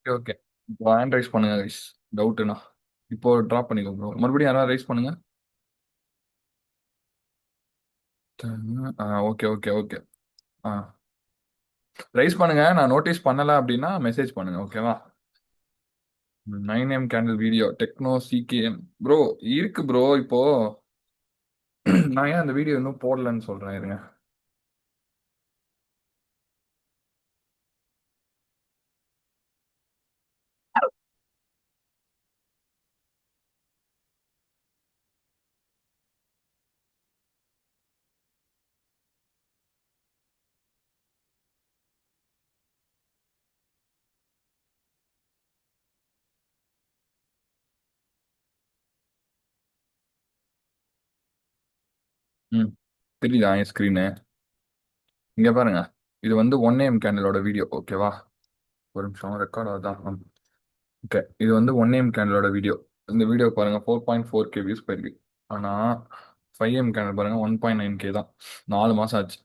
Okay okay. இப்போ hand raise பண்ணுங்க guys. டவுட்டுண்ணா இப்போ ட்ராப் பண்ணிக்கோ ப்ரோ. மறுபடியும் யாராவது ரைஸ் பண்ணுங்க. Okay okay okay. ஆ ரைஸ் பண்ணுங்க. நான் நோட்டீஸ் பண்ணல அப்படின்னா மெசேஜ் பண்ணுங்க, ஓகேவா? 9 AM candle video techno CKM bro. இருக்கு ப்ரோ இப்போ. நான் ஏன் அந்த வீடியோ இன்னும் போடலன்னு சொல்றேன், இருங்க. ம் தெரியுதா என் ஸ்க்ரீனு? இங்க பாருங்க. இது வந்து 1 AM கேண்டிலோட வீடியோ, ஓகேவா? ஒரு நிமிஷம் ரெக்கார்ட் ஆகுதான். ஓகே, இது வந்து 1 AM கேண்டிலோட வீடியோ. இந்த வீடியோ பாருங்க, 4.4K வியூஸ் போயிருக்கு. ஆனா 5 AM கேண்டில் பாருங்க, 1.9K தான். 4 மாசம் ஆச்சு.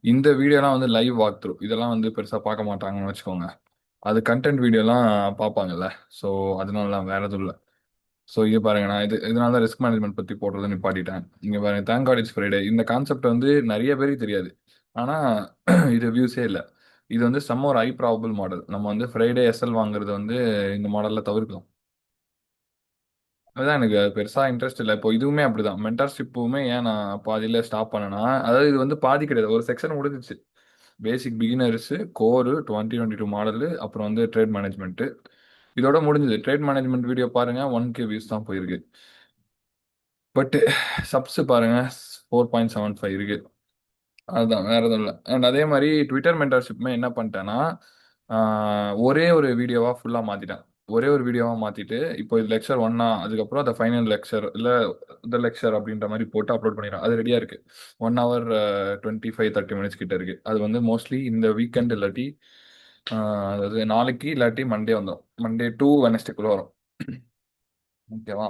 இந்த வீடியோலாம் வந்து லைவ் வாக் த்ரூ, இதெல்லாம் வந்து பெருசா பார்க்க மாட்டாங்கன்னு வச்சுக்கோங்க. அது கண்டென்ட் வீடியோலாம் பார்ப்பாங்கல்ல. ஸோ அதனால தான், வேற எதுவும் இல்லை. ஸோ இங்க பாருங்க, நான் இதனால தான் ரிஸ்க் மேனேஜ்மெண்ட் பத்தி போடுறதை நிப்பாட்டிட்டேன். இங்க பாருங்க, தேங்க் காட் இட்ஸ் ஃப்ரைடே. இந்த கான்செப்ட் வந்து நிறைய பேருக்கு தெரியாது. ஆனா இது வியூஸே இல்லை. இது வந்து செம்ம ஒரு ஹை ப்ராபபிள் மாடல். நம்ம வந்து ஃப்ரைடே எஸ்எல் வாங்குறது வந்து இந்த மாடல்ல தவிர்க்கலாம். அதான் எனக்கு பெருசா இன்ட்ரெஸ்ட் இல்லை. இப்போ இதுவுமே அப்படிதான். மென்டர்ஷிப்புமே ஏன் நான் பாதியில ஸ்டாப் பண்ணேன்னா, அதாவது இது வந்து பாதி கிடையாது, ஒரு செக்ஷன் முடிஞ்சிச்சு. பேசிக் பிகினர்ஸ், கோர் 2022 மாடலு, அப்புறம் வந்து ட்ரேட் மேனேஜ்மெண்ட். இதோட முடிஞ்சது. ட்ரேட் மேனேஜ்மெண்ட் வீடியோ பாருங்க, 1K வியூஸ் தான் போயிருக்கு. பட் சப்ஸ் பாருங்க, 4.75 இருக்கு. அதுதான், வேற எதுவும் இல்லை. அண்ட் அதே மாதிரி ட்விட்டர் மென்டர்ஷிப்புமே என்ன பண்ணிட்டேன்னா, ஒரே ஒரு வீடியோவா ஃபுல்லா மாத்திட்டேன். ஒரே ஒரு வீடியோவா மாத்திட்டு, இப்போ இது லெக்சர் ஒன்னா, அதுக்கப்புறம் அந்த ஃபைனல் லெக்சர் இல்ல இந்த லெக்சர் அப்படின்ற மாதிரி போட்டு அப்லோட் பண்ணிடுறேன். அது ரெடியா இருக்கு. 1 hour 25-30 minutes கிட்ட இருக்கு. அது வந்து மோஸ்ட்லி இந்த வீக்கெண்ட் இல்லாட்டி அதாவது நாளைக்கு இல்லாட்டி மண்டே வந்துடும். மண்டே டு வெனஸ்டேக்குள்ள வரும். ஓகேவா?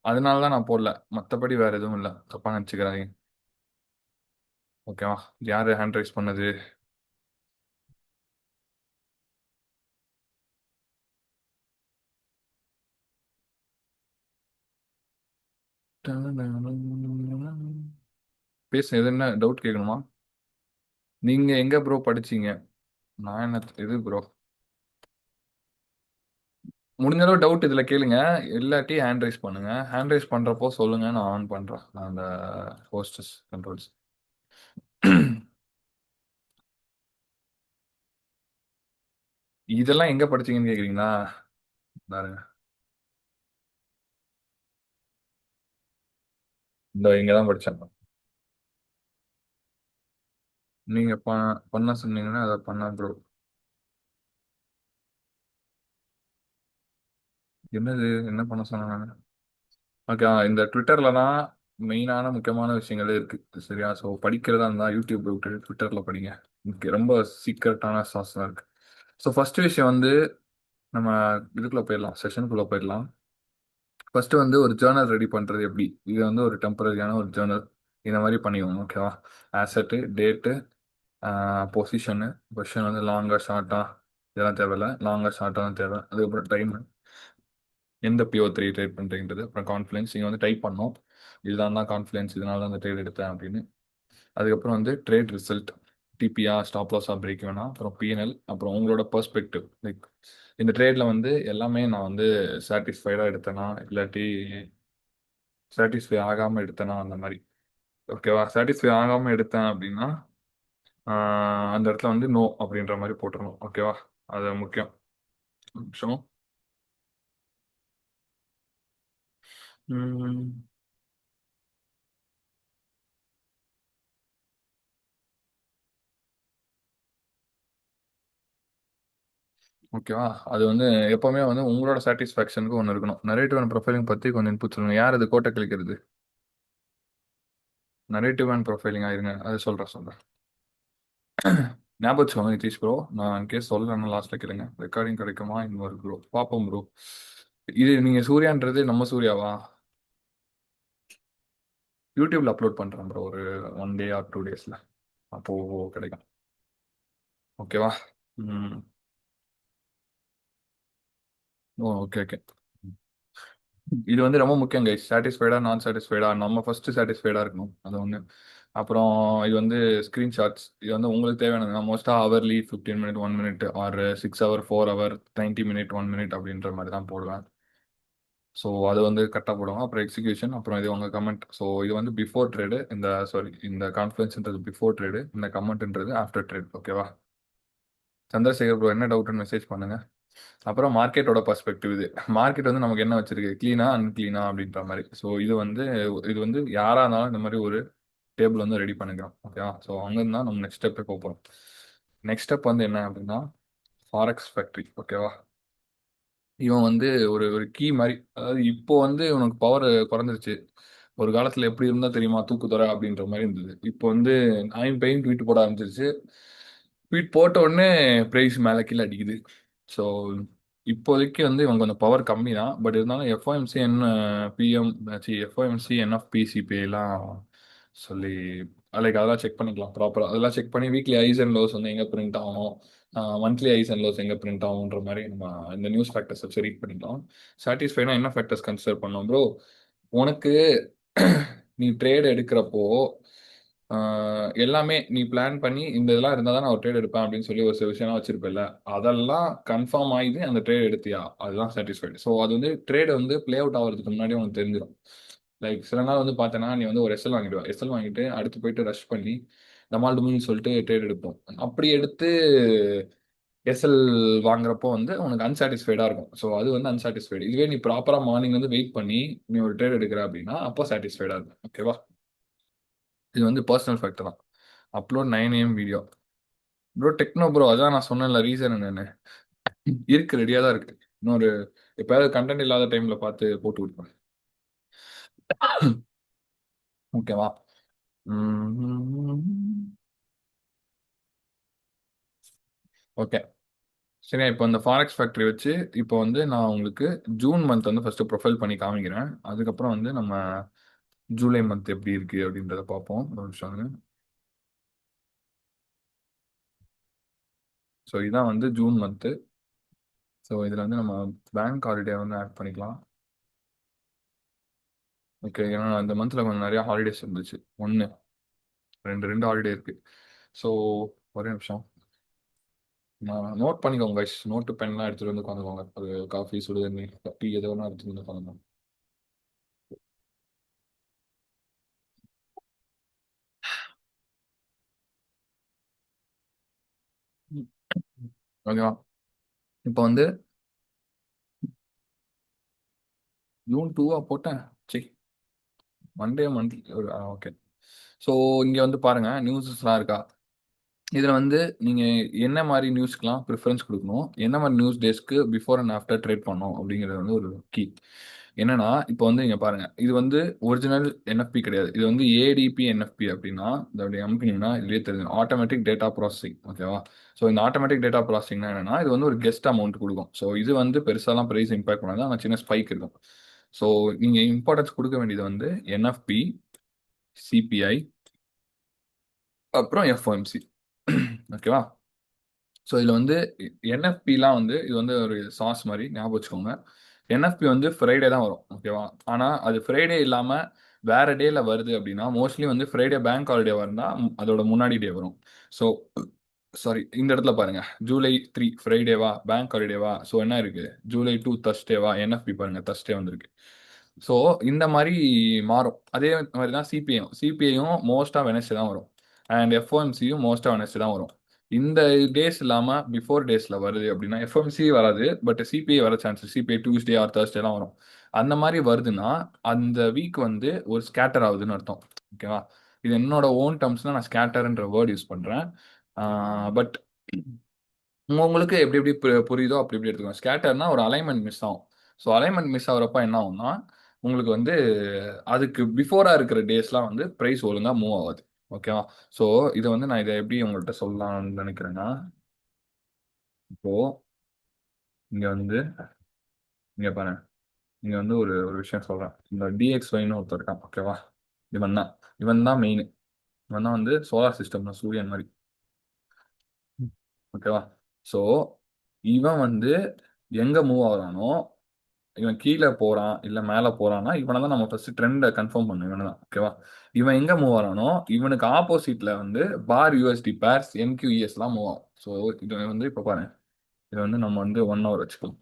அதனால தான் நான் போடல. மற்றபடி வேற எதுவும் இல்லை, தப்பா நினச்சிக்கிறாங்க. ஓகேவா? யாரு ஹேண்ட் ரைஸ் பண்ணது? பேச எது என்ன டவுட் கேட்கணுமா? நீங்க எங்க ப்ரோ படிச்சீங்க? நான் என்ன இது ப்ரோ? முடிஞ்ச அளவு டவுட் இதுல கேளுங்க. இல்லாட்டி ஹேண்ட் ரைஸ் பண்ணுங்க. ஹேண்ட் ரைஸ் பண்றப்போ சொல்லுங்க, நான் ஆன் பண்றேன். நான் அந்த ஹோஸ்டஸ் கண்ட்ரோல்ஸ். இதெல்லாம் எங்க படிச்சீங்கன்னு கேக்குறீங்களா? பாருங்க, இந்த இங்க தான் படிச்சேன். நீங்க பண்ண சொன்னீங்கன்னா அதை பண்ண ப்ரோ. என்னது, என்ன பண்ண சொன்னாங்க? ஓகே, இந்த ட்விட்டர்ல தான் மெயினான முக்கியமான விஷயங்களே இருக்கு. சரியா? ஸோ படிக்கிறதா இருந்தா யூடியூப் விட்டு ட்விட்டர்ல படிங்க. ரொம்ப சீக்ரெட்டான சாஸ்லாம் இருக்கு. ஸோ ஃபர்ஸ்ட் விஷயம் வந்து, நம்ம இதுக்குள்ள போயிடலாம், செஷனுக்குள்ள போயிடலாம். ஃபர்ஸ்ட் வந்து ஒரு ஜேர்னல் ரெடி பண்றது எப்படி? இது வந்து ஒரு டெம்பரரியான ஒரு ஜேர்னல். இந்த மாதிரி பண்ணிக்கோங்க, ஓகேவா? ஆசெட்டு, டேட்டு, பொசிஷனு. பொசிஷன் வந்து லாங்கா ஷார்ட்டா இதெல்லாம் தேவையில்ல. லாங்கா ஷார்ட்டா தான் தேவை. அதுக்கப்புறம் டைம், எந்த PO3 ட்ரேட் பண்ணுறீங்கிறது. அப்புறம் கான்ஃபிடன்ஸ், நீங்கள் வந்து டைப் பண்ணோம், இதுதான் தான் கான்ஃபிடன்ஸ், இதனால தான் அந்த ட்ரேட் எடுத்தேன் அப்படின்னு. அதுக்கப்புறம் வந்து ட்ரேட் ரிசல்ட், டிபியா, ஸ்டாப் லாஸா, பிரேக் வேணா, அப்புறம் பிஎன்எல், அப்புறம் உங்களோட பெர்ஸ்பெக்டிவ். லைக் இந்த ட்ரேட்ல வந்து எல்லாமே நான் வந்து சாட்டிஸ்ஃபைடாக எடுத்தேனா இல்லாட்டி சாட்டிஸ்ஃபை ஆகாமல் எடுத்தேனா, அந்த மாதிரி. ஓகேவா? சாட்டிஸ்ஃபை ஆகாமல் எடுத்தேன் அப்படின்னா அந்த இடத்துல வந்து நோ அப்படின்ற மாதிரி போட்டுருணும், ஓகேவா? அது முக்கியம். நிமிஷம். ஓகேவா? அது வந்து எப்பவுமே வந்து உங்களோட சாட்டிஸ்ஃபேக்ஷனுக்கு ஒன்று இருக்கணும். நரேட்டிவ் அண்ட் ப்ரொஃபைலிங் பற்றி கொஞ்சம் இன்புட் சொல்லுங்க. யார் அது கோட்டை கிளிக்கிறது? நரேட்டிவ் அண்ட் ப்ரொஃபைலிங் ஆயிருங்க, அது சொல்கிறேன். ஞாபகம் வச்சுக்கோங்க நிதிஷ் ப்ரோ. நான் இன்கேஸ் சொல்கிறேன்னா லாஸ்ட்டில் கேளுங்க. ரெக்கார்டிங் கிடைக்குமா இன்னொரு ப்ரோ? பார்ப்போம் ப்ரோ. இது நீங்கள் சூர்யான்றது நம்ம சூர்யாவா? யூடியூப்ல அப்லோட் பண்ணுறேன் ப்ரோ, ஒரு 1 day ஆர் 2 days. அப்போது கிடைக்கும். ஓகேவா? ம் ஓ, ஓகே ஓகே. இது வந்து ரொம்ப முக்கியம் கைஸ். சாட்டிஸ்ஃபைடா நான் சாட்டிஸ்ஃபைடா, நம்ம ஃபர்ஸ்ட் சாட்டிஸ்ஃபைடா இருக்கணும், அது ஒன்று. அப்புறம் இது வந்து ஸ்க்ரீன்ஷாட்ஸ், இது வந்து உங்களுக்கு தேவையானது. நான் மோஸ்ட்டாக hourly 15 minute 1 minute R 6 hour 4 hour 90 minute 1 minute அப்படின்ற மாதிரி தான் போடுவேன். ஸோ அது வந்து கரெக்டாக போடுவாங்க. அப்புறம் எக்ஸிகியூஷன், அப்புறம் இது உங்கள் கமெண்ட். ஸோ இது வந்து பிஃபோர் ட்ரேடு, இந்த சாரி இந்த கான்ஃபரன்ஸ்ன்றது பிஃபோர் ட்ரேடு, இந்த கமெண்ட்ன்றது ஆஃப்டர் ட்ரேட். ஓகேவா? சந்திரசேகர் ப்ரோ என்ன டவுட்னு மெசேஜ் பண்ணுங்க. அப்புறம் மார்க்கெட்டோட பர்ஸ்பெக்டிவ். இது மார்க்கெட் வந்து நமக்கு என்ன வச்சிருக்கு, க்ளீனா அன்க்ளீனா அப்படின்ற மாதிரி. ஸோ இது வந்து யாராக இருந்தாலும் இந்த மாதிரி ஒரு டேபிள் வந்து ரெடி பண்ணிக்கிறோம். ஓகேவா? ஸோ அங்கேருந்து தான் நம்ம நெக்ஸ்ட் ஸ்டெப்பே போகிறோம். நெக்ஸ்ட் ஸ்டெப் வந்து என்ன அப்படின்னா ஃபாரெக்ஸ் ஃபேக்ட்ரி. ஓகேவா? இவன் வந்து ஒரு ஒரு கீ மாதிரி. அதாவது இப்போ வந்து இவனுக்கு பவர் குறைஞ்சிருச்சு. ஒரு காலத்தில் எப்படி இருந்தா தெரியுமா, தூக்குத்தொரை அப்படின்ற மாதிரி இருந்தது. இப்போ வந்து நான் பெயின் ட்வீட் போட ஆரம்பிச்சிருச்சு. ட்வீட் போட்ட உடனே ப்ரைஸ் மேலே கீழே அடிக்குது. ஸோ இப்போதைக்கு வந்து இவங்க கொஞ்சம் பவர் கம்மி தான். பட் இருந்தாலும் எஃப்ஓஎம்சி என்ன பிஎம் எஃப்ஓஎம்சி என்எஃப்பி சிபிஐலாம் சொல்லி லைக் அதெல்லாம் செக் பண்ணிக்கலாம் ப்ராப்பராக. அதெல்லாம் செக் பண்ணி வீக்லி ஐஸ் அண்ட் லோஸ் வந்து எங்கே பிரிண்ட் ஆகும், மந்த்லி ஐஸ் அண்ட் லோஸ் எங்கே பிரிண்ட் ஆகுன்ற மாதிரி நம்ம இந்த நியூஸ் ஃபேக்டர்ஸ் வச்சு ரீட் பண்ணிக்கலாம். சாட்டிஸ்ஃபைனா என்ன ஃபேக்டர்ஸ் கன்சிடர் பண்ணோம் ப்ரோ? உனக்கு நீ ட்ரேட் எடுக்கிறப்போ எல்லாமே நீ பிளான் பண்ணி இந்த இதெல்லாம் இருந்தால் தான் நான் ஒரு ட்ரேட் எடுப்பேன் அப்படின்னு சொல்லி ஒரு சில விஷயம்லாம் வச்சிருப்பேன்ல, அதெல்லாம் கன்ஃபார்ம் ஆயிது அந்த ட்ரேட் எடுத்தியா, அதுதான் சாட்டிஸ்ஃபைடு. ஸோ அது வந்து ட்ரேட் வந்து பிளே அவுட் ஆகிறதுக்கு முன்னாடி உனக்கு தெரிஞ்சிடும். லைக் சில நாள் வந்து பார்த்தேன்னா நீ வந்து ஒரு எஸ்எல் வாங்கிடுவ. எஸ்எல் வாங்கிட்டு அடுத்து போயிட்டு ரஷ் பண்ணி டமால் டுமின்னு சொல்லிட்டு ட்ரேட் எடுப்போம். அப்படி எடுத்து எஸ்எல் வாங்குறப்போ வந்து உனக்கு அன்சாட்டிஸ்ஃபைடாக இருக்கும். ஸோ அது வந்து அன்சாட்டிஸ்ஃபைடு. இதுவே நீ ப்ராப்பராக மார்னிங் வந்து வெயிட் பண்ணி நீ ஒரு ட்ரேட் எடுக்கிற அப்படின்னா அப்போ சாட்டிஸ்ஃபைடாக இருக்கும். ஓகேவா? இது வந்து பர்சனல் ஃபேக்டர் தான். Upload 9 AM video. Bro techno bro, அதான் நான் சொன்னேன்ல ரீசன் என்னன்னு. இருக்கு, ரெடியாக தான் இருக்கு. இன்னொரு எப்பயாவது கண்டென்ட் இல்லாத டைம்ல பார்த்து போட்டு விட்டுருவேன். ஓகேவா? ஓகே. சரியா, இப்போ இந்த ஃபாரெக்ஸ் ஃபேக்டரி வச்சு இப்போ வந்து நான் உங்களுக்கு ஜூன் மந்த் வந்து ஃபர்ஸ்ட் ப்ரொஃபைல் பண்ணி காமிக்கிறேன். அதுக்கப்புறம் வந்து நம்ம ஜூலை மந்த் எப்படி இருக்கு அப்படின்றத பார்ப்போம். ஒரு நிமிஷம். ஸோ இதான் வந்து ஜூன் மந்த்து. ஸோ இதில் வந்து நம்ம பேங்க் ஹாலிடே வந்து ஆட் பண்ணிக்கலாம். ஓகே, ஏன்னா இந்த மந்தில் கொஞ்சம் நிறைய ஹாலிடேஸ் இருந்துச்சு. ஒன்று ரெண்டு ரெண்டு ஹாலிடே இருக்கு. ஸோ ஒரே நிமிஷம். நான் நோட் பண்ணிக்கோங்க கைஸ். நோட்டு பென்லாம் எடுத்துகிட்டு வந்து உட்காந்துக்கோங்க. ஒரு காஃபி சுடு தண்ணி டீ எது வேணா எடுத்துகிட்டு வந்து உட்காந்துக்கோங்க. ஓகேவா? இப்போ வந்து ஜூன் 2 போட்டேன். சரி, மண்டே மந்த்லி ஓகே. ஸோ இங்கே வந்து பாருங்க நியூஸஸ்லாம் இருக்கா. இதில் வந்து நீங்கள் என்ன மாதிரி நியூஸ்க்கெலாம் ப்ரிஃபரன்ஸ் கொடுக்கணும், என்ன மாதிரி நியூஸ் டேஸ்க்கு பிஃபோர் அண்ட் ஆஃப்டர் ட்ரேட் பண்ணணும் அப்படிங்கிறது வந்து ஒரு கீ. என்னன்னா இப்போ வந்து இங்கே பாருங்க, இது வந்து ஒரிஜினல் என்எஃப்பி கிடையாது. இது வந்து ஏடிபி என்எஃப்பி அப்படின்னா இதோடைய கம்பெனினா இதுலேயே தெரியும், ஆட்டோமேட்டிக் டேட்டா ப்ராசஸிங். ஓகேவா? ஸோ இந்த ஆட்டோமேட்டிக் டேட்டா ப்ராசஸிங்னா என்னன்னா இது வந்து ஒரு கெஸ்ட் அமௌண்ட் கொடுக்கும். ஸோ இது வந்து பெருசாலாம் ப்ரைஸ் இம்பாக்ட் பண்ணாது, ஆனால் சின்ன ஸ்பைக் இருக்கும். ஸோ நீங்கள் இம்பார்ட்டன்ஸ் கொடுக்க வேண்டியது வந்து என்எஃப்பி, சிபிஐ, அப்புறம் எஃப்ஓஎம்சி. ஓகேவா? ஸோ இதில் வந்து என்எஃபிலாம் வந்து இது வந்து ஒரு சாஸ் மாதிரி ஞாபகம் வச்சுக்கோங்க. என்எஃப்பி வந்து ஃப்ரைடே தான் வரும். ஓகேவா? ஆனால் அது ஃப்ரைடே இல்லாமல் வேற டேல வருது அப்படின்னா மோஸ்ட்லி வந்து ஃப்ரைடே பேங்க் ஹாலிடே வருந்தா அதோட முன்னாடி டே வரும். ஸோ சாரி, இந்த இடத்துல பாருங்க, ஜூலை 3 ஃப்ரைடேவா பேங்க் ஹாலிடேவா? ஸோ என்ன இருக்கு, ஜூலை 2 தர்ஸ்டேவா? என்எஃப்பி பாருங்க, தர்ஸ்டே வந்திருக்கு. ஸோ இந்த மாதிரி மாறும். அதே மாதிரி தான் சிபிஐயும் மோஸ்ட்டாக வெனஸ்டே தான் வரும். அண்ட் எஃப்ஓஎம்சியும் மோஸ்ட்டாக வெனஸ்டே தான் வரும். இந்த டேஸ் இல்லாமல் பிஃபோர் டேஸில் வருது அப்படின்னா எஃப்எம்சி வராது, பட் சிபிஐ வர சான்ஸ். சிபிஐ டியூஸ்டே ஆர் தேர்ஸ்டேலாம் வரும். அந்த மாதிரி வருதுன்னா அந்த வீக் வந்து ஒரு ஸ்கேட்டர் ஆகுதுன்னு அர்த்தம். ஓகேவா? இது என்னோட ஓன் டேர்ம்ஸ்ல நான் ஸ்கேட்டர்ன்ற வேர்ட் யூஸ் பண்ணுறேன். பட் உங்களுக்கு எப்படி எப்படி புரியுதோ அப்படி எப்படி எடுத்துக்கோங்க. ஸ்கேட்டர்னா ஒரு அலைன்மெண்ட் மிஸ் ஆகும். ஸோ அலைன்மெண்ட் மிஸ் ஆகுறப்ப என்ன ஆகும்னா உங்களுக்கு வந்து அதுக்கு பிஃபோரா இருக்கிற டேஸ்லாம் வந்து ப்ரைஸ் ஒழுங்கா மூவ் ஆகாது. ஓகேவா? ஸோ இதை வந்து நான் இதை எப்படி உங்கள்கிட்ட சொல்லலாம்னு நினைக்கிறேன்னா, இப்போ இங்க வந்து இங்க பாருங்க, இங்க வந்து ஒரு ஒரு விஷயம் சொல்றேன். இந்த டிஎக்ஸ்ஒய்னு ஒருத்தர் இருக்கான். ஓகேவா? இவன் தான் இவன் தான் மெயின். இவன் தான் வந்து சோலார் சிஸ்டம் சூரியன் மாதிரி. ஓகேவா? ஸோ இவன் வந்து எங்க மூவ் ஆகுறானோ இவன் கீழே போறான் இல்ல மேல போறான்னா இவனை தான் நம்ம ஃபர்ஸ்ட் ட்ரெண்டை கன்ஃபார்ம் பண்ணணும். இவனை தான் ஓகேவா. இவன் எங்க மூவ் ஆறானோ இவனுக்கு ஆப்போசிட்ல வந்து பார் யூஎஸ்டி பேர்ஸ் என்கியூஇஎஸ் எல்லாம் மூவ் ஆகும். ஸோ இது வந்து இப்ப பாருங்க, இது வந்து நம்ம வந்து 1 ஹவர் வச்சுக்கலாம்.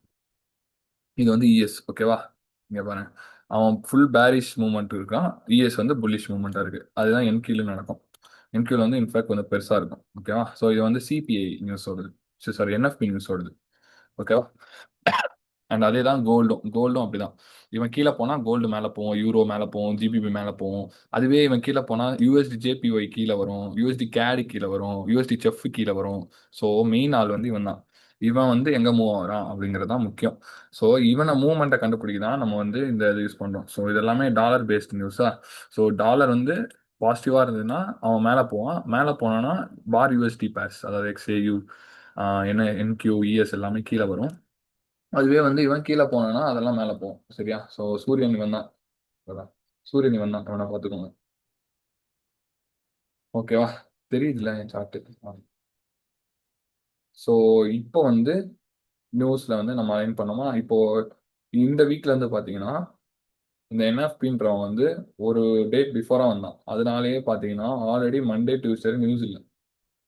இது வந்து இஎஸ் ஓகேவா. இங்க பாருங்க, அவன் ஃபுல் பேரிஷ் மூவ்மெண்ட் இருக்கான், இஎஸ் வந்து புல்லிஷ் மூவ்மெண்ட்டாக இருக்கு. அதுதான் என்கியூல நடக்கும். என்கியூல வந்து இன்ஃபேக்ட் வந்து பெருசா இருக்கும் ஓகேவா. ஸோ இது வந்து சிபிஐ நியூஸ் ஓடுது, சாரி என்எஃப்பி நியூஸ் ஓடுது ஓகேவா. அண்ட் அதே தான் கோல்டும், கோல்டும் அப்படிதான். இவன் கீழே போனா கோல்டு மேலே போகும், யூரோ மேலே போகும், ஜிபிபி மேலே போகும். அதுவே இவன் கீழே போனா யூஎஸ்டி ஜேபிஒய் கீழே வரும், யூஎஸ்டி கேடி கீழே வரும், யூஎஸ்டி செஃப் கீழே வரும். ஸோ மெயின் ஆள் வந்து இவன் தான். இவன் வந்து எங்க மூவ் ஆகிறான் அப்படிங்கிறது தான் முக்கியம். ஸோ இவனை மூவ்மெண்ட்டை கண்டுபிடிக்க தான் நம்ம வந்து இந்த இது யூஸ் பண்றோம். ஸோ இதெல்லாமே டாலர் பேஸ்ட் நியூஸா. ஸோ டாலர் வந்து பாசிட்டிவா இருந்ததுன்னா அவன் மேலே போவான், மேலே போனான்னா பார் யூஎஸ்டி பேர்ஸ் அதாவது எக்ஸ்ஏயு என்ன என்கியூ இஎஸ் எல்லாமே கீழே வரும். அதுவே வந்து இவன் கீழே போனானா அதெல்லாம் மேலே போகும் சரியா. ஸோ சூரியன் இவன் தான், அதான். சூரியன் இவன் தான், இவனை பார்த்துக்கோங்க ஓகேவா. தெரியுதுல என் சார்ட்டு. ஸோ இப்போ வந்து நியூஸ்ல வந்து நம்ம அலைன் பண்ணோமா. இப்போ இந்த வீக்ல இருந்து பாத்தீங்கன்னா இந்த என்எஃபின்றவன் வந்து ஒரு டேட் பிஃபோரா வந்தான். அதனாலேயே பாத்தீங்கன்னா ஆல்ரெடி மண்டே டியூஸ்டே நியூஸ் இல்லை,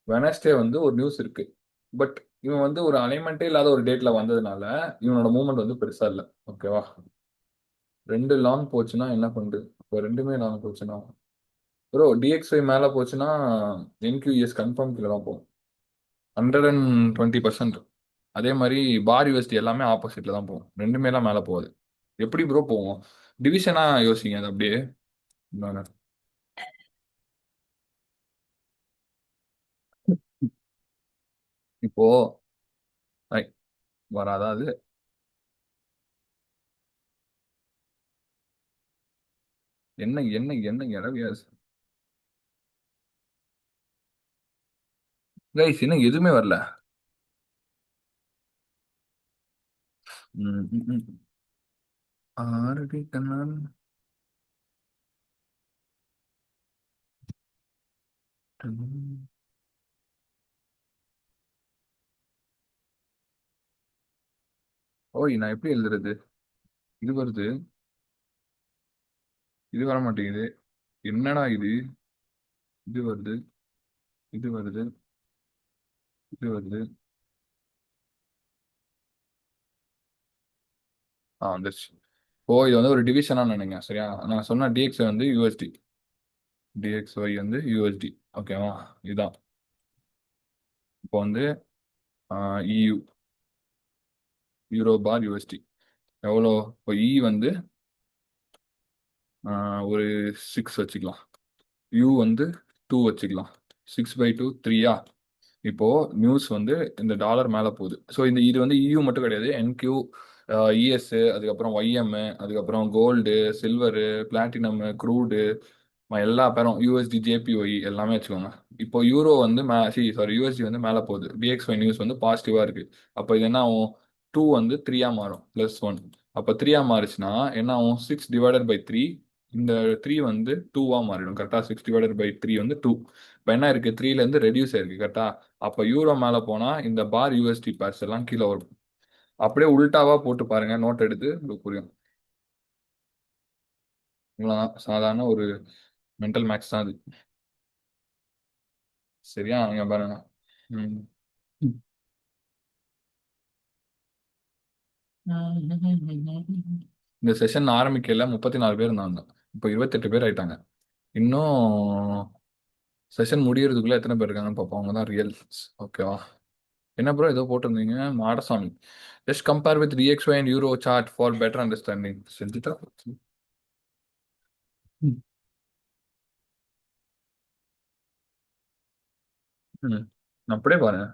வெனஸ்டே வந்து ஒரு நியூஸ் இருக்கு. பட் இவன் வந்து ஒரு அலைன்மெண்ட்டே இல்லாத ஒரு டேட்ல வந்ததுனால இவனோட மூவ்மெண்ட் வந்து பெருசா இல்லை ஓகேவா. ரெண்டு லாங் போச்சுன்னா என்ன பண்ணுது, இப்போ ரெண்டுமே லாங் போச்சுன்னா ப்ரோ டிஎக்ஸ்ஒய் மேலே போச்சுன்னா என்கியூஎஸ் கன்ஃபார்ம் கீழே தான் போகும் 120%. அதே மாதிரி பார் யூஎஸ்டி எல்லாமே ஆப்போசிட்ல தான் போகும், ரெண்டுமே எல்லாம் மேலே போகுது. எப்படி ப்ரோ போவோம், டிவிஷனா யோசிங்க அது அப்படியே. இந்தாங்க. இப்போ ஐ, வராதா அது. என்ன என்ன என்ன இரவியாஸ் கைஸ், இன்னும் எதுவுமே வரல. ம், ம், ம். ஆரடி கண்ணன். ஓய் நான் எப்படி எழுதுறது, இது வருது, இது வர மாட்டேங்குது. என்னடா இது, இது வருது, இது வருது, இது வருது. வந்துருச்சு. ஓ இது வந்து ஒரு டிவிஷனா நினைங்க சரியா. நான் சொன்ன டிஎக்ஸ் வந்து யூஎஸ்டி, டிஎக்ஸ்ஒய் வந்து யூஎஸ்டி ஓகேவா. இதுதான் இப்போ வந்து இயு, யூரோ பார் யூஎஸ்டி எவ்வளோ. இப்போ வந்து ஒரு 6 வச்சுக்கலாம், யூ வந்து 2 வச்சுக்கலாம். 6/2 3யா. இப்போ நியூஸ் வந்து இந்த டாலர் மேலே போகுது. ஸோ இந்த இது வந்து இயூ மட்டும் கிடையாது, என்கியூ, இஎஸ், அதுக்கப்புறம் ஒய்எம், அதுக்கப்புறம் கோல்டு, சில்வரு, பிளாட்டினம், க்ரூடு, எல்லா பேரும் யூஎஸ்டி ஜேபிஒய் எல்லாமே வச்சுக்கோங்க. இப்போ யூரோ வந்து சாரி யூஎஸ்டி வந்து மேலே போகுது, டிஎக்ஸ்ஒய் நியூஸ் வந்து பாசிட்டிவா இருக்கு. அப்போ இது என்ன ஆகும், 2 வந்து 3யா மாறும், +1. அப்போ 3யா மாறுச்சுன்னா என்ன ஆகும், 6/3. இந்த 3 வந்து 2வா மாறிடும் கரெக்டா. 6/3 வந்து 2. இப்போ என்ன இருக்கு, 3ல இருந்து ரெடியூஸ் ஆயிருக்கு கரெக்டா. அப்போ யூரோ மேலே போனா இந்த பார் யூஎஸ்டி பேர்ஸ் எல்லாம் கீழே வரும். அப்படியே உல்டாவா போட்டு பாருங்க, நோட் எடுத்து உங்களுக்கு புரியும். இவ்வளவுதான், சாதாரண ஒரு மென்டல் மேக்ஸ் தான் அது. சரியா நீங்க பாருங்க. ம். இந்த செஷன் ஆரம்பிக்கல 34 பேர் இருந்தாங்க, இப்போ 28 பேர் ஆயிட்டாங்க. இன்னும் செஷன் முடியறதுக்குள்ள எத்தனை பேர் இருக்காங்கன்னு பார்ப்போம், அவங்க தான் ரியல். ஓகேவா. என்ன ப்ரோ ஏதோ போட்டிருந்தீங்க Madasamy. Just compare with DXY and euro chart for better understanding. செஞ்சுட்டா. ம். ம். அப்படியே பாருங்க,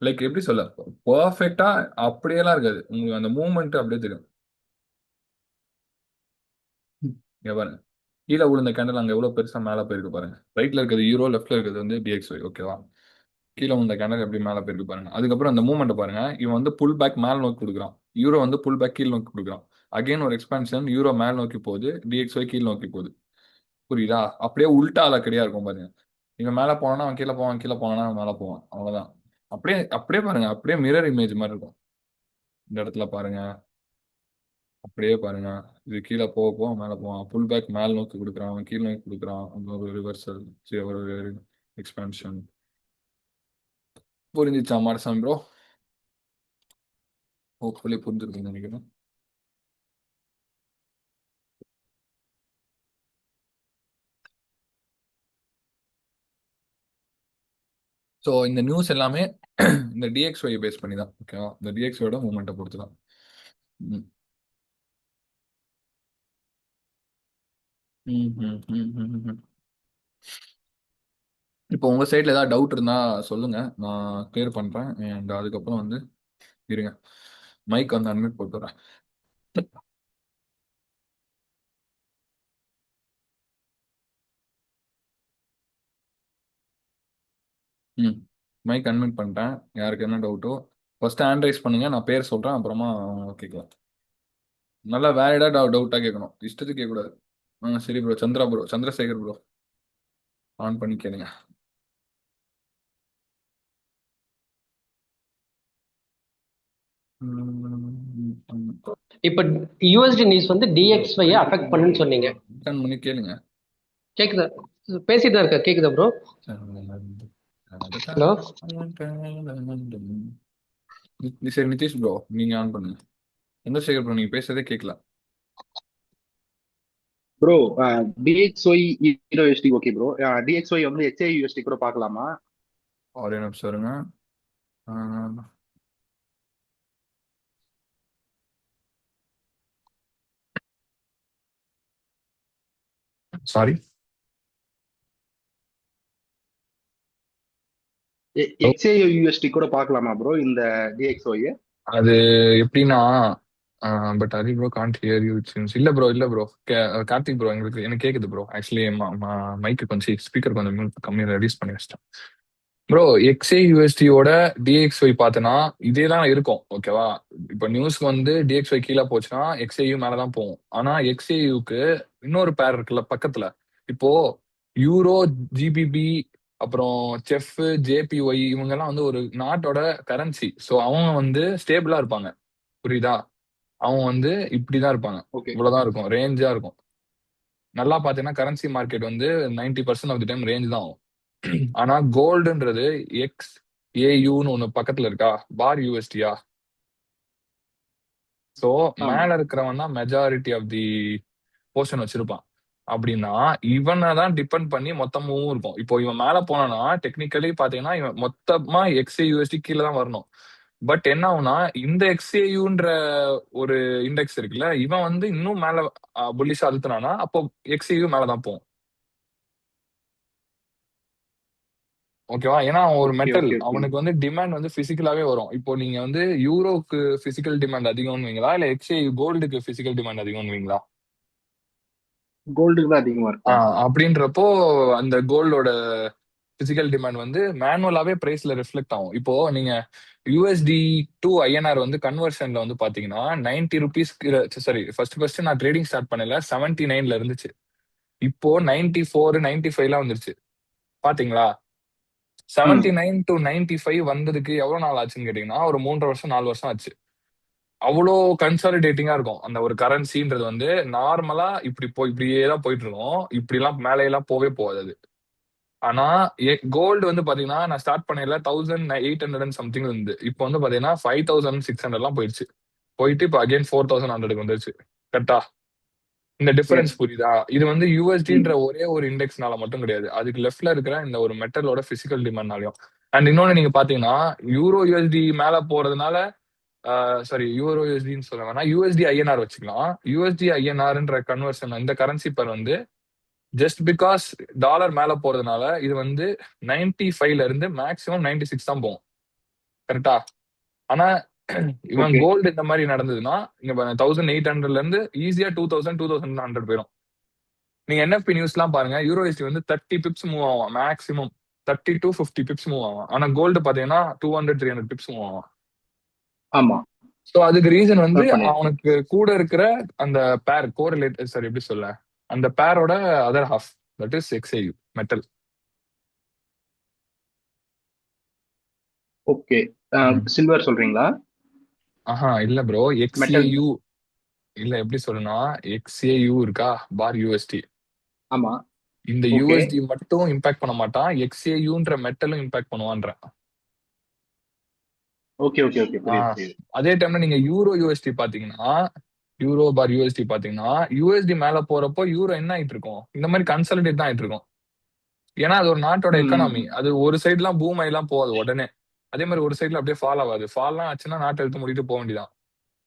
லைக் எப்படி சொல்ல, பர்ஃபெக்டா அப்படியெல்லாம் இருக்காது, உங்களுக்கு அந்த மூவ்மெண்ட் அப்படியே தெரியும். இங்க பாருங்க, கீழே விழுந்த கேண்டல் அங்க எவ்வளவு பெருசா மேல போயிருக்கு பாருங்க. ரைட்ல இருக்கிறது யூரோ, லெஃப்ட்ல இருக்கிறது வந்து டிஎக்ஸ்ஒய் ஓகேவா. கீழே விழுந்த கேண்டல் எப்படி மேல போயிருக்கு பாருங்க. அதுக்கப்புறம் அந்த மூவ்மெண்ட் பாருங்க, இவன் வந்து புல் பேக் மேல நோக்கி கொடுக்குறான், யூரோ வந்து புல் பேக் கீழ் நோக்கி கொடுக்குறான். அகைன் ஒரு எக்ஸ்பான்ஷன், யூரோ மேல் நோக்கி போகுது, டிஎக்ஸ்ஒய் கீழ் நோக்கி போகுது. புரியுதா. அப்படியே உல்டா கிடையா இருக்கும் பாருங்க. இவன் மேல போனானா அவன் கீழே போவான், கீழே போனானா அவன் மேல போவான், அவ்வளவுதான். அப்படியே அப்படியே பாருங்க, அப்படியே மிரர் இமேஜ் மாதிரி இருக்கும் இந்த இடத்துல பாருங்க. அப்படியே பாருங்க. இது கீழே போக போக மேலே போவான். புல் பேக் மேல் நோக்கி கொடுக்குறான், அவன் கீழ் நோக்கி கொடுக்குறான், அங்க ஒரு ரிவர்சல், ஒரு எக்ஸ்பென்ஷன். புரிஞ்சிச்சா மாரசாமி ப்ரோ? ஹோப்ஃபுல்லி புரிஞ்சிருக்குன்னு நினைக்கிறேன். ஸோ இந்த நியூஸ் எல்லாமே இந்த டிஎக்ஸ்ஒய் பேஸ் பண்ணி தான். ஓகேவா? இந்த டிஎக்ஸ்ஒயோட மூமெண்ட்டை பொறுத்து தான். ம். ம், ம், ம், ம், ம். இப்போ உங்க சைடில் ஏதாவது டவுட் இருந்தா சொல்லுங்க, நான் கிளியர் பண்றேன். அண்ட் அதுக்கப்புறம் வந்து இருங்க, மைக் வந்து அன்மியூட் போட்டு வரேன். ம், மைக் அன்மியூட் பண்ணிட்டேன். யாருக்கு என்ன டவுட்டோ ஃபர்ஸ்ட் ஹேண்ட் ரைஸ் பண்ணுங்க, நான் பேர் சொல்றேன், அப்புறமா கேட்கலாம். நல்லா வேலிடா டவுட்டா கேட்கணும், இஷ்டத்துக்கு கேட்கக்கூடாது. சரி bro. Chandra bro, Chandrasekhar bro, on பண்ணி கேளுங்க. இப்ப யூஎஸ்டி நியூஸ் வந்து டிஎக்ஸ்ஒய் அஃபெக்ட் பண்ணுன்னு சொன்னீங்க. ஆன் பண்ணி கேளுங்க. கேக்குதா? பேசிட்டு தான் இருக்க. கேக்குதா ப்ரோ? ஹலோ. சரி நிதிஷ் ப்ரோ, நீங்க ஆன் பண்ணுங்க. சந்திரசேகர் ப்ரோ, நீங்க பேசுறதே கேட்கல. Bro, DXY hero USD okay bro. DXY வந்து ஹெச்ஐ யூஎஸ்டி கூட பார்க்கலாமா? ஒரே நிமிஷம் இருங்க. சாரி, ஹெச்ஐ யூஎஸ்டி கூட பார்க்கலாமா ப்ரோ இந்த டிஎக்ஸ்ஒய்? அது எப்படின்னா, but Hari bro can't hear you. இல்ல ப்ரோ, இல்ல ப்ரோ. கார்த்திக் ப்ரோ, எனக்கு கேக்குது ப்ரோ. ஆக்சுவலி மைக்கு கொஞ்சம் ஸ்பீக்கர் கொஞ்சம் கம்மியாக ரெடியூஸ் பண்ணி வச்சிட்டேன். ப்ரோ, எக்ஸ்ஏ யூஎஸ்டியோட டிஎக்ஸ்ஒய் பார்த்தனா இதே தான் இருக்கும். ஓகேவா? இப்போ நியூஸ்க்கு வந்து டிஎக்ஸ்ஒய் கீழே போச்சுன்னா எக்ஸ்ஏயு மேலே தான் போகும். ஆனா எக்ஸ்ஏயுக்கு இன்னொரு பேர் இருக்குல்ல பக்கத்துல. இப்போ யூரோ, ஜிபிபி, அப்புறம் செஃப், ஜேபிஒய், இவங்க எல்லாம் வந்து ஒரு நாட்டோட கரன்சி. ஸோ அவங்க வந்து ஸ்டேபிளா இருப்பாங்க. புரியுதா? அவங்க வந்து இப்படிதான் இருப்பாங்க. ஓகே. இவ்வளவுதான் இருக்கும், ரேஞ்சா இருக்கும். நல்லா பாத்தீங்கன்னா கரன்சி மார்க்கெட் வந்து 90% ஆஃப் தி டைம் ரேஞ்ச் தான் ஆகும். ஆனா கோல்டுன்றது எக்ஸ் ஏயுன்னு ஒண்ணு பக்கத்துல இருக்கா, பார் யூஎஸ்டியா. சோ ஆமா. மேல இருக்கிறவன் தான் மெஜாரிட்டி ஆஃப் தி போர்ஷன் வச்சிருப்பான். அப்படின்னா இவனை தான் டிபெண்ட் பண்ணி மொத்தமும் இருக்கும். இப்போ இவன் மேல போனானா டெக்னிக்கலி பாத்தீங்கன்னா இவன் மொத்தமா எக்ஸ்ஏ யூஎஸ்டி கீழே தான் வரணும். பட் என்ன ஆகும்னா இந்த எக்ஸ்ஏயுன்ற ஒரு இண்டெக்ஸ் இருக்குல்ல, இவன் வந்து இன்னும் மேல புல்லிஷா அழுத்தினானா அப்போ எக்ஸ்ஏயு மேலதான் போகும். ஓகேவா? ஏன்னா அவன் ஒரு ஓகே மெட்டல், ஓகே ஓகே. அவனுக்கு வந்து டிமாண்ட் வந்து பிசிக்கலாவே வரும். இப்போ நீங்க வந்து யூரோக்கு பிசிக்கல் டிமாண்ட் அதிகம்னுவீங்களா, இல்ல எக்ஸ்ஏ கோல்டுக்கு பிசிக்கல் டிமாண்ட் அதிகம்னுவீங்களா? கோல்டுக்கு தான் அதிகமா இருக்கும். அப்படின்றப்போ அந்த கோல்டோட பிசிக்கல் டிமாண்ட் வந்து மேனுவலாவே பிரைஸ்ல ரிஃப்ளெக்ட் ஆகும். இப்போ நீங்க யூஎஸ்டி டு ஐஎன்ஆர் வந்து கன்வர்ஷன்ல வந்து பாத்தீங்கன்னா 90 rupees. சாரி, ஃபர்ஸ்ட் நான் ட்ரேடிங் ஸ்டார்ட் பண்ணல 79ல இருந்துச்சு. இப்போ 94, 95லாம் வந்துருச்சு. பாத்தீங்களா? ம். 79 to 95 வந்ததுக்கு எவ்வளவு நாள் ஆச்சுன்னு கேட்டீங்கன்னா ஒரு 3.5 வருஷம் 4 வருஷம் ஆச்சு. அவ்வளோ கன்சாலிடேட்டிங்கா இருக்கும் அந்த ஒரு கரன்சின்றது. வந்து நார்மலா இப்படியே தான் போயிட்டு இருக்கோம். இப்படி எல்லாம் மேலையெல்லாம் போவே போகாது அது. ஆனா கோல்டு வந்து பாத்தீங்கன்னா நான் ஸ்டார்ட் பண்ணல 1800 சம்திங் இருந்து இப்போ வந்து பாத்தீங்கன்னா 5600 போயிடுச்சு. போயிட்டு இப்போ அகைன் 4100 வந்துருச்சு. கரெக்டா? இந்த டிஃபரன்ஸ் எஸ். புரியுதா? இது வந்து ம். யூஎஸ்டின்ற ஒரே ஒரு இண்டெக்ஸ்னால மட்டும் கிடையாது, அதுக்கு லெஃப்ட்ல இருக்கிற இந்த ஒரு மெட்டலோட பிசிக்கல் டிமாண்ட்னாலையும். அண்ட் இன்னொன்னு நீங்க பாத்தீங்கன்னா யூரோ யூஎஸ்டி மேல போறதுனால, சாரி யூரோ யூஎஸ்டின்னு சொல்ல வேணா, யூஎஸ்டி ஐஎன்ஆர் வச்சுக்கலாம். யூஎஸ்டி ஐஎன்ஆர்ன்ற கன்வர்ஷன் இந்த கரன்சி பேர் வந்து ஜஸ்ட் பிகாஸ் டாலர் மேல போறதுனால இது வந்து 95ல இருந்து மேக்ஸிமம் 96 தான் போகும். கரெக்டா? ஆனா இவன் ஓகே. கோல்டு இந்த மாதிரி நடந்ததுன்னா இங்க 1800ல இருந்து ஈஸியா 2100 போயிடும். நீங்க என்எஃப்பி நியூஸ் எல்லாம் பாருங்க, யூரோஎஸ்டி வந்து 30 பிப்ஸ் மூவ் ஆகும் மேக்ஸிமம். 30 to 50 பிப்ஸ் மூவ் ஆகும். ஆனா கோல்டு பாத்தீங்கன்னா 200, 300 பிப்ஸ் மூவ் ஆகும். ஆமா. ஸோ அதுக்கு ரீசன் வந்து நோட் பண்ணிருக்கேன். அவனுக்கு கூட இருக்கிற அந்த பேர் கோரிலேட், சாரி எப்படி சொல்ல, அந்த பேரோட other half, that is XAU metal. Okay. Silver சொல்றீங்களா? ஆஹா இல்ல ப்ரோ, மெட்டல். எக்ஸ்ஏயு. இல்ல எப்படி சொல்லணும்னா, XAU இருக்கா பார் USD. ஆமா. இந்த ஓகே USD மட்டும் இம்பாக்ட் பண்ண மாட்டான், XAUன்ற மெட்டலும் இம்பாக்ட் பண்ணுவான்ற. ஓகே ஓகே ஓகே, புரியுது ஆஹ் புரியுது. அதே டைம்ல நீங்க யூரோ யூஎஸ்டி பாத்தீங்கன்னா, யூரோ பார் யூஎஸ்டி பாத்தீங்கன்னா, யூஎஸ்டி மேல போறப்போ யூரோ என்ன ஆயிட்டு இருக்கும், இந்த மாதிரி கன்சாலிடேட் தான் ஆயிட்டு இருக்கும். ஏன்னா அது ஒரு நாட்டோட ம் ம், எக்கானமி. ம். அது ஒரு சைட்லாம் பூம் ஆயிலாம் போகாது உடனே. அதே மாதிரி ஒரு சைடுல அப்படியே ஃபால் ஆகாது. ஃபால்லாம் ஆச்சுன்னா நாட்டை எடுத்து மூடிட்டு போக வேண்டியதான்.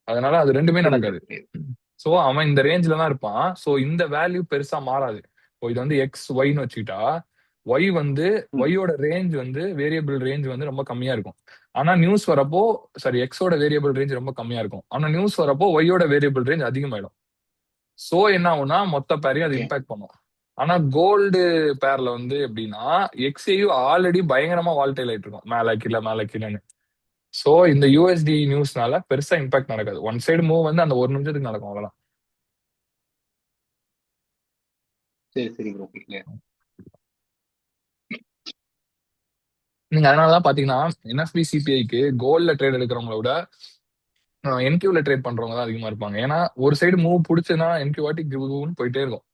அதனால அது ரெண்டுமே புரியுது நடக்காது. புரியுது. சோ அவன் இந்த ரேஞ்சில தான் இருப்பான். சோ இந்த வேல்யூ பெருசா மாறாது. இப்போ இது வந்து எக்ஸ் ஒய்னு வச்சுக்கிட்டா, ஒய் வந்து ம். ஒய்யோட ரேஞ்ச் வந்து வேரியபிள் ரேஞ்ச் வந்து ரொம்ப கம்மியா இருக்கும். ஆனா நியூஸ் வரப்போ, சாரி, எக்ஸோட வேரியபிள் ரேஞ்ச் ரொம்ப கம்மியா இருக்கும். ஆனா நியூஸ் வரப்போ ஒய்யோட வேரியபிள் ரேஞ்ச் அதிகமாயிடும். சோ என்ன ஆகும்னா மொத்த பேரையும் அது ஓகே. இம்பாக்ட் பண்ணும். ஆனா கோல்டு பேர்ல வந்து எப்படின்னா, எக்ஸ்ஏயு ஆல்ரெடி பயங்கரமா வால்டைல் ஆயிட்டு இருக்கும், மேல கீழே மேல கீழேன்னு. சோ இந்த யூஎஸ்டி நியூஸ்னால பெருசா இம்பாக்ட் நடக்காது. ஒன் சைடு மூவ் வந்து அந்த ஒரு நிமிஷத்துக்கு நடக்கும், அவ்வளவுதான். சரி சரி ப்ரோ, கிளியர். நீங்க அதனாலதான் பாத்தீங்கன்னா, என்எஃப்பி சிபிஐக்கு கோல்ட்ல ட்ரேட் எடுக்கிறவங்கள விட என்கியூல ட்ரேட் பண்றவங்க தான் அதிகமா இருப்பாங்க. ஏன்னா ஒரு சைடு மூவ் பிடிச்சுன்னா என்கியூ வாட்டி கிவ்னு போயிட்டே இருக்கும்.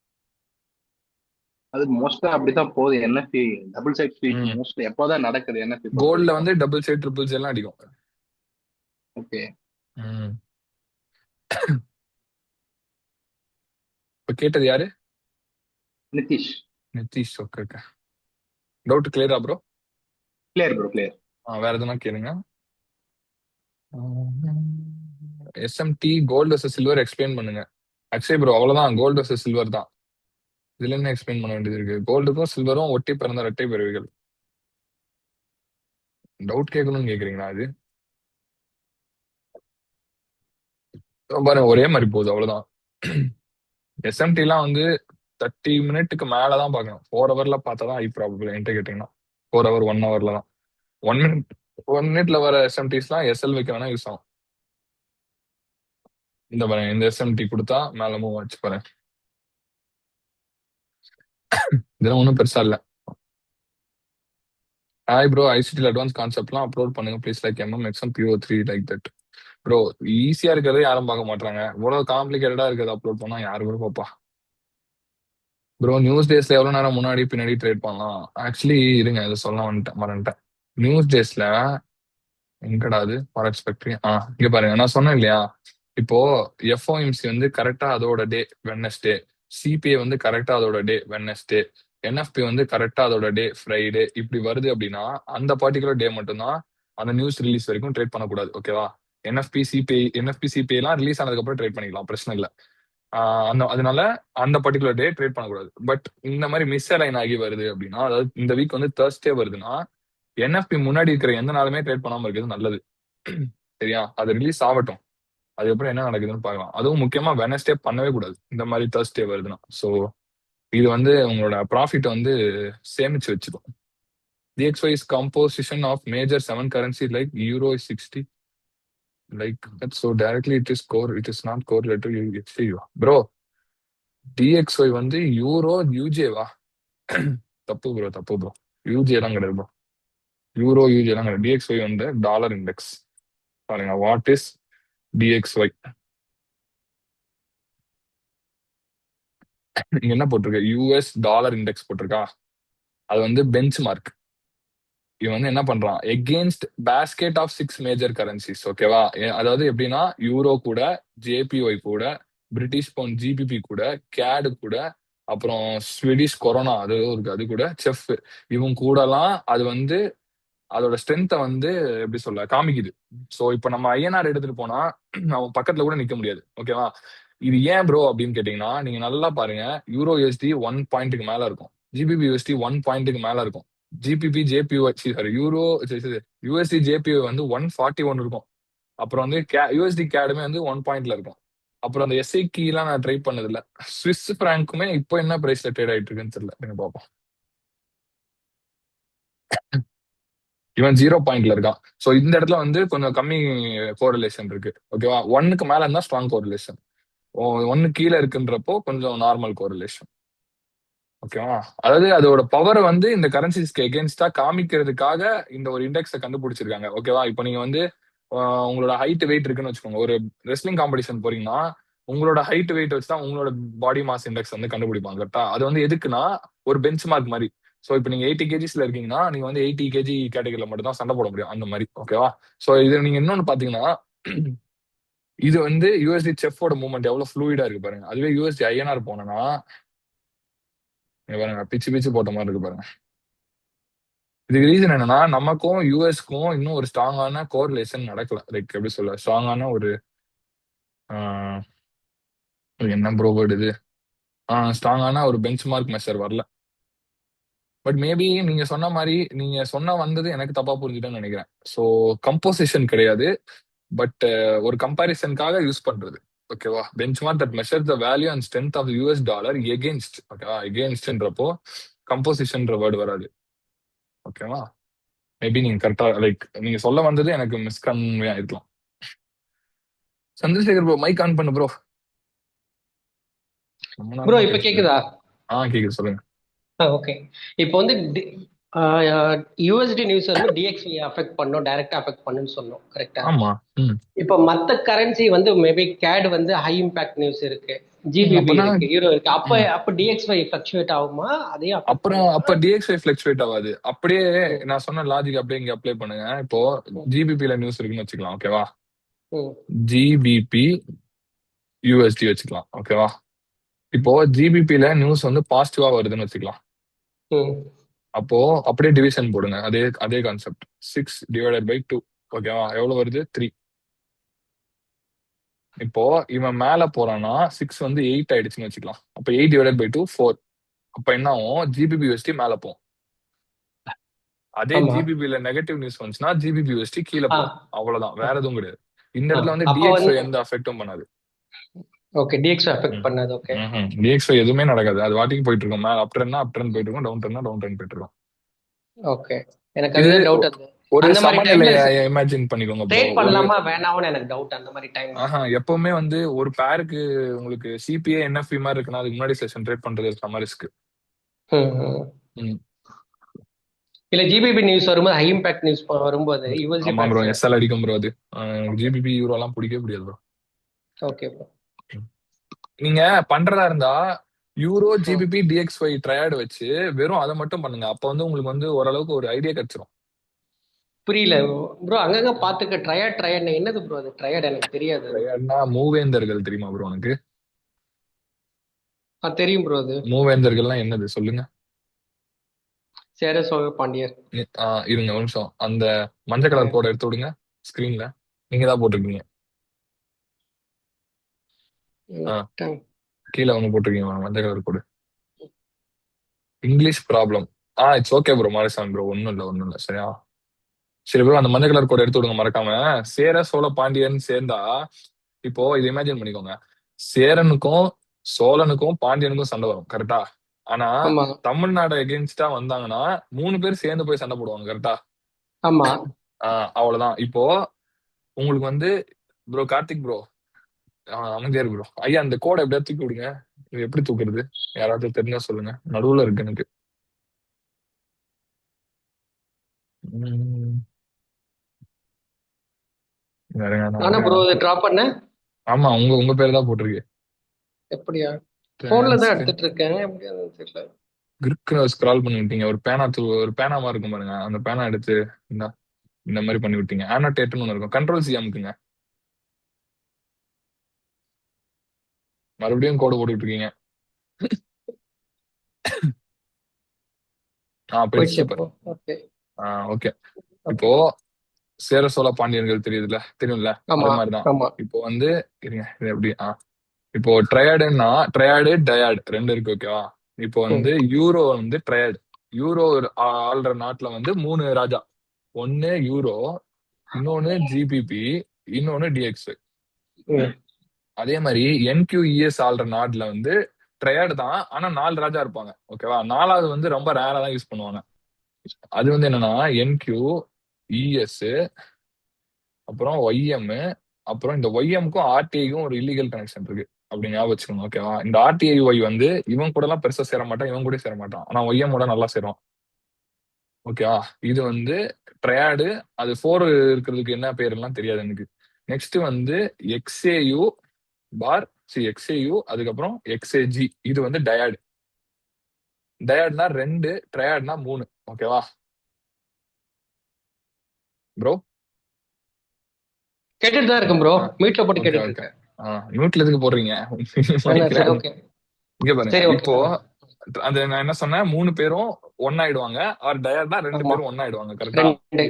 அது மோஸ்டா அப்படித்தான் போகுது. என்எஃப்டி டபுள் சைட் ஸ்வீப் ம். மோஸ்ட்லி எப்போதான் நடக்குது என்எஃப்டி பொறுத்த கோல்ட்ல வரைக்கும். வந்து டபுள் சைட் ட்ரிபிள் சைட் எல்லாம் அடிக்கும். ஓகே. ம். இப்ப கேட்டது யாரு? Nitish. Nitish. Okay okay. Doubt கிளியரா ப்ரோ? Clear bro, clear. வேற எதுனா கேளுங்க. SMT gold versus silver explain பண்ணுங்க. அக்ஷய் ப்ரோ, அவ்வளவுதான், கோல்டு வர்சஸ் சில்வர் தான். இதுல என்ன எக்ஸ்பிளைன் பண்ண வேண்டியது இருக்கு? கோல்டுக்கும் சில்வரும் ஒட்டி பிறந்த இரட்டை பிறவிகள். டவுட் கேட்கணும்னு கேக்குறீங்களா? அது பாருங்க ஒரே மாதிரி போகுது, அவ்வளவுதான். எஸ்எம்டி எல்லாம் வந்து 30 மினிட்டுக்கு மேலதான் பார்க்கணும். 4 ஹவர்ல பார்த்தா தான் ஐ ப்ராபபிள் என்கிட்ட கேட்டீங்கன்னா. 4 ஹவர் 1 ஹவர்ல தான். 1 மினிட் 1 மினிட்ல வர எஸ்எம்டிஸ்லாம் எஸ்எல் வைக்க வேணா யூஸ் ஆகும். இந்த பாருங்க, இந்த எஸ்எம்டி கொடுத்தா மேல மூவ் ஆச்சு பாருங்க. இதெல்லாம் ஒன்றும் பெருசா இல்ல. ஹாய் ப்ரோ, ஐசிடி அட்வான்ஸ் கான்செப்ட்லாம் அப்லோட் பண்ணுங்க please, like XM PO3 like that. Bro ஈஸியா இருக்கிறத யாரும் பார்க்க மாட்டாங்க. இவ்வளவு காம்ப்ளிகேட்டடா இருக்கிறத அப்லோட் பண்ணா யாரு கூட பார்ப்பா? ப்ரோ நியூஸ் டேஸ்ல எவ்வளவு நேரம் முன்னாடி பின்னாடி ட்ரேட் பண்ணலாம்? ஆக்சுவலி இருங்க, இதை சொல்ல மறந்துட்டேன். நியூஸ் டேஸ்ல எங்கடா அது ஃபாரெக்ஸ் ஃபேக்டரி? இங்க பாருங்க, நான் சொன்னேன் இல்லையா, இப்போ எஃப்ஓஎம்சி வந்து கரெக்டா அதோட டே வெட்னஸ்டே, சிபிஐ வந்து கரெக்டா அதோட டே வெட்னஸ்டே, என்எஃப்பி வந்து கரெக்டா அதோட டே ஃப்ரைடே, இப்படி வருது அப்படின்னா அந்த பர்டிகுலர் டே மட்டும்தான் அந்த நியூஸ் ரிலீஸ் வரைக்கும் ட்ரேட் பண்ணக்கூடாது. ஓகேவா? என்எஃப்பி சிபிஐ எல்லாம் ரிலீஸ் ஆனதுக்கு அப்புறம் ட்ரேட் பண்ணிக்கலாம், பிரச்சனை இல்லை. அதனால அந்த பர்டிகுலர் டே ட்ரேட் பண்ணக்கூடாது. பட் இந்த மாதிரி மிஸ் அலைன் ஆகி வருது அப்படின்னா, அதாவது இந்த வீக் வந்து Thursday வருதுன்னா, என்எஃப்பி முன்னாடி இருக்கிற எந்த நாளுமே ட்ரேட் பண்ணாம இருக்கிறது நல்லது. சரியா? அது ரிலீஸ் ஆகட்டும், அதுக்கப்புறம் என்ன நடக்குதுன்னு பார்க்கலாம். அதுவும் முக்கியமா வெனஸ்டே பண்ணவே கூடாது இந்த மாதிரி Thursday வருதுன்னா. ஸோ இது வந்து உங்களோட ப்ராஃபிட் வந்து சேமிச்சு வச்சுக்கும். DXY is composition of major 7 currency like euro is 60 like that, so directly it is not correlated to XAU. Bro, DXY வந்து யூரோ யூஜேவா? தப்பு ப்ரோ, தப்பு ப்ரோ. யூஜே எல்லாம் கிடையாது ப்ரோ. யூரோ யூஜே எல்லாம் கிடையாது. DXY வந்து டாலர் இண்டெக்ஸ். பாருங்க, what is DXY? இங்க என்ன போட்டிருக்கு? யூஎஸ் டாலர் இண்டெக்ஸ் போட்டிருக்கா? அது வந்து பெஞ்ச் மார்க். இவன் வந்து என்ன பண்றான், against basket of 6 major currencies. ஓகேவா? அதாவது எப்படின்னா, யூரோ கூட, JPY கூட, பிரிட்டிஷ் பவுண்ட் GBP கூட, கேடு கூட, அப்புறம் ஸ்வீடிஷ் கொரோனா அது இருக்கு, அது கூட, செஃப், இவங்க கூடலாம் அது வந்து அதோட ஸ்ட்ரென்த்தை வந்து எப்படி சொல்ல காமிக்குது. ஸோ இப்போ நம்ம ஐஎன்ஆர் எடுத்துட்டு போனா அவன் பக்கத்துல கூட நிக்க முடியாது. ஓகேவா? இது ஏன் ப்ரோ அப்படின்னு கேட்டீங்கன்னா, நீங்க நல்லா பாருங்க, யூரோ யூஎஸ்டி 1 பாயிண்ட்டுக்கு மேல இருக்கும், ஜிபிபி யூஎஸ்டி 1 பாயிண்ட்டுக்கு மேல இருக்கும், ஜிபிபி ஜேபிஓ சாரி யூரோ யூஎஸ்டி ஜேபிஓ வந்து 141 இருக்கும். அப்புறம் வந்து யூஎஸ்டி கேடுமே வந்து 1 பாயிண்ட்ல இருக்கும். அப்புறம் அந்த எஸ்ஐ கீலாம் நான் ட்ரை பண்ணது இல்ல. ஸ்விஸ் பிராங்க்குமே இப்போ என்ன பிரைஸ்ல ட்ரேட் ஆயிட்டு இருக்குன்னு தெரியல, நீங்க பார்ப்போம். இவன் 0 பாயிண்ட்ல இருக்கான். ஸோ இந்த இடத்துல வந்து கொஞ்சம் கம்மி கோரிலேஷன் இருக்கு. ஓகேவா? 1க்கு மேல இருந்தா ஸ்ட்ராங் கோரிலேஷன், 1 கீழே இருக்குன்றப்போ கொஞ்சம் நார்மல் கோரிலேஷன். ஓகேவா? அதாவது அதோட பவரை வந்து இந்த கரன்சிஸ்க்கு எகேன்ஸ்டா காமிக்கிறதுக்காக இந்த ஒரு இண்டெக்ஸை கண்டுபிடிச்சிருக்காங்க. ஓகேவா? இப்போ நீங்க வந்து உங்களோட ஹைட் வெயிட் இருக்குன்னு வச்சுக்கோங்க. ஒரு ரெஸ்லிங் காம்படிஷன் போறீங்கன்னா உங்களோட ஹைட் வெயிட் வச்சு தான் உங்களோட பாடி மாஸ் இண்டெக்ஸ் வந்து கண்டுபிடிப்பாங்க. கரெக்டா? அது வந்து எதுக்குன்னா ஒரு பெஞ்ச் மார்க் மாதிரி. ஸோ இப்போ நீங்க 80 kgsல இருக்கீங்கன்னா நீங்க வந்து 80 kg கேட்டகரியில மட்டும் தான் சண்டை போட முடியும் அந்த மாதிரி. ஓகேவா? ஸோ இது நீங்க இன்னொன்னு பாத்தீங்கன்னா இது வந்து யூஎஸ்டி செஃபோட மூவ்மெண்ட் எவ்வளவு ஃப்ளூயிடா இருக்கு பாருங்க. அதுவே யூஎஸ்டி ஐஎன்ஆர் போனோம்னா இங்க பாருங்க பிச்சு பிச்சு போட்ட மாதிரி இருக்கு பாருங்க. இதுக்கு ரீசன் என்னன்னா நமக்கும் யூஎஸ்க்கும் இன்னும் ஒரு ஸ்ட்ராங்கான கோரிலேஷன் நடக்கல. லைக் எப்படி சொல்ல, ஸ்ட்ராங்கான ஒரு ஆஹ், என்ன ப்ரோ வேர்டு இது, ஸ்ட்ராங்கான ஒரு பெஞ்ச் மார்க் மெஷர் வரல. பட் மேபி நீங்க சொன்ன மாதிரி நீங்க சொன்ன வந்தது எனக்கு தப்பா புரிஞ்சுட்டேன்னு நினைக்கிறேன். ஸோ கம்போசிஷன் கிடையாது, பட் ஒரு கம்பாரிசனுக்காக யூஸ் பண்றது. ஓகேவா? Benchmark that measure the value and strength of US dollar against. ஓகேவா? எகென்ஸ்ட்ன்றப்போ கம்போசிஷன் வேர்டு வராது. ஓகேவா? மேபி நீங்க கரெக்டா லைக் நீங்க சொல்ல வந்தது எனக்கு மிஸ்கன்வே ஆயிருக்கலாம். சந்திரசேகர் ப்ரோ மைக் ஆன் பண்ணு ப்ரோ. ரொம்ப ப்ரோ நேரமா இப்ப பேசுறேன். கேக்குதா? கேக்குது, சொல்லுங்க. ஓகே. இப்போ வந்து யூஎஸ்டி நியூஸ் வந்து டிஎக்ஸ்ஐ அஃபெக்ட் பண்ணும், டைரக்டா அஃபெக்ட் பண்ணுன்னு சொன்னோம், கரெக்டா? ஆமா. இப்போ மத்த கரன்சி வந்து மேபி கேட் வந்து ஹை இம்பாக்ட் நியூஸ் இருக்கு, ஜிபிபி அப்பதான் இருக்கு, யூரோ இருக்கு. அப்ப ம். அப்ப டிஎக்ஸ்ஐ ஃபிளக்சுவேட் ஆகுமா? அதையும் அஃபெக்ட் அப்புறம் பண்ணுமா? அப்ப டிஎக்ஸ்ஐ ஃபிளக்சுவேட் ஆகாது. அப்படியே ம், நான் சொன்ன லாஜிக் அப்படியே இங்க அப்ளை பண்ணுங்க. இப்போ ம், ஜிபிபில நியூஸ் இருக்குன்னு வச்சுக்கலாம். ஓகேவா? ம், ஜிபிபி யூஎஸ்டி வச்சுக்கலாம். ஓகேவா? இப்போ ஜிபிபில நியூஸ் வந்து பாசிட்டிவா வருதுன்னு வச்சுக்கலாம். ம். அப்போ அப்படியே டிவிஷன் போடுங்க. அதே அதே கான்செப்ட். 6/2. ஓகேவா? எவ்வளவு வருது? 3. இப்போ இவன் மேல போறான்னா 6 வந்து 8 ஆயிடுச்சுன்னு வச்சுக்கலாம். அப்ப 8/2 4. அப்ப என்ன ஆகும்? ஜிபிபி யூஎஸ்டி மேல போகும். அதே ஆமா. ஜிபிபில நெகட்டிவ் நியூஸ் வந்துச்சுன்னா ஜிபிபி யூஎஸ்டி கீழே ஆ, போகும். அவ்வளவுதான், ஆ, வேற எதுவும் கிடையாது. இந்த ஆ. இடத்துல வந்து அப்ப டிஎக்ஸ்ஒ வந்து எந்த அஃபெக்டும் பண்ணாது. ஓகே, டிஎக்ஸ்ஐ அஃபெக்ட் பண்ணாது. ஓகே, டிஎக்ஸ்ஒ எதுவுமே நடக்காது. அது வாட்டிக்கு போயிட்டு இருக்கும். மேல அப் ட்ரெண்ட் போயிட்டு இருக்கும், டவுன் ட்ரெண்ட் போயிட்டு இருக்கும். ஓகே. எனக்கு இது அதுதான் டவுட். அது ஒரு அந்த மாதிரி டைம்ல சமநிலையை இமேஜின் பண்ணிக்கோங்க ப்ரோ. ட்ரேட் பண்ணலாமா வேணாம்னு எனக்கு டவுட் அந்த மாதிரி டைம்ல. எப்பவுமே வந்து ஒரு பேருக்கு உங்களுக்கு சிபிஏ என்எஃப்இ மாதிரி இருக்குன்னா அதுக்கு முன்னாடி செஷன் ட்ரேட் பண்றது செம்ம ரிஸ்க். இல்ல ஜிபிபி நியூஸ் வரும்போது, ஹை இம்பாக்ட் நியூஸ் வரும்போது யூஎஸ்டி ஆமா ப்ரோ, எஸ்எல் அடிக்கும் ப்ரோ. அது ஜிபிபி யூரோ எல்லாம் பிடிக்கவே முடியாது ப்ரோ. Okay bro. நீங்க பண்றதா இருந்தா யூரோ ஜிபிபி டிஎக்ஸ்ஒய் ட்ரையாட் வச்சு வெறும் அதை மட்டும் பண்ணுங்க. அப்ப வந்து உங்களுக்கு வந்து ஓரளவுக்கு ஒரு ஐடியா கிடைச்சிரும். புரியல ப்ரோ, அங்கங்க பாத்துக்க. ட்ரையாட் என்னது ப்ரோ? அது ட்ரையாட் எனக்கு தெரியாது. ட்ரையாட்னா மூவேந்தர்கள் தெரியுமா ப்ரோ உனக்கு? தெரியும் ப்ரோ. அது மூவேந்தர்கள்லாம் என்னது சொல்லுங்க. சேர சோழ பாண்டியர். இருங்க ஒரு நிமிஷம். அந்த மஞ்சள் கலர் கோடை எடுத்து விடுங்க ஸ்கிரீன்ல. நீங்க தான் போட்டிருக்கீங்க. கீழே ஒண்ணு போட்டிருக்கீங்க மஞ்சள் colour code. English problem. It's okay bro, Marisamy bro. ஒன்னும் இல்ல சரியா? சரி ப்ரோ, அந்த மஞ்சள் கலர் கோடை எடுத்து விடுங்க மறக்காம. சேர சோழ பாண்டியன் சேர்ந்தா இப்போ இது இமேஜின் பண்ணிக்கோங்க. சேரனுக்கும் சோழனுக்கும் பாண்டியனுக்கும் சண்டை வரும், கரெக்டா? ஆனா ஆமா, தமிழ்நாடு எகென்ஸ்டா வந்தாங்கன்னா 3 பேர் சேர்ந்து போய் சண்டை போடுவாங்க, கரெக்டா? ஆமா. அவ்வளவுதான். இப்போ உங்களுக்கு வந்து ப்ரோ கார்த்திக் ப்ரோ, அமைதியா இருக்கு ப்ரோ. ஐயா அந்த கோடை எப்படியா தூக்கி விடுங்க. இது எப்படி தூக்குறது? யாராவது தெரிஞ்சா சொல்லுங்க. நடுவுல இருக்கு எனக்கு. ஆனா ப்ரோ டிராப் பண்ண. ஆமா, உங்க உங்க பேர் தான் போட்டிருக்கு. எப்படியா? போன்ல தான் எடுத்துட்டு இருக்கேன். எப்படியான்னு தெரியல. கிரிக்க ஸ்க்ரால் பண்ணி விட்டீங்க. ஒரு பேனா மாதிரி இருக்கும் பாருங்க. அந்த பேனா எடுத்து இந்த மாதிரி பண்ணி விட்டீங்க. ஆனோடேட்னு ஒன்று இருக்கும். கண்ட்ரோல் சி அமுக்குங்க. மறுபடியும் கோடு போட்டுட்டு இருக்கீங்க. சூப்பர். ஓகே. இப்போ சேர சோழ பாண்டியர்கள் தெரியும்ல? அது மாதிரிதான். இப்போ வந்து இருங்க, இது எப்படி இப்போ ட்ரையாடு டயாடு 2 இருக்கு. ஓகேவா? இப்போ வந்து யூரோ வந்து ட்ரையாடு. யூரோ ஆள்ற நாட்டுல வந்து 3 ராஜா. ஒன்னு யூரோ, இன்னொன்னு ஜிபிபி, இன்னொன்னு டிஎக்ஸ். அதே மாதிரி என்கியூஇஎஸ் ஆள்ற நாட்டுல வந்து ட்ரையாடு தான், ஆனா 4 ராஜா இருப்பாங்க. ஓகேவா? 4வது வந்து ரொம்ப ரேரா தான் யூஸ் பண்ணுவாங்க. அது வந்து என்னன்னா என்கியூ, இஎஸ், அப்புறம் ஒய்எம். அப்புறம் இந்த ஒய்எம்க்கும் ஆர்டிஐக்கும் ஒரு இல்லீகல் கனெக்ஷன் இருக்கு, அப்படி ஞாபகம் வச்சுக்கணும். ஓகேவா? இந்த ஆர்டிஐ ஒய் வந்து இவன் கூட எல்லாம் பெருசா சேர மாட்டான், இவன் கூட சேர மாட்டான். ஆனா ஒய்எம் கூட நல்லா சேரும். ஓகேவா? இது வந்து ட்ரையாடு. அது 4 இருக்கிறதுக்கு என்ன பேர் எல்லாம் தெரியாது எனக்கு. நெக்ஸ்ட் வந்து எக்ஸ்ஏயு, பார் எக்ஸ்ஏயு அதுக்கப்புறம் எக்ஸ்ஏஜி. இது வந்து டயாட். டயாட்னா 2, ட்ரையாட்னா 3. ஓகேவா ப்ரோ? கேட்டுட்டு தான் இருக்கேன் ப்ரோ, ஆ மீட்ல போட்டு ஓகே கேட்டுட்டு ஓகே. இருக்கேன். மியூட்ல எதுக்கு போடுறீங்க? சரி நினைக்கிறேன். ஓகே. இங்க பாருங்க, சரி ஓகே. இப்போ அது நான் என்ன சொன்னேன், 3 பேரும் ஒன்னாயிடுவாங்க. ஆர் டயர்னா 2 ஆமா பேரும் ஒன்னாயிடுவாங்க. கரெக்டா? 2.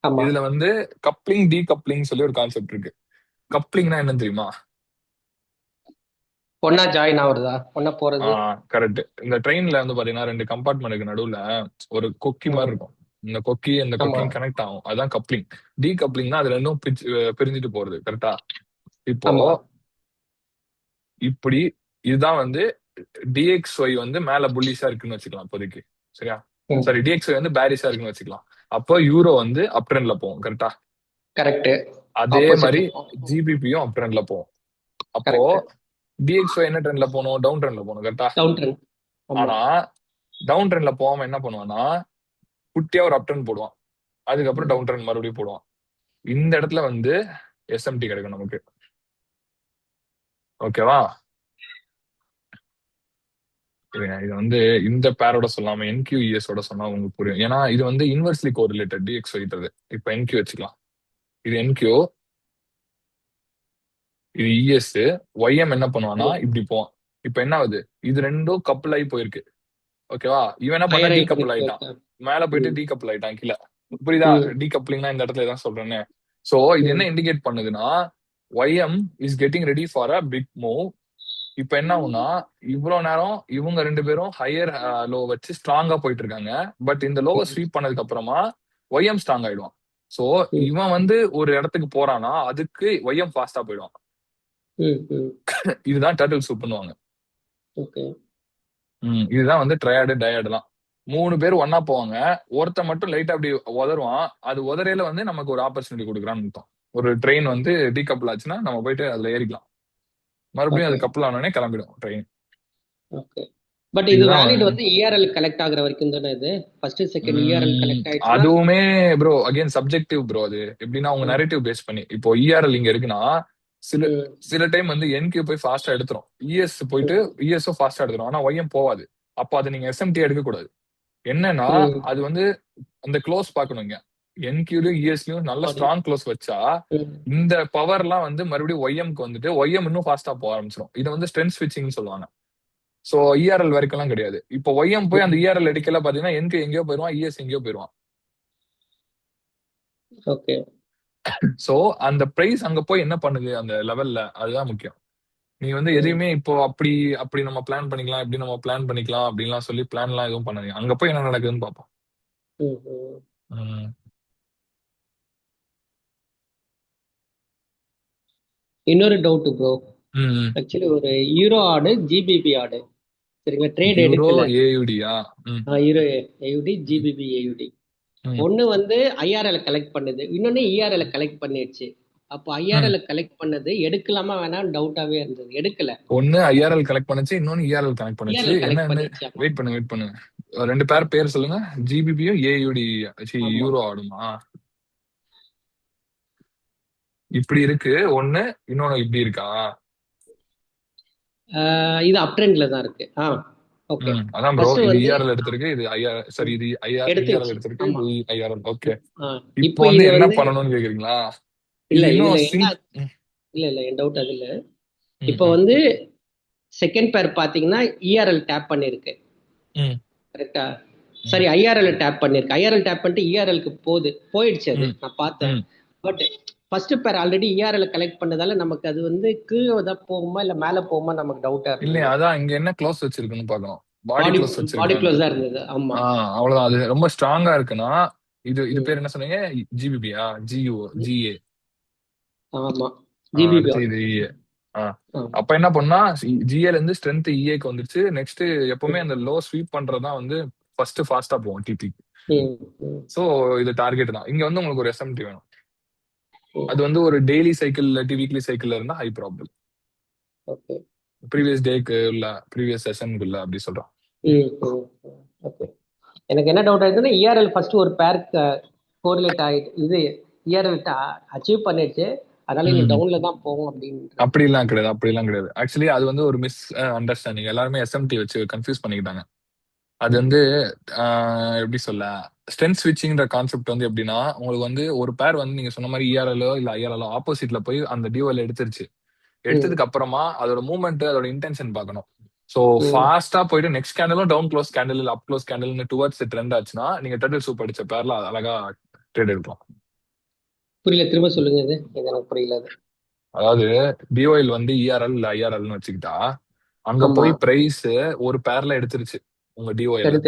ஆமா. இதுல வந்து கப்ளிங் டீ கப்ளிங் சொல்லி ஒரு கான்செப்ட் இருக்கு. கப்ளிங்னா என்னன்னு தெரியுமா? ஒன்னா ஜாயின் ஆகுறதா, ஒன்னா போறது. கரெக்ட். இந்த ட்ரெயின்ல வந்து பாத்தீங்கன்னா 2 கம்பார்ட்மெண்ட்டுக்கு நடுவுல ஒரு கொக்கி மாதிரி ம். இருக்கும். இந்த கொக்கி அந்த ஆமா. கொக்கியும் கனெக்ட் ஆகும். அதான் கப்ளிங். டீ கப்ளிங்னா அது ரெண்டும் பிரிஞ்சுட்டு போறது. கரெக்டா? இப்போ ஆமா. இப்படி இதுதான் வந்து டிஎக்ஸ்ஒய் வந்து மேல புல்லிஷா இருக்குன்னு வச்சுக்கலாம் இப்போதைக்கு. சரியா? ம். சாரி, டிஎக்ஸ்ஒய் வந்து பேரிஷா இருக்குன்னு வச்சுக்கலாம். அப்போ யூரோ வந்து அப் ட்ரெண்ட்ல போகும். கரெக்டா? கரெக்ட். அதே மாதிரி ஆப்போசிட்ல. ஜிபிபியும் அப் ட்ரெண்ட்ல போகும். அப்போ கரெக்ட். டிஎக்ஸ்ஒய் என்ன ட்ரெண்ட்ல போகணும்? டவுன் ட்ரெண்ட்ல போகணும். கரெக்டா? Down trend. ஆமா. ஆனா டவுன் ட்ரெண்ட்ல போகாம என்ன பண்ணுவான்னா குட்டியா ஒரு அப் ட்ரெண்ட் போடுவான். அதுக்கப்புறம் டவுன் ட்ரெண்ட் மறுபடியும் போடுவான். இந்த இடத்துல வந்து எஸ்எம்டி கிடைக்கும் நமக்கு. ஓகேவா? இது வந்து இந்த பேரோட சொல்லாம NQES ஓட சொன்னா உங்களுக்கு புரியும். ஏன்னா இது வந்து இன்வெர்ஸ்லி கோரிலேட்டட் DXY. இப்ப NQ வச்சுக்கலாம். இது NQ, இது ES. YM என்ன பண்ணுவானா இப்படி போவான். இப்ப என்ன ஆகுது? இது ரெண்டும் கப்புள் ஆகி போயிருக்கு. ஓகேவா? இவன் என்ன பண்ணா higher T I couple connect. ஆயிட்டான். மேல போயிட்டு டீ கப்புள் ஆயிட்டான் கீழே. புரியுதா? டீ கப்ளிங்னா இந்த இடத்துல தான் சொல்றேன்னு. சோ இது என்ன இண்டிகேட் பண்ணுதுன்னா YM is getting ready for a big move. இப்ப என்ன ஆகும்னா இவ்வளவு நேரம் இவங்க 2 பேரும் ஹையர் லோ வச்சு ஸ்ட்ராங்கா போயிட்டு இருக்காங்க. பட் இந்த லோவை ஸ்வீப் பண்ணதுக்கு அப்புறமா ஒய்எம் ஸ்ட்ராங் ஆயிடுவான். சோ இவன் வந்து ஒரு இடத்துக்கு போறானா அதுக்கு ஒய்எம் ஃபாஸ்டா போயிடுவான். இதுதான் டர்ட்டில் சூப் பண்ணுவாங்க. ஓகே. இதுதான் வந்து ட்ரையாடு டயர்டுலாம். 3 பேர் ஒன்னா போவாங்க. ஒருத்த மட்டும் லைட்டா அப்படி உதருவான். அது உதறையில வந்து நமக்கு ஒரு ஆப்பர்ச்சுனிட்டி கொடுக்குறான்னு அர்த்தம். ஒரு ட்ரெயின் வந்து டீகப்பிள் ஆச்சுன்னா நம்ம போயிட்டு அதுல ஏறிக்கலாம். மறுபடியும் அது கப்பல் ஆனோடனே கிளம்பிடும் ட்ரெயின். ஓகே. பட் இது இதுதான் வேலிட் வந்து ERL கலெக்ட் ஆகுற வரைக்கும் தானே இது? ஃபர்ஸ்ட் செகண்ட் ERL கலெக்ட் ஆயிடுச்சுன்னா அதுவுமே ப்ரோ அகைன் சப்ஜெக்டிவ் ப்ரோ. அது எப்படின்னா உங்க நரேட்டிவ் பேஸ் பண்ணி. இப்போ ERL இங்க இருக்குன்னா சில டைம் வந்து NQ போய் ஃபாஸ்டா எடுத்துரும். ES போயிட்டு ESO ஃபாஸ்டா எடுத்துரும். ஆனா YM போவாது. அப்போ அதை நீங்க SMT எடுக்க கூடாது. என்னன்னா அது வந்து அந்த க்ளோஸ் பார்க்கணும். இங்க NQலயும் ESலயும் நல்ல ஸ்ட்ராங் க்ளோஸ் வச்சா இந்த பவர்லாம் வந்து மறுபடியும் YMக்கு வந்துட்டு YM இன்னும் ஃபாஸ்டா போக ஆரம்பிச்சிடும். இதை வந்து ஸ்ட்ரென்த் ஸ்விட்சிங் சொல்லுவாங்க. சோ ERL வரைக்கும் எல்லாம் கிடையாது. இப்போ YM போய் அந்த ERL அடிக்கல பாத்தீங்கன்னா NQ எங்கேயோ போயிருவான், ES எங்கேயோ போயிருவான். ஓகே. சோ அந்த பிரைஸ் அங்க போய் என்ன பண்ணுது அந்த லெவல்ல, அதுதான் முக்கியம். நீ வந்து எதையுமே இப்போ அப்படி அப்படி நம்ம பிளான் பண்ணிக்கலாம், இப்படி நம்ம பிளான் பண்ணிக்கலாம் அப்படின்லாம் சொல்லி பிளான் எல்லாம் எதுவும் பண்ணாதீங்க. அங்க போய் என்ன நடக்குதுன்னு பார்ப்போம். இன்னொரு டவுட் ப்ரோ. ஆக்சுவலி ஒரு யூரோ ஆடு GBP ஆடு சரிங்களா, ட்ரேட் எடுக்கல. AUDயா? Euro AUD GBP AUD. ஒன்னு வந்து IRL கலெக்ட் பண்ணுது, இன்னொன்னு ERL கலெக்ட் பண்ணிடுச்சு. அப்போ IRL கலெக்ட் பண்ணது எடுக்கலாமா வேணாம் டவுட்டாவே இருந்தது. எடுக்கல. ஒன்னு IRL கலெக்ட் பண்ணுச்சு, இன்னொன்னு ERL கனெக்ட் பண்ணுச்சு. என்ன வெயிட் பண்ணுங்க. 2 பேர் சொல்லுங்க. GBPயும் AUD யூரோ ஆடுமா? இப்படி இருக்கு ஒண்ணு, இன்னொன்னு இப்படி இருக்கா? இது அப் ட்ரெண்ட்ல தான் இருக்கு. ஓகே. அதான் ப்ரோ, இது ERL எடுத்திருக்கு, இது சரி இது ERL எடுத்திருக்கு, இது IRL. ஓகே. இப்போ வந்து என்ன பண்ணணும்னு கேக்குறீங்களா? இல்ல இல்ல என் டவுட் அது இல்ல. இப்போ வந்து செகண்ட் பேர் பாத்தீங்கன்னா ERL டேப் பண்ணிருக்கு. கரெக்டா? சரி, IRL டேப் பண்ணிருக்கு. IRL டேப் பண்ணிட்டு ERLக்கு போயிடுச்சு. அது நான் பார்த்தேன். பட் ஃபர்ஸ்ட் பேர் ஆல்ரெடி ERL கலெக்ட் பண்ணதால நமக்கு அது வந்து கீழே தான் போகுமா இல்ல மேல போகுமா நமக்கு டவுட்டா இருக்கு. இல்ல அதான் இங்க என்ன க்ளோஸ் வச்சிருக்குன்னு பார்க்கணும். பாடி க்ளோஸ் தான் இருந்தது. ஆமா. அவ்வளவுதான். அது ரொம்ப ஸ்ட்ராங்கா இருக்குன்னா இது பேர் என்ன சொன்னீங்க? GBPயா? GA? ஆமா, GBP. இது EA. அப்ப என்ன பண்ணா GAல இருந்து ஸ்ட்ரென்த் EAக்கு வந்துருச்சு. நெக்ஸ்ட் எப்பவுமே அந்த லோ ஸ்வீப் பண்றதுதான் வந்து ஃபர்ஸ்ட் ஃபாஸ்டா போகும் TT. சோ இது டார்கெட் தான். இங்க வந்து உங்களுக்கு ஒரு SMT வேணும். அது வந்து ஒரு டெய்லி சைக்கிள் இல்லாட்டி வீக்லி சைக்கிள்ல இருந்தா ஹை ப்ராப்ளம். ஓகே. ப்ரீவியஸ் டேக்கு இல்ல ப்ரீவியஸ் செஷனுக்கு இல்ல அப்படி சொல்றோம். ஓகே. எனக்கு என்ன டவுட் ஆயிடுதுன்னா ERL ஃபர்ஸ்ட் ஒரு பேர் கோரிலேட் ஆயிட்டு இது ERL அச்சீவ் பண்ணிடுச்சு. அதனால நீ டவுன்ல தான் போகும் அப்படின்ற. அப்படிலாம் கிடையாது. ஆக்சுவலி அது வந்து ஒரு மிஸ் அண்டர்ஸ்டாண்டிங். எல்லாருமே எஸ்எம்டி வச்சு கன்ஃபியூஸ் பண்ணிக்கிட்டாங்க. அது வந்து எப்படி சொல்ல, ஸ்ட்ரென்த் ஸ்விட்சிங்ன்ற கான்செப்ட் வந்து எப்படின்னா, உங்களுக்கு வந்து ஒரு பேர் வந்து நீங்க சொன்ன மாதிரி இஆர்எல்ஓ இல்ல ஐஆர்எல்ஓ ஆப்போசிட்ல போய் அந்த டியூஎல் எடுத்துருச்சு. எடுத்ததுக்கு அப்புறமா அதோட மூவ்மெண்ட், அதோட இன்டென்ஷன் பார்க்கணும். ஸோ ஃபாஸ்டா போயிட்டு நெக்ஸ்ட் கேண்டலும் டவுன் க்ளோஸ் கேண்டில் இல்ல up close candle towards trend ஆச்சுன்னா நீங்க டர்ட்டில் சூப் அடிச்ச பேர்ல அழகா ட்ரேட் எடுக்கலாம். புரியல, திரும்ப சொல்லுங்க. இது எனக்கு புரியல. அதாவது டிஓஎல் வந்து இஆர்எல் இல்ல ஐஆர்எல்னு வச்சுக்கிட்டா, அங்க போய் பிரைஸ் ஒரு பேர்ல எடுத்துருச்சு உங்க டிஓஎல்.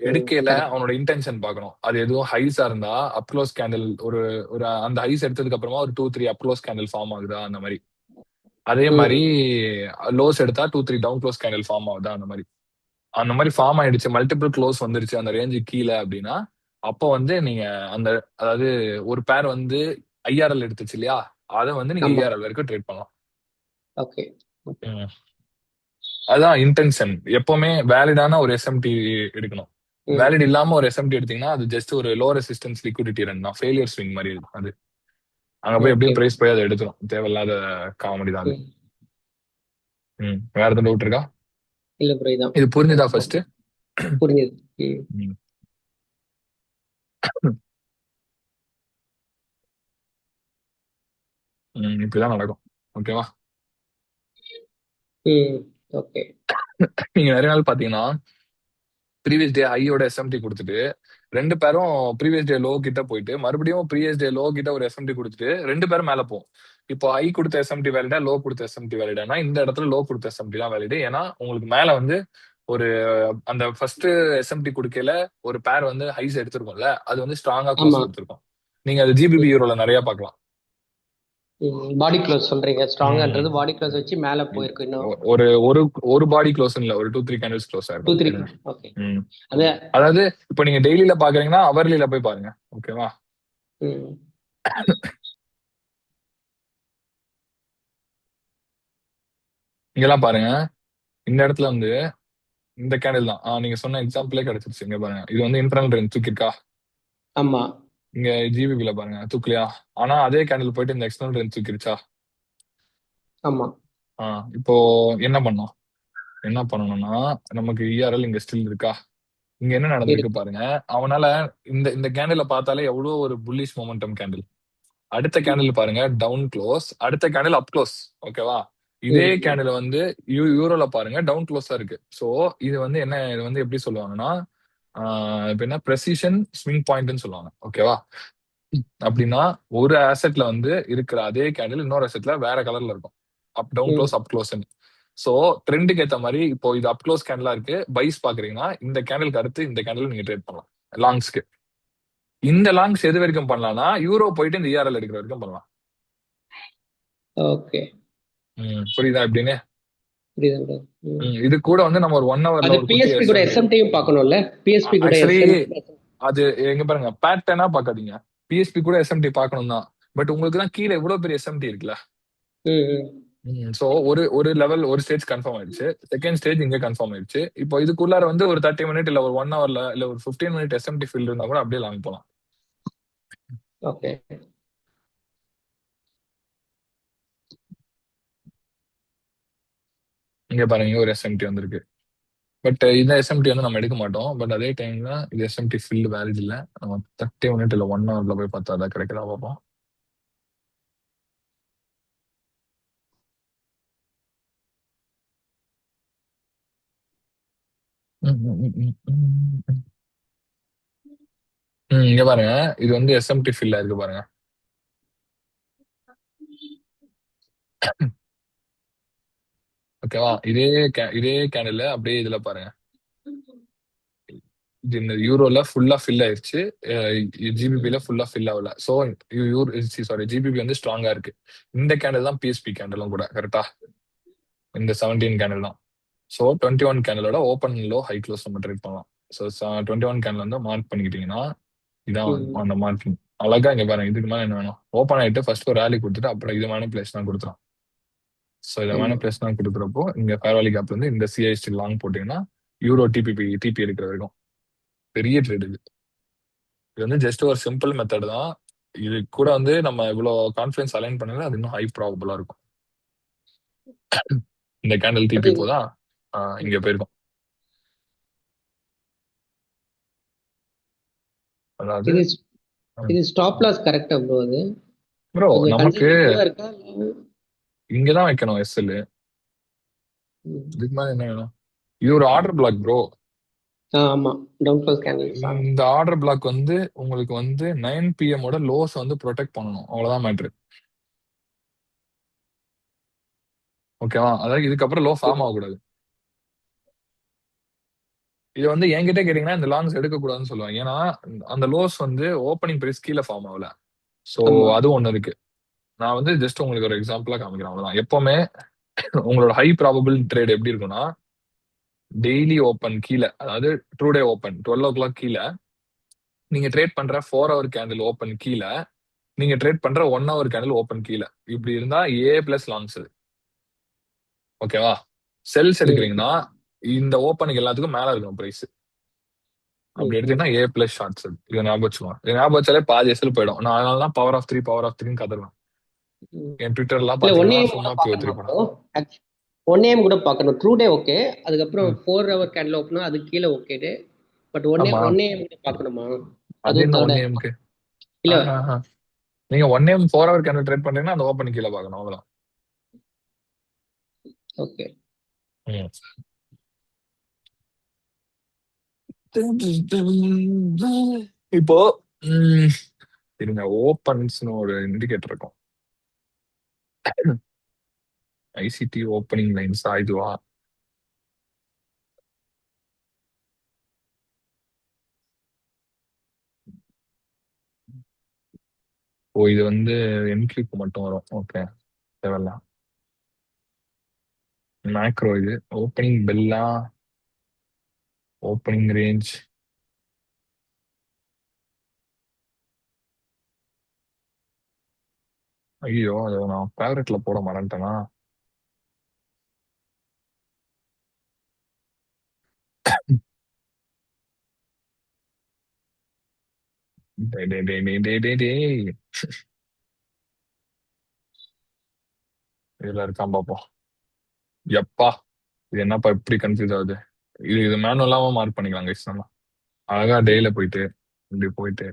எடுக்கையில அவனோட இன்டென்ஷன் பார்க்கணும். அது எதுவும் ஹைஸா இருந்தா அப்க்ளோஸ் கேண்டில் ஒரு ஒரு அந்த ஹைஸ் எடுத்ததுக்கு அப்புறமா ஒரு 2-3 அப்க்ளோஸ் கேண்டில் ஃபார்ம் ஆகுதா அந்த மாதிரி. அதே மாதிரி லோஸ் எடுத்தா 2-3 டவுன் க்ளோஸ் கேண்டில் ஃபார்ம் ஆகுதா அந்த மாதிரி ஃபார்ம் ஆயிடுச்சு, மல்டிபிள் க்ளோஸ் வந்துருச்சு அந்த ரேஞ்சு கீழே அப்படின்னா, அப்போ வந்து நீங்க அந்த அதாவது ஒரு பேர் வந்து ஐஆர்எல் எடுத்துச்சு இல்லையா, அதை வந்து நீங்க ஐஆர்எல் வரைக்கும் ட்ரேட் பண்ணலாம். ஓகே, அதான் இன்டென்ஷன். எப்பவுமே வேலிடான ஒரு எஸ்எம்டி எடுக்கணும். வேலிட் இல்லாம ஒரு எஸ்எம்டி எடுத்தீங்கன்னா அது ஜஸ்ட் ஒரு லோ ரெசிஸ்டன்ஸ் லிக்விடிட்டி ரன் தான், ஃபெயிலியர் ஸ்விங் மாதிரி இருக்கும். அது அங்க போய் எப்படியும் பிரைஸ் போய் அதை எடுத்துரும். தேவையில்லாத காமெடி தான் அது. வேற எதுவும் டவுட் இருக்கா? இல்ல ப்ரோ, இதான். இது புரிஞ்சுதா ஃபர்ஸ்ட்? புரிஞ்சுது. இப்படிதான் நடக்கும். ஓகேவா? ஓகே. நீங்க நிறைய நாள் பாத்தீங்கன்னா ப்ரீவியஸ் டே ஹையோட எஸ்எம்டி கொடுத்துட்டு ரெண்டு பேரும் ப்ரீவியஸ் டே லோ கிட்ட போயிட்டு மறுபடியும் ப்ரீவியஸ் டே லோ கிட்ட ஒரு எஸ்எம்டி கொடுத்துட்டு ரெண்டு பேரும் மேல போகும். இப்போ ஹை கொடுத்த எஸ்எம்டி வேலிடா, லோ கொடுத்த எஸ்எம்டி வேலிடானா இந்த இடத்துல லோ கொடுத்த எஸ்எம்டி தான் வேலிடு. ஏன்னா உங்களுக்கு மேல வந்து ஒரு அந்த ஃபர்ஸ்ட் எஸ்எம்டி கொடுக்கல ஒரு பேர் வந்து ஹைஸ் எடுத்திருக்கோம்ல, அது வந்து ஸ்ட்ராங்கா க்ளோஸ் கொடுத்துருக்கோம். நீங்க அது ஜிபிபி யூரோல நிறைய பார்க்கலாம். பாடி க்ளோஸ் சொல்றீங்க, ஸ்ட்ராங்கான்றது பாடி க்ளோஸ் வச்சு மேல போயிருக்கு. இன்னும் ஒரு ஒரு ஒரு பாடி க்ளோஸ் இல்ல, ஒரு 2-3 கேண்டில்ஸ் க்ளோஸ் ஆயிருக்கும். 2-3. ஓகே. அதாவது இப்போ நீங்க டெய்லில பாக்குறீங்கன்னா அவர்லில போய் பாருங்க. ஓகேவா? இங்கெல்லாம் பாருங்க, இந்த இடத்துல வந்து இந்த கேண்டில் தான் நீங்க சொன்ன எக்ஸாம்பிளே கிடைச்சிருச்சு. இங்க பாருங்க, இது வந்து இன்டர்னல் ரேஞ்ச் தூக்கிருக்கா. ஆமா. இங்க ஜிபிபில பாருங்க தூக்கலையா, ஆனா அதே கேண்டில் போயிட்டு இந்த எக்ஸ்டர்னல் ரேஞ்ச் தூக்கிருச்சா. ஆமா. இப்போ என்ன பண்ணணும்னா நமக்கு இஆர்எல் இங்க ஸ்டில் இருக்கா. இங்க என்ன நடந்திருக்கு பாருங்க. அவனால இந்த கேண்டில பார்த்தாலே எவ்வளவு ஒரு புல்லிஷ் மொமெண்டம் கேண்டில். அடுத்த கேண்டில் பாருங்க டவுன் க்ளோஸ், அடுத்த கேண்டில் அப் க்ளோஸ். ஓகேவா? இதே கேண்டில் வந்து யூரோல பாருங்க டவுன் க்ளோஸா இருக்கு. சோ இது வந்து என்ன, இது வந்து எப்படி சொல்லுவாங்கன்னா இப்ப என்ன ப்ரெசிஷன் ஸ்விங் பாயிண்ட்னு சொல்லுவாங்க. ஓகேவா? அப்படின்னா ஒரு அசெட்ல வந்து இருக்கிற அதே கேண்டில் இன்னொரு அசெட்ல வேற கலர்ல இருக்கும். Up down close up close. So ட்ரெண்டுக்கு ஏத்த மாதிரி இப்போ இது அப் க்ளோஸ் கேண்டிலா இருக்கு, பைஸ் பாக்குறீங்கன்னா இந்த கேண்டிலுக்கு அடுத்து இந்த கேண்டில் நீங்க ட்ரேட் பண்ணலாம் லாங்ஸ்க்கு. இந்த லாங்ஸ் எது வரைக்கும் பண்ணலாம்னா யூரோ போயிட்டு இந்த இஆர்எல் எடுக்கிற வரைக்கும் பண்ணலாம். ஓகே, புரியுதா எப்படின்னு? இது கூட வந்து நம்ம ஒரு 1 ஹவர்ல ஒரு பிஎஸ்பி கூட எஸ்எம்டியும் பார்க்கணும்ல. பிஎஸ்பி கூட அது எங்க பாருங்க, பேட்டர்னா பார்க்காதீங்க. பிஎஸ்பி கூட எஸ்எம்டி பார்க்கணும் தான், பட் உங்களுக்கு தான் கீழே இவ்வளவு பெரிய எஸ்எம்டி இருக்குல்ல. சோ ஒரு லெவல் ஒரு ஸ்டேஜ் கன்ஃபார்ம் ஆயிடுச்சு, செகண்ட் ஸ்டேஜ் இங்க கன்ஃபார்ம் ஆயிடுச்சு. இப்போ இதுக்குள்ளார வந்து ஒரு 30 மினிட் இல்ல ஒரு 1 ஹவர்ல இல்ல ஒரு 15 மினிட் எஸ்எம்டி ஃபீல்ட் இருந்தா கூட அப்படியே லாங் போலாம். ஓகே. இங்க பாருங்க ஒரு எஸ்எம்டி வந்திருக்கு, பட் இந்த எஸ்எம்டி வந்து நம்ம எடுக்க மாட்டோம். பட் அதே டைம்ல இது எஸ்எம்டி ஃபீல்டு வேலிட் இல்ல, நம்ம 30 மினிட் இல்ல 1 ஹவர்ல போய் பார்த்தா தான் கிடைக்கிறதா பார்ப்போம். இங்க பாருங்க, இது வந்து எஸ்எம்டி ஃபில் இருக்கு பாருங்க. ஓகேவா? இதே கேண்டில் அப்படியே இதுல பாருங்க, இந்த யூரோல ஃபுல்லா ஃபில் ஆயிருச்சு, ஜிபிபில ஃபுல்லா ஃபில் ஆகல. சோ சாரி ஜிபிபி வந்து ஸ்ட்ராங்கா இருக்கு. இந்த கேண்டில் தான் பிஎஸ்பி கேண்டிலும் கூட கரெக்டா, இந்த 17 கேண்டில் தான். ஸோ 21 கேண்டிலோட ஓப்பன் லோ ஹை க்ளோஸ் நம்ம ட்ரேட் பண்ணலாம். ஸோ 21 கேண்டில் வந்து மார்க் பண்ணிக்கிட்டீங்கன்னா இதான் அந்த மார்க்கிங். அழகா இங்க பாருங்க, இதுக்கு மேலே என்ன வேணும், ஓப்பன் ஆயிட்டு ஃபர்ஸ்ட் ஒரு ரேலி கொடுத்துட்டு அப்புறம் இது மேனிபுலேஷன் தான் கொடுத்துரும். ஸோ இதை மேனிபுலேஷன் தான் கொடுக்குறப்போ இங்க ஃபேர் வேலி கேப்ல இருந்து இந்த சிஐஎஸ்டி லாங் போட்டீங்கன்னா யூரோ டிபி எடுக்கிற வரைக்கும் பெரிய ட்ரேட் இது. இது வந்து ஜஸ்ட் ஒரு சிம்பிள் மெத்தட் தான். இது கூட வந்து நம்ம இவ்வளவு கான்ஃபிடன்ஸ் அலைன் பண்ணல, அது இன்னும் ஹை ப்ராபபிளா இருக்கும். இந்த கேண்டில் திருப்பி அது போதா இங்க போயிருக்கும். அதாவது இது இது ஸ்டாப் லாஸ் கரெக்டா ப்ரோ? அது ப்ரோ கொஞ்சம் நமக்கு கன்சர்வேட்டிவா இருக்கா? இங்கதான் வைக்கணும் எஸ்எல். இதுக்கு மேல என்ன வேணும்? இது ஒரு ஆர்டர் பிளாக் ப்ரோ. ஆமா, டவுன் க்ளோஸ் கேண்டில்ஸ். இந்த ஆர்டர் பிளாக் வந்து உங்களுக்கு வந்து 9 PM ஓட லோஸ் வந்து ப்ரொடெக்ட் பண்ணணும், அவ்வளவுதான் மேட்ரு. ஓகேவா? அதாவது இதுக்கப்புறம் லோ ஃபார்ம் ஆகக்கூடாது. இது வந்து என்கிட்ட கேட்டீங்கன்னா இந்த லாங்ஸ் எடுக்க கூடாதுன்னு சொல்லுவாங்க. ஏன்னா அந்த லோஸ் வந்து ஓப்பனிங் பிரைஸ் கீழே ஃபார்ம் ஆகல. ஸோ ஆமா. அது ஒண்ணு இருக்கு. நான் வந்து ஜஸ்ட் உங்களுக்கு ஒரு எக்ஸாம்பிளா காமிக்கிறேன், அவ்வளவுதான். எப்பவுமே உங்களோட ஹை ப்ராபபிள் ட்ரேட் எப்படி இருக்கும்னா, டெய்லி ஓப்பன் கீழே, அதாவது ட்ரூ டே ஓப்பன் 12 o'clock கீழே, நீங்க ட்ரேட் பண்ற 4 hour கேண்டில் ஓப்பன் கீழே, நீங்க ட்ரேட் பண்ற 1 hour கேண்டில் ஓப்பன் கீழே, இப்படி இருந்தா ஏ பிளஸ் லாங்ஸ். ஓகேவா? செல்ஸ் எடுக்கிறீங்கன்னா இந்த ஓப்பனுக்கு எல்லாத்துக்கும் மேல இருக்கும் பிரைஸ். அப்படி எடுத்தீங்கன்னா ஏ பிளஸ் ஷார்ட்ஸ். இதை ஞாபகம் வச்சுக்கோங்க. இதை ஞாபகம் வச்சாலே பாதி எஸ்எல் போயிடும். நான் அதனால தான் பவர் ஆஃப் த்ரீன்னு கதறேன். என் ட்விட்டர்லாம் இல்ல, பாத்தீங்கன்னா 1 AM கூட சும்மா பியூ த்ரீ பார்க்கணும் bro. 1 AM கூட பார்க்கணும். ட்ரூ டே ஓகே, அதுக்கப்புறம் 4 hour கேண்டில் ஓப்பனா அது கீழே ஓகே. பட் 1 ஆமா. AM கூட பார்க்கணுமா? அது அதுவும் என்ன 1 தேர்ட் AM-க்கு? இல்ல. நீங்க 1 AM 4 hour கேண்டில் ட்ரேட் பண்றீங்கன்னா அந்த ஓப்பன் கீழே பார்க்கணும், அவ்வளவுதான். ஓகே. இப்போ இருங்க, ஓப்பன்ஸ்னு ஒரு இண்டிகேட்டர் இருக்கும். ஐசிடி ஓப்பனிங் லைன்ஸா இதுவா? ஓ, இது வந்து என்ட்ரிக்கு மட்டும் வரும். ஓகே, தேவையில்ல. மேக்ரோ இது ஓப்பனிங் பெல்லா, ஓப்பனிங் ரேஞ்ச். ஐயோ, அதை நான் ஃபேவரட்ல போட மறந்துட்டேனா? டேய் டேய் டேய் டேய் டேய் டேய் டேய். இதுல இருக்கான் பாப்போம். எப்பா, இது என்னப்பா இப்படி கன்ஃபியூஸ் ஆகுது? இது மேனுவலாம மார்க் பண்ணிக்கலாம் கைஸ். நம்ம அழகா டேல போயிட்டு இப்படி போயிட்டு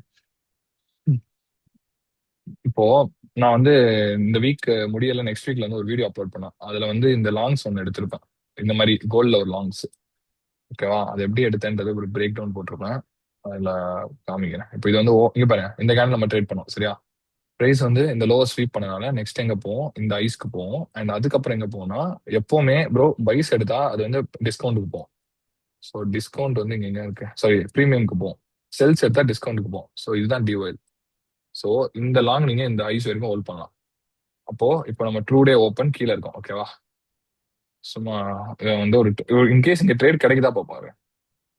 இப்போ நான் வந்து இந்த வீக் முடியல, நெக்ஸ்ட் வீக்ல வந்து ஒரு வீடியோ அப்லோட் பண்ணேன். அதுல வந்து இந்த லாங்ஸ் ஒன்று எடுத்திருப்பேன், இந்த மாதிரி கோல்ட்ல ஒரு லாங்ஸ். ஓகேவா? அது எப்படி எடுத்தேன்றது ஒரு பிரேக் டவுன் போட்டிருப்பேன், அதுல காமிக்கிறேன். இப்போ இது வந்து இங்க பாருங்க, இந்த கேண்டில் நம்ம ட்ரேட் பண்ணோம் சரியா? பிரைஸ் வந்து இந்த லோவர் ஸ்வீப் பண்ணனால நெக்ஸ்ட் எங்க போவோம், இந்த ஐஸ்க்கு போவோம். அண்ட் அதுக்கப்புறம் எங்க போவோம்னா, எப்பவுமே ப்ரோ பைஸ் எடுத்தா அது வந்து டிஸ்கவுண்ட்டுக்கு போவோம். ஸோ டிஸ்கவுண்ட் வந்து இங்க எங்க இருக்கு, சாரி ப்ரீமியம்க்கு போவோம். செல்ஸ் எடுத்தா டிஸ்கவுண்ட்டுக்கு போவோம். ஸோ இதுதான் டிஓஎல். ஸோ இந்த லாங் நீங்க இந்த ஐஸ் வரைக்கும் ஹோல்ட் பண்ணலாம். அப்போ இப்போ நம்ம ட்ரூ டே ஓப்பன் கீழே இருக்கோம். ஓகேவா? சும்மா வந்து ஒரு இன்கேஸ் இங்க ட்ரேட் கிடைக்குதா பார்ப்பாரு.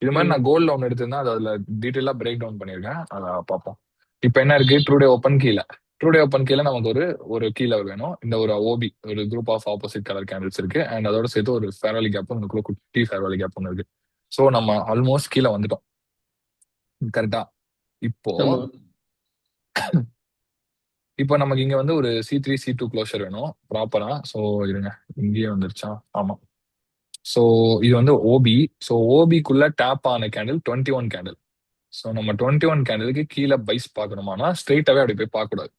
இது மாதிரி நான் கோல்ட்ல ஒன்று எடுத்திருந்தா அது அதுல டீட்டெயிலா பிரேக் டவுன் பண்ணியிருக்கேன், அதை பார்ப்போம். இப்போ என்ன இருக்கு, ட்ரூ டே ஓப்பன் கீழே. ட்ரூ டே ஓப்பன் கீழே நமக்கு ஒரு கீழே வேணும். இந்த ஒரு ஓபி, ஒரு group of opposite colour candles இருக்கு. அண்ட் அதோட சேர்த்து ஒரு ஃபேர்வாலி கேப், உங்களுக்குள்ள குட்டி ஃபேர்வாலி கேப் ஒன்று இருக்கு. ஸோ நம்ம ஆல்மோஸ்ட் கீழே வந்துட்டோம். கரெக்டா? இப்போ இப்போ நமக்கு இங்க வந்து ஒரு C3 C2 க்ளோஷர் வேணும் ப்ராப்பரா. ஸோ இருங்க, இங்கேயே வந்துருச்சா? ஆமா. ஸோ இது வந்து ஓபி. ஸோ ஓபிக்குள்ள டேப் ஆன கேண்டில் 21 கேண்டில். ஸோ நம்ம 21 கேண்டிலுக்கு கீழே பைஸ் பார்க்கணுமானா ஸ்ட்ரெயிட்டாவே அப்படி போய் பார்க்கக்கூடாது.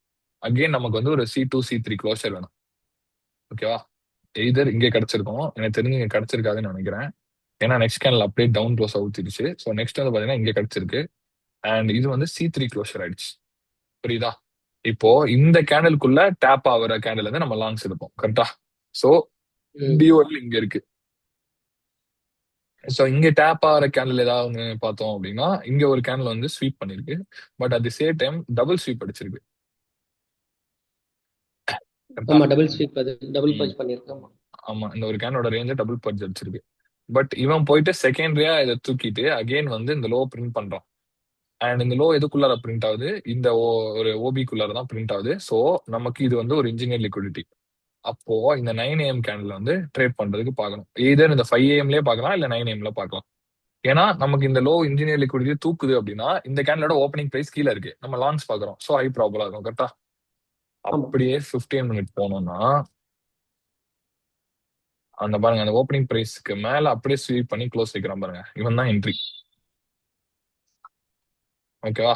அகெயின் நமக்கு வந்து ஒரு C2 C3 க்ளோஷர் வேணும். ஓகேவா? எய்தர் இங்கே கிடைச்சிருக்கும், எனக்கு தெரிஞ்சு இங்கே கிடைச்சிருக்காதுன்னு நினைக்கிறேன். ஏன்னா நெக்ஸ்ட் கேண்டில் அப்படியே டவுன் க்ளோஸ் அவுத்திடுச்சு. ஸோ நெக்ஸ்ட் வந்து பாத்தீங்கன்னா இங்கே கிடைச்சிருக்கு. அண்ட் இது வந்து C3 க்ளோஷர் ஆயிடுச்சு. புரியுதா? இப்போ இந்த கேண்டலுக்குள்ள டேப் ஆகிற கேண்டில் வந்து நம்ம லாங்ஸ் எடுப்போம். கரெக்டா? ஸோ டிஓஎல் இங்க இருக்கு. ஸோ இங்க டேப் ஆகிற கேண்டில் ஏதாவது ஒன்று பார்த்தோம் அப்படின்னா, இங்க ஒரு கேண்டில் வந்து ஸ்வீப் பண்ணிருக்கு. But at the same time double sweep அடிச்சிருக்கு. ஆமா, டபுள் ஸ்வீப், அது டபுள் பஞ்ச் பண்ணிருக்கோம். ஆமா, இந்த ஒரு கேனோட ரேஞ்ச டபுள் பஞ்ச் அடிச்சிருக்கு. பட் இவன் போயிட்டு செகண்டரியா இதை தூக்கிட்டு அகைன் வந்து இந்த லோ பிரிண்ட் பண்றான். அண்ட் இந்த லோ எதுக்குள்ளார பிரிண்ட் ஆகுது, இந்த ஒரு ஓபிக்குள்ளார தான் பிரிண்ட் ஆகுது. ஸோ நமக்கு இது வந்து ஒரு இன்ஜினியர் லிக்விடிட்டி. அப்போ இந்த 9 AM கேண்டில் வந்து ட்ரேட் பண்றதுக்கு பார்க்கணும். எய்தர் இந்த 5 AM பார்க்கலாம், இல்ல 9 AM பார்க்கலாம். ஏன்னா நமக்கு இந்த லோ இன்ஜினியர் லிக்விடிட்டி தூக்குது அப்படின்னா இந்த கேண்டலோட ஓப்பனிங் பிரைஸ் கீழே இருக்கு, நம்ம லாங்ஸ் பாக்குறோம், ஸோ ஹை ப்ராபலா இருக்கும். கரெக்டா? ஆமா. அப்படியே 15 மினிட் போனோம்னா அந்த பாருங்க, அந்த ஓப்பனிங் பிரைஸ்க்கு மேல அப்படியே ஸ்வீப் பண்ணி க்ளோஸ் வைக்கிறான் பாருங்க, இவன் தான் என்ட்ரி. ஓகேவா?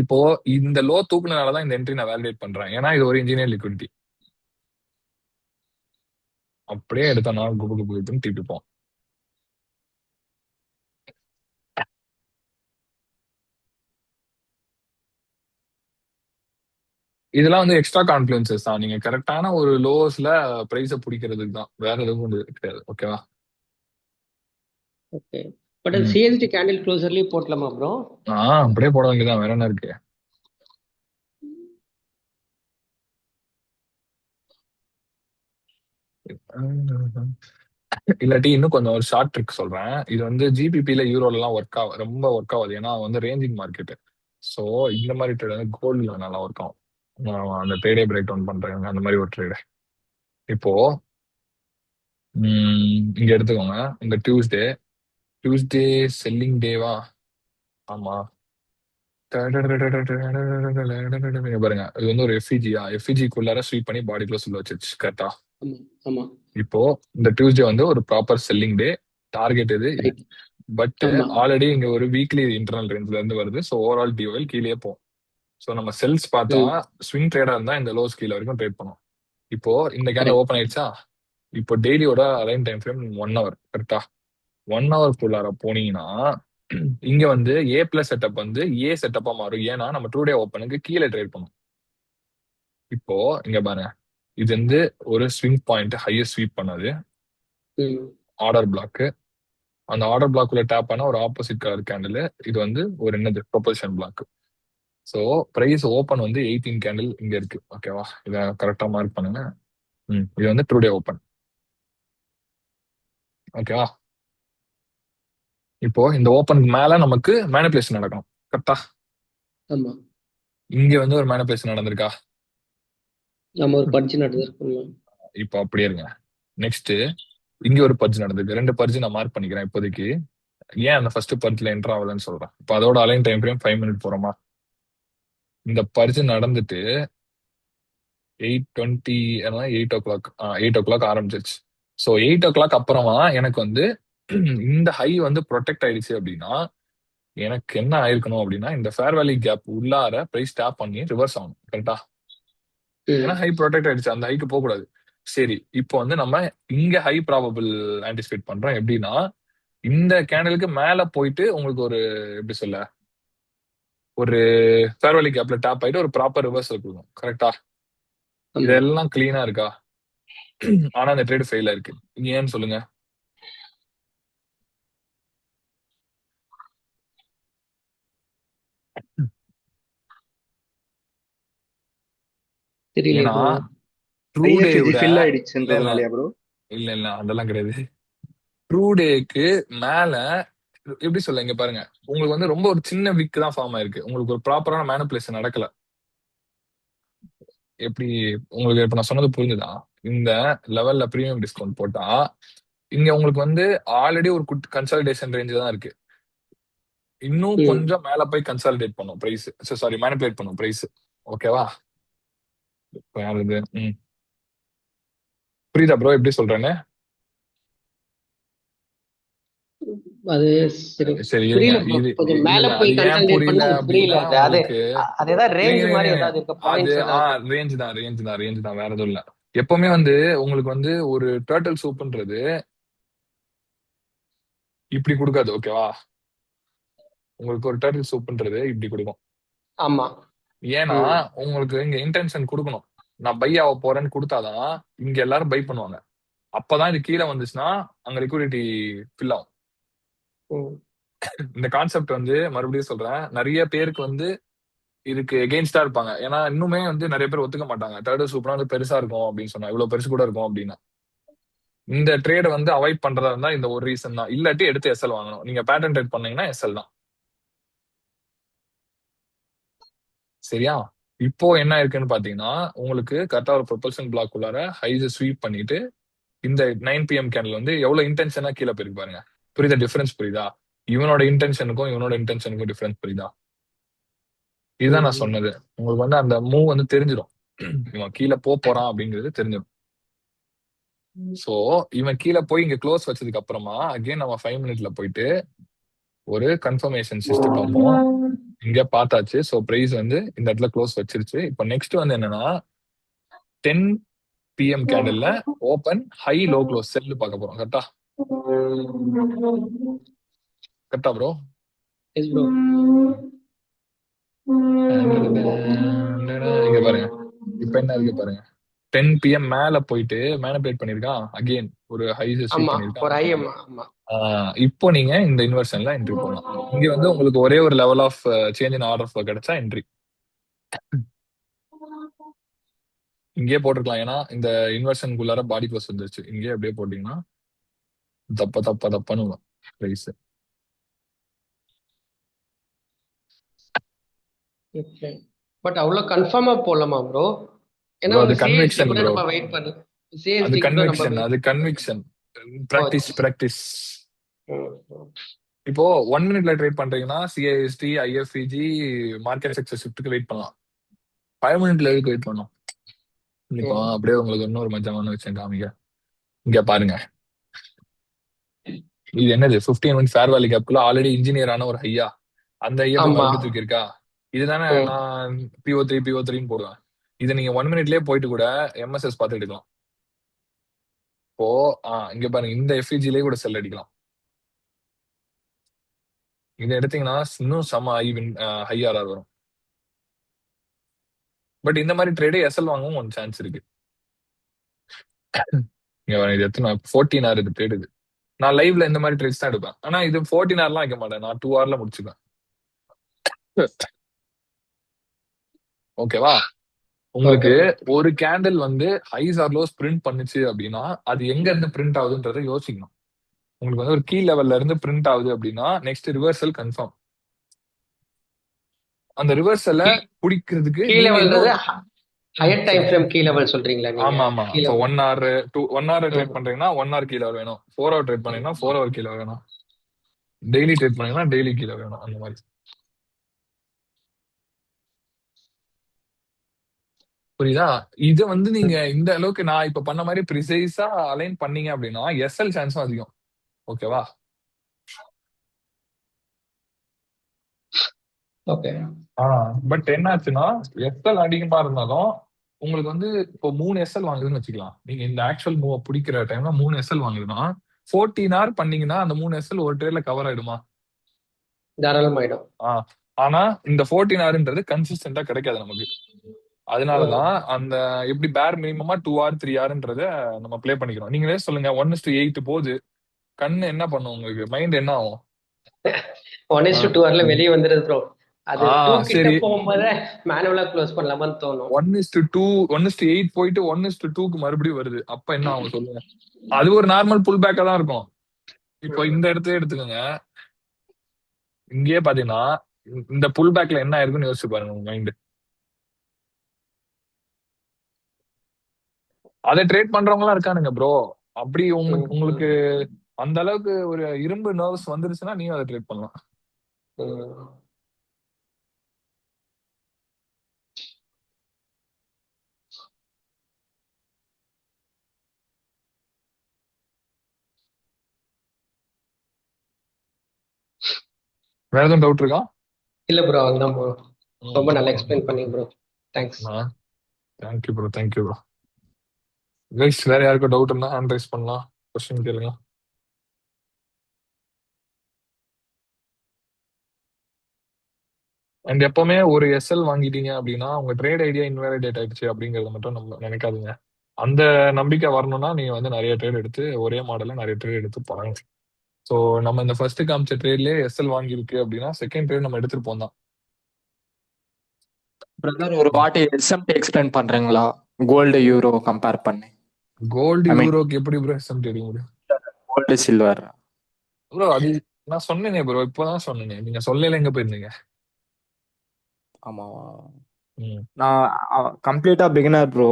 இப்போ இந்த லோ தூக்குனதுனாலதான் இந்த என்ட்ரி நான் வேலிடேட் பண்றேன், ஏன்னா இது ஒரு இன்ஜினியர் லிக்விடிட்டி. அப்படியே எடுத்தா நான் குபு குபு குபுன்னு தீட்டுப்போம். இதெல்லாம் வந்து எக்ஸ்ட்ரா கான்ஃபிளன்சஸ் தான், நீங்க கரெக்டான ஒரு லோஸ்ல பிரைஸ பிடிக்கிறதுக்கு தான், வேற எதுவும் கிடையாது. ஓகேவா? ஓகே. பட் அது சிஎஸ்டி கேண்டில் க்ளோசர்லயே போட்டலாமா ப்ரோ? அப்படியே போட வேண்டியதான், வேற என்ன இருக்கு. இல்லாட்டி இன்னும் கொஞ்சம் ஒரு ஷார்ட் ட்ரிக் சொல்றேன். இது வந்து ஜிபிபில யூரோல எல்லாம் ரொம்ப ஒர்க் ஆகுது, ஏன்னா வந்து ரேஞ்சிங் மார்க்கெட். ஸோ இந்த மாதிரி ட்ரேட் வந்து கோல்டுல நல்லா ஒர்க் ஆகும். அந்த ட்ரேடே பிரேக் டவுன் பண்றாங்க, அந்த மாதிரி ஒரு ட்ரேடு. இப்போ இங்க எடுத்துக்கோங்க, இந்த டியூஸ்டே செல்லிங் டேவா? ஆமா. இங்க பாருங்க, இது வந்து ஒரு எஃப்இஜிக்குள்ளார ஸ்வீப் பண்ணி பாடிக்குள்ள சொல்ல வச்சிருச்சு. கரெக்டா? ஆமா. இப்போ இந்த டியூஸ்டே வந்து ஒரு ப்ராப்பர் செல்லிங் டே, டார்கெட் இது. பட் ஆமா. ஆல்ரெடி இங்க ஒரு வீக்லி இன்டர்னல் ரேஞ்ச்ல இருந்து வருது, ஸோ ஓவரால் டிஓஎல் கீழே போகும். ஸோ நம்ம செல்ஸ் பார்த்தா ஸ்விங் ட்ரேடா இருந்தா இந்த லோஸ் கீழே வரைக்கும் ட்ரேட் பண்ணும். இப்போ இந்த கேண்டல் ஓப்பன் ஆயிடுச்சா, இப்போ டெய்லியோட அலைன் டைம் ஃப்ரேம் 1 hour. கரெக்டா? 1 hour குள்ளார போனீங்கன்னா இங்க வந்து ஏ பிளஸ் செட்டப் வந்து ஏ செட்டப்பா மாறும், ஏன்னா நம்ம டூ டே ஓப்பனுக்கு கீழே ட்ரேட் பண்ணும். இப்போ இங்க பாருங்க, இது வந்து ஒரு ஸ்விங் பாயிண்ட் ஹையஸ்ட் ஸ்வீப் பண்ணது ஆர்டர் பிளாக். அந்த ஆர்டர் பிளாக்குள்ள டேப் பண்ண ஒரு ஆப்போசிட் கலர் கேண்டில், இது வந்து ஒரு என்னது propulsion block. So price open வந்து 18 கேண்டில் இங்க இருக்கு. ஓகேவா? இதை கரெக்டா மார்க் பண்ணுங்க. இது வந்து டூ டே ஓப்பன். ஓகேவா? இப்போ இந்த ஓப்பனுக்கு மேல நமக்கு மேனிபுலேஷன் நடக்கணும். கரெக்டா? இங்க வந்து ஒரு மேனிபுலேஷன் நடந்திருக்கா? நம்ம ஒரு பட்ஜ் நடந்திருக்கு. இப்போ அப்படியே இருங்க. நெக்ஸ்ட் இங்க ஒரு பட்ஜ் நடந்திருக்கு, 2 பட்ஜ் நான் மார்க் பண்ணிக்கிறேன் இப்போதைக்கு. ஏன் அந்த ஃபர்ஸ்ட் பட்ஜ்ல என்டர் ஆகலன்னு சொல்றேன். இப்போ அதோட அலைன் டைம் ஃப்ரேம் 5 மினிட் போறோமா? இந்த பட்ஜ் நடந்துட்டு 8:20 8 o'clock ஆரம்பிச்சிருச்சு. ஸோ 8 o'clock அப்புறமா எனக்கு வந்து இந்த ஹை வந்து ப்ரொடெக்ட் ஆயிடுச்சு அப்படின்னா எனக்கு என்ன ஆயிருக்கணும் அப்படின்னா, இந்த ஃபேர் வேல்யூ கேப் உள்ளார பிரைஸ் டேப் பண்ணி ரிவர்ஸ் ஆகணும். கரெக்டா? ஏன்னா ஹை ப்ரொடெக்ட் ஆயிடுச்சு, அந்த ஹைக்கு போக கூடாது. சரி, இப்போ வந்து நம்ம இங்க ஹை ப்ராபபிள் ஆன்டிசிபேட் பண்றோம். எப்படின்னா இந்த கேண்டலுக்கு மேல போயிட்டு உங்களுக்கு ஒரு எப்படி சொல்ல, ஒரு ஃபேர் வேல்யூ கேப்ல டேப் ஆயிட்டு ஒரு ப்ராப்பர் ரிவர்சல் கொடுக்கும். கரெக்டா? இதெல்லாம் கிளீனா இருக்கா? ஆனா அந்த ட்ரேட் ஃபெயில் ஆயிருக்கு. ஏன்னு சொல்லுங்க. ஏன்னா ட்ரூ டே ஐஎஃப்இஜி விட ஃபில் இல்ல ஆயிடுச்சுன்றதுனாலயா ப்ரோ? இல்ல அதெல்லாம் கிடையாது. ட்ரூ டேக்கு மேல எப்படி சொல்ல, இங்க பாருங்க, உங்களுக்கு வந்து ரொம்ப ஒரு சின்ன விக் தான் ஃபார்ம் ஆயிருக்கு, உங்களுக்கு ஒரு ப்ராப்பரான மேனிபுலேஷன் நடக்கல. எப்படி உங்களுக்கு இப்ப நான் சொன்னது புரிஞ்சுதா? இந்த லெவல்ல பிரீமியம் டிஸ்கவுண்ட் போட்டா இங்க உங்களுக்கு வந்து ஆல்ரெடி ஒரு கன்சாலிடேஷன் ரேஞ்ச் தான் இருக்கு, இன்னும் கொஞ்சம் மேல போய் கன்சாலிடேட் பண்ணும் பிரைஸ், சாரி மேனிபுலேட் பண்ணும் பிரைஸ். ஓகேவா? யாருது புரியுதா ப்ரோ எப்படி சொல்றேன்னு? அது சரி இருங்க, புரியல ப்ரோ. இது கொஞ்சம் இல்ல மேல இல்ல போய் அது ஏன் கன்சாலிடேட் புரியல பண்ணா அது புரியல. அப்படின்னா அது அது உங்களுக்கு அது ஏதாவது இருங்க ரேஞ்ச் இருங்க மாதிரி இருங்க. ஏதாவது இருக்க அது பாயிண்ட்ஸ் ஏதாவது? ரேஞ்ச் தான், எப்பவுமே வந்து உங்களுக்கு வந்து ஒரு டர்ட்டில் சூப்ன்றது இப்படி கொடுக்காது. ஓகேவா? உங்களுக்கு ஒரு டர்ட்டில் சூப்ன்றது இப்படி கொடுக்கும். ஆமா. ஏன்னா உங்களுக்கு இங்க இன்டென்ஷன் கொடுக்கணும், நான் பை ஆக போறேன்னு கொடுத்தாதான் இங்க எல்லாரும் பை பண்ணுவாங்க. அப்பதான் இது கீழே வந்துச்சுன்னா அங்க லிக்விடிட்டி ஃபில் ஆகும். இந்த கான்செப்ட் வந்து மறுபடியும் சொல்றேன், நிறைய பேருக்கு வந்து இதுக்கு எகெயின்ஸ்டா இருப்பாங்க. ஏன்னா இன்னுமே வந்து நிறைய பேர் ஒத்துக்க மாட்டாங்க, தேர்ட் சூப்பரா வந்து பெருசா இருக்கும் அப்படின்னு சொன்னா, இவ்வளவு பெருசு கூட இருக்கும் அப்படின்னா. இந்த ட்ரேட வந்து அவாய்ட் பண்றதா இருந்தா இந்த ஒரு ரீசன் தான், இல்லாட்டி எடுத்து எஸ்எல் வாங்கணும். நீங்க பேட்டர்ன் ட்ரேட் பண்ணீங்கன்னா எஸ்எல் தான். சரியா? இப்போ என்ன இருக்குன்னு பாத்தீங்கன்னா, உங்களுக்கு கரெக்டா ஒரு ப்ரொபல்ஷன் பிளாக் உள்ளார ஹைஸ் ஸ்வீப் பண்ணிட்டு இந்த 9 PM கேண்டில் வந்து எவ்வளவு இன்டென்ஷனா கீழே போயிருக்கு பாருங்க. புரியுதா? டிஃபரன்ஸ் புரியுதா? இவனோட இன்டென்ஷனுக்கும் இவனோட இன்டென்ஷனுக்கும் டிஃபரன்ஸ் புரியுதா? இதுதான் நான் சொன்னது. உங்களுக்கு வந்து அந்த மூவ் வந்து தெரிஞ்சிடும். இவன் கீழே போறான் அப்படிங்கிறது தெரிஞ்சிடும். சோ இவன் கீழே போய் இங்க க்ளோஸ் வச்சதுக்கு அப்புறமா அகைன் நம்ம 5 மினிட்ல போயிட்டு ஒரு கன்ஃபர்மேஷன் சிஸ்டம் பார்ப்போம். இங்க பார்த்தாச்சு. சோ பிரைஸ் வந்து இந்த இடத்துல க்ளோஸ் வச்சிருச்சு. இப்போ நெக்ஸ்ட் வந்து என்னன்னா 10 PM கேண்டில்ல open high low close sell பார்க்க போறோம். கரெக்டா? கரெக்டா ப்ரோ? S bro. இங்க பாருங்க. இப்ப என்ன இருக்கு பாருங்க. 10 PM மேல போயிட்டு மேனிபுலேட் பண்ணிருக்கான். அகைன் ஒரு ஹை ஸ்வீப் ஆமா, பண்ணிருக்கான். ஒரு ஐ ஆமா. இப்போ நீங்க இந்த இன்வெர்ஷன்ல என்ட்ரி போடலாம். இங்க வந்து உங்களுக்கு ஒரே ஒரு level of change in order flow கிடைச்சா என்ட்ரி இங்கே போட்டிருக்கலாம். ஏன்னா இந்த இன்வெர்ஷனுக்குள்ளார பாடி க்ளோஸ் வந்துருச்சு. இங்கே அப்படியே போட்டீங்கன்னா தப்பான்னு பிரைஸ். பட் அவ்வளவு கன்ஃபார்மா போடலாமா ப்ரோ? ஏன்னா அது கன்விக்ஷன் கூட ப்ரோ. நம்ம வெயிட் பண்ணி அது சிஎஸ்டி கூட நம்ம கன்விக்ஷன். அது கன்விக்ஷன். பிராக்டிஸ். இப்போ 1 மினிட்ல ட்ரேட் பண்றீங்கன்னா சிஐஎஸ்டி, ஐஎஃப்இஜி, மார்க்கெட் செக்டர் ஷிஃப்ட்டுக்கு வெயிட் பண்ணலாம். 5 மினிட்ல எதுக்கு வெயிட் பண்ணலாம்? இப்போ அப்படியே உங்களுக்கு இன்னொரு மஜாவான விஷயம் காமிக்க. இங்க பாருங்க. இது என்னது 15 மினிட் ஃபேர் வேல்யூ கேப்குள்ள ஆல்ரெடி இன்ஜினியர் ஆன ஒரு ஹையா. அந்த ஐயா போய் மறுபடியும் தூக்கி இருக்கா. இதுதானே நான் PO3 போடுவேன். இதை நீங்க 1 மினிட்லயே போயிட்டு கூட எம்எஸ்எஸ் பார்த்து எடுக்கலாம். இப்போ இங்க பாருங்க, இந்த எஃப்இஜிலேயே கூட செல் அடிக்கலாம். இதை எடுத்தீங்கன்னா இன்னும் செம ஹைஆர்ஆர் வரும். பட் இந்த மாதிரி ட்ரேடு எஸ்எல் வாங்கவும் ஒரு சான்ஸ் இருக்கு. இங்க பாருங்க, இது எத்தனை 14 hour இது ட்ரேட். இது நான் லைவ்ல இந்த மாதிரி ட்ரேட்ஸ் தான் எடுப்பேன். ஆனா இது 14 hourலாம் வைக்க மாட்டேன். நான் 2 hourல முடிச்சுப்பேன். ஓகேவா? உங்களுக்கு ஒரு கேண்டில் வந்து ஹைஸ் ஆர் லோஸ் பிரிண்ட் பண்ணுச்சு அப்படின்னா அது எங்க இருந்து பிரிண்ட் ஆகுதுன்றதை யோசிக்கணும். உங்களுக்கு வந்து ஒரு கீ லெவல்ல இருந்து பிரிண்ட் ஆகுது அப்படின்னா நெக்ஸ்ட் ரிவர்சல் கன்ஃபார்ம். அந்த ரிவர்சலை பிடிக்கிறதுக்கு கீ லெவல்ன்றது higher time frame key level சொல்றீங்களா நீங்க? ஆமா. இப்போ 1 hour 1 hour ட்ரேட் பண்றீங்கன்னா 1 hour கீழ வேணும். 4 hour ட்ரேட் பண்ணீங்கன்னா 4 hour கீழ வேணும். டெய்லி ட்ரேட் பண்ணீங்கன்னா டெய்லி கீழ வேணும். அந்த மாதிரி புரியுதா? இது வந்து நீங்க இந்த அளவுக்கு நான் இப்ப பண்ண மாதிரி ப்ரிசைஸா அலைன் பண்ணீங்க அப்படின்னா எஸ்எல் சான்ஸும் அதிகம். ஓகேவா? ஓகே. பட் என்ன ஆச்சுன்னா எஸ்எல் அதிகமா இருந்தாலும் உங்களுக்கு வந்து இப்போ 3 எஸ்எல் வாங்குதுன்னு வச்சுக்கலாம். நீங்க இந்த ஆக்சுவல் மூவ் பிடிக்கிற டைம்ல 3 எஸ்எல் வாங்குதுன்னா 14 hour பண்ணீங்கன்னா அந்த 3 எஸ்எல் ஒரு ட்ரேட்ல கவர் ஆயிடுமா? தாராளமாயிடும். ஆனா இந்த 14 hourன்றது கன்சிஸ்டன்டா கிடைக்காது நமக்கு. அதனாலதான் அந்த எப்படி பேர் மினிமமா 2 hour 3 hourன்றத நம்ம ப்ளே பண்ணிக்கிறோம். நீங்களே சொல்லுங்க. 1:8 போகுது. கண்ணு என்ன பண்ணும்? உங்களுக்கு மைண்ட் என்ன ஆகும்? 1:2 hourல வெளியே வந்துருது ப்ரோ. அது 2 கிட்ட சரி, போகும்போது மேனுவலா க்ளோஸ் பண்ணலாமான்னு தோணும். 1:2 1:8 போயிட்டு 1:2க்கு மறுபடியும் வருது. அப்ப என்ன ஆகும் சொல்லுங்க? அது ஒரு நார்மல் புல் பேக்கா தான் இருக்கும். இப்போ இந்த இடத்துல எடுத்துக்கோங்க. இங்கேயே பாத்தீங்கன்னா இந்த புல் பேக்ல என்ன ஆயிருக்குன்னு யோசிச்சு பாருங்க உங்க மைண்ட். அதை ட்ரேட் பண்றவங்க எல்லாம் இருக்கானுங்க ப்ரோ. அப்படி உங்களுக்கு அந்த அளவுக்கு ஒரு இரும்பு நர்வ்ஸ் வந்துருச்சுன்னா நீங்க அதை ட்ரேட் பண்ணலாம். வேற எதுவும் டவுட் இருக்கா? இல்ல ப்ரோ, அதுதான் ப்ரோ. ரொம்ப நல்லா எக்ஸ்பிளைன் பண்ணீங்க bro. Thanks. Thank you bro. Bro guys, வேற யாருக்கும் டவுட் இருந்தா ஹேண்ட் ரைஸ் பண்ணலாம். கொஸ்டின் கேளுங்க. அண்ட் எப்பவுமே ஒரு எஸ்எல் வாங்கிட்டீங்க அப்படின்னா உங்க ட்ரேட் ஐடியா இன்வேலிடேட் ஆயிடுச்சு அப்படிங்கறத மட்டும் நம்ம நினைக்காதுங்க. அந்த நம்பிக்கை வரணும்னா நீங்க வந்து நிறைய ட்ரேட் எடுத்து ஒரே மாடல்ல நிறைய ட்ரேட் எடுத்து போறாங்க. ஸோ நம்ம இந்த ஃபர்ஸ்ட் காமிச்ச ட்ரேட்லயே எஸ்எல் வாங்கியிருக்கு அப்படின்னா செகண்ட் ட்ரேட் நம்ம எடுத்துட்டு போனோம். பிரதர், ஒரு வாட்டி எஸ்எம்டி எக்ஸ்பிளைன் பண்றீங்களா? கோல்டு யூரோ கம்பேர் பண்ணி. கோல்டு யூரோக்கு எப்படி ப்ரோ எஸ்எம்டி எடுக்க முடியும்? கோல்டு சில்வர் ப்ரோ அது நான் சொன்னேனே ப்ரோ, இப்பதான் சொன்னேனே. நீங்க சொல்லல எங்க போயிருந்தீங்க? ஆமா, நான் கம்ப்ளீட்டா பிகினர் ப்ரோ.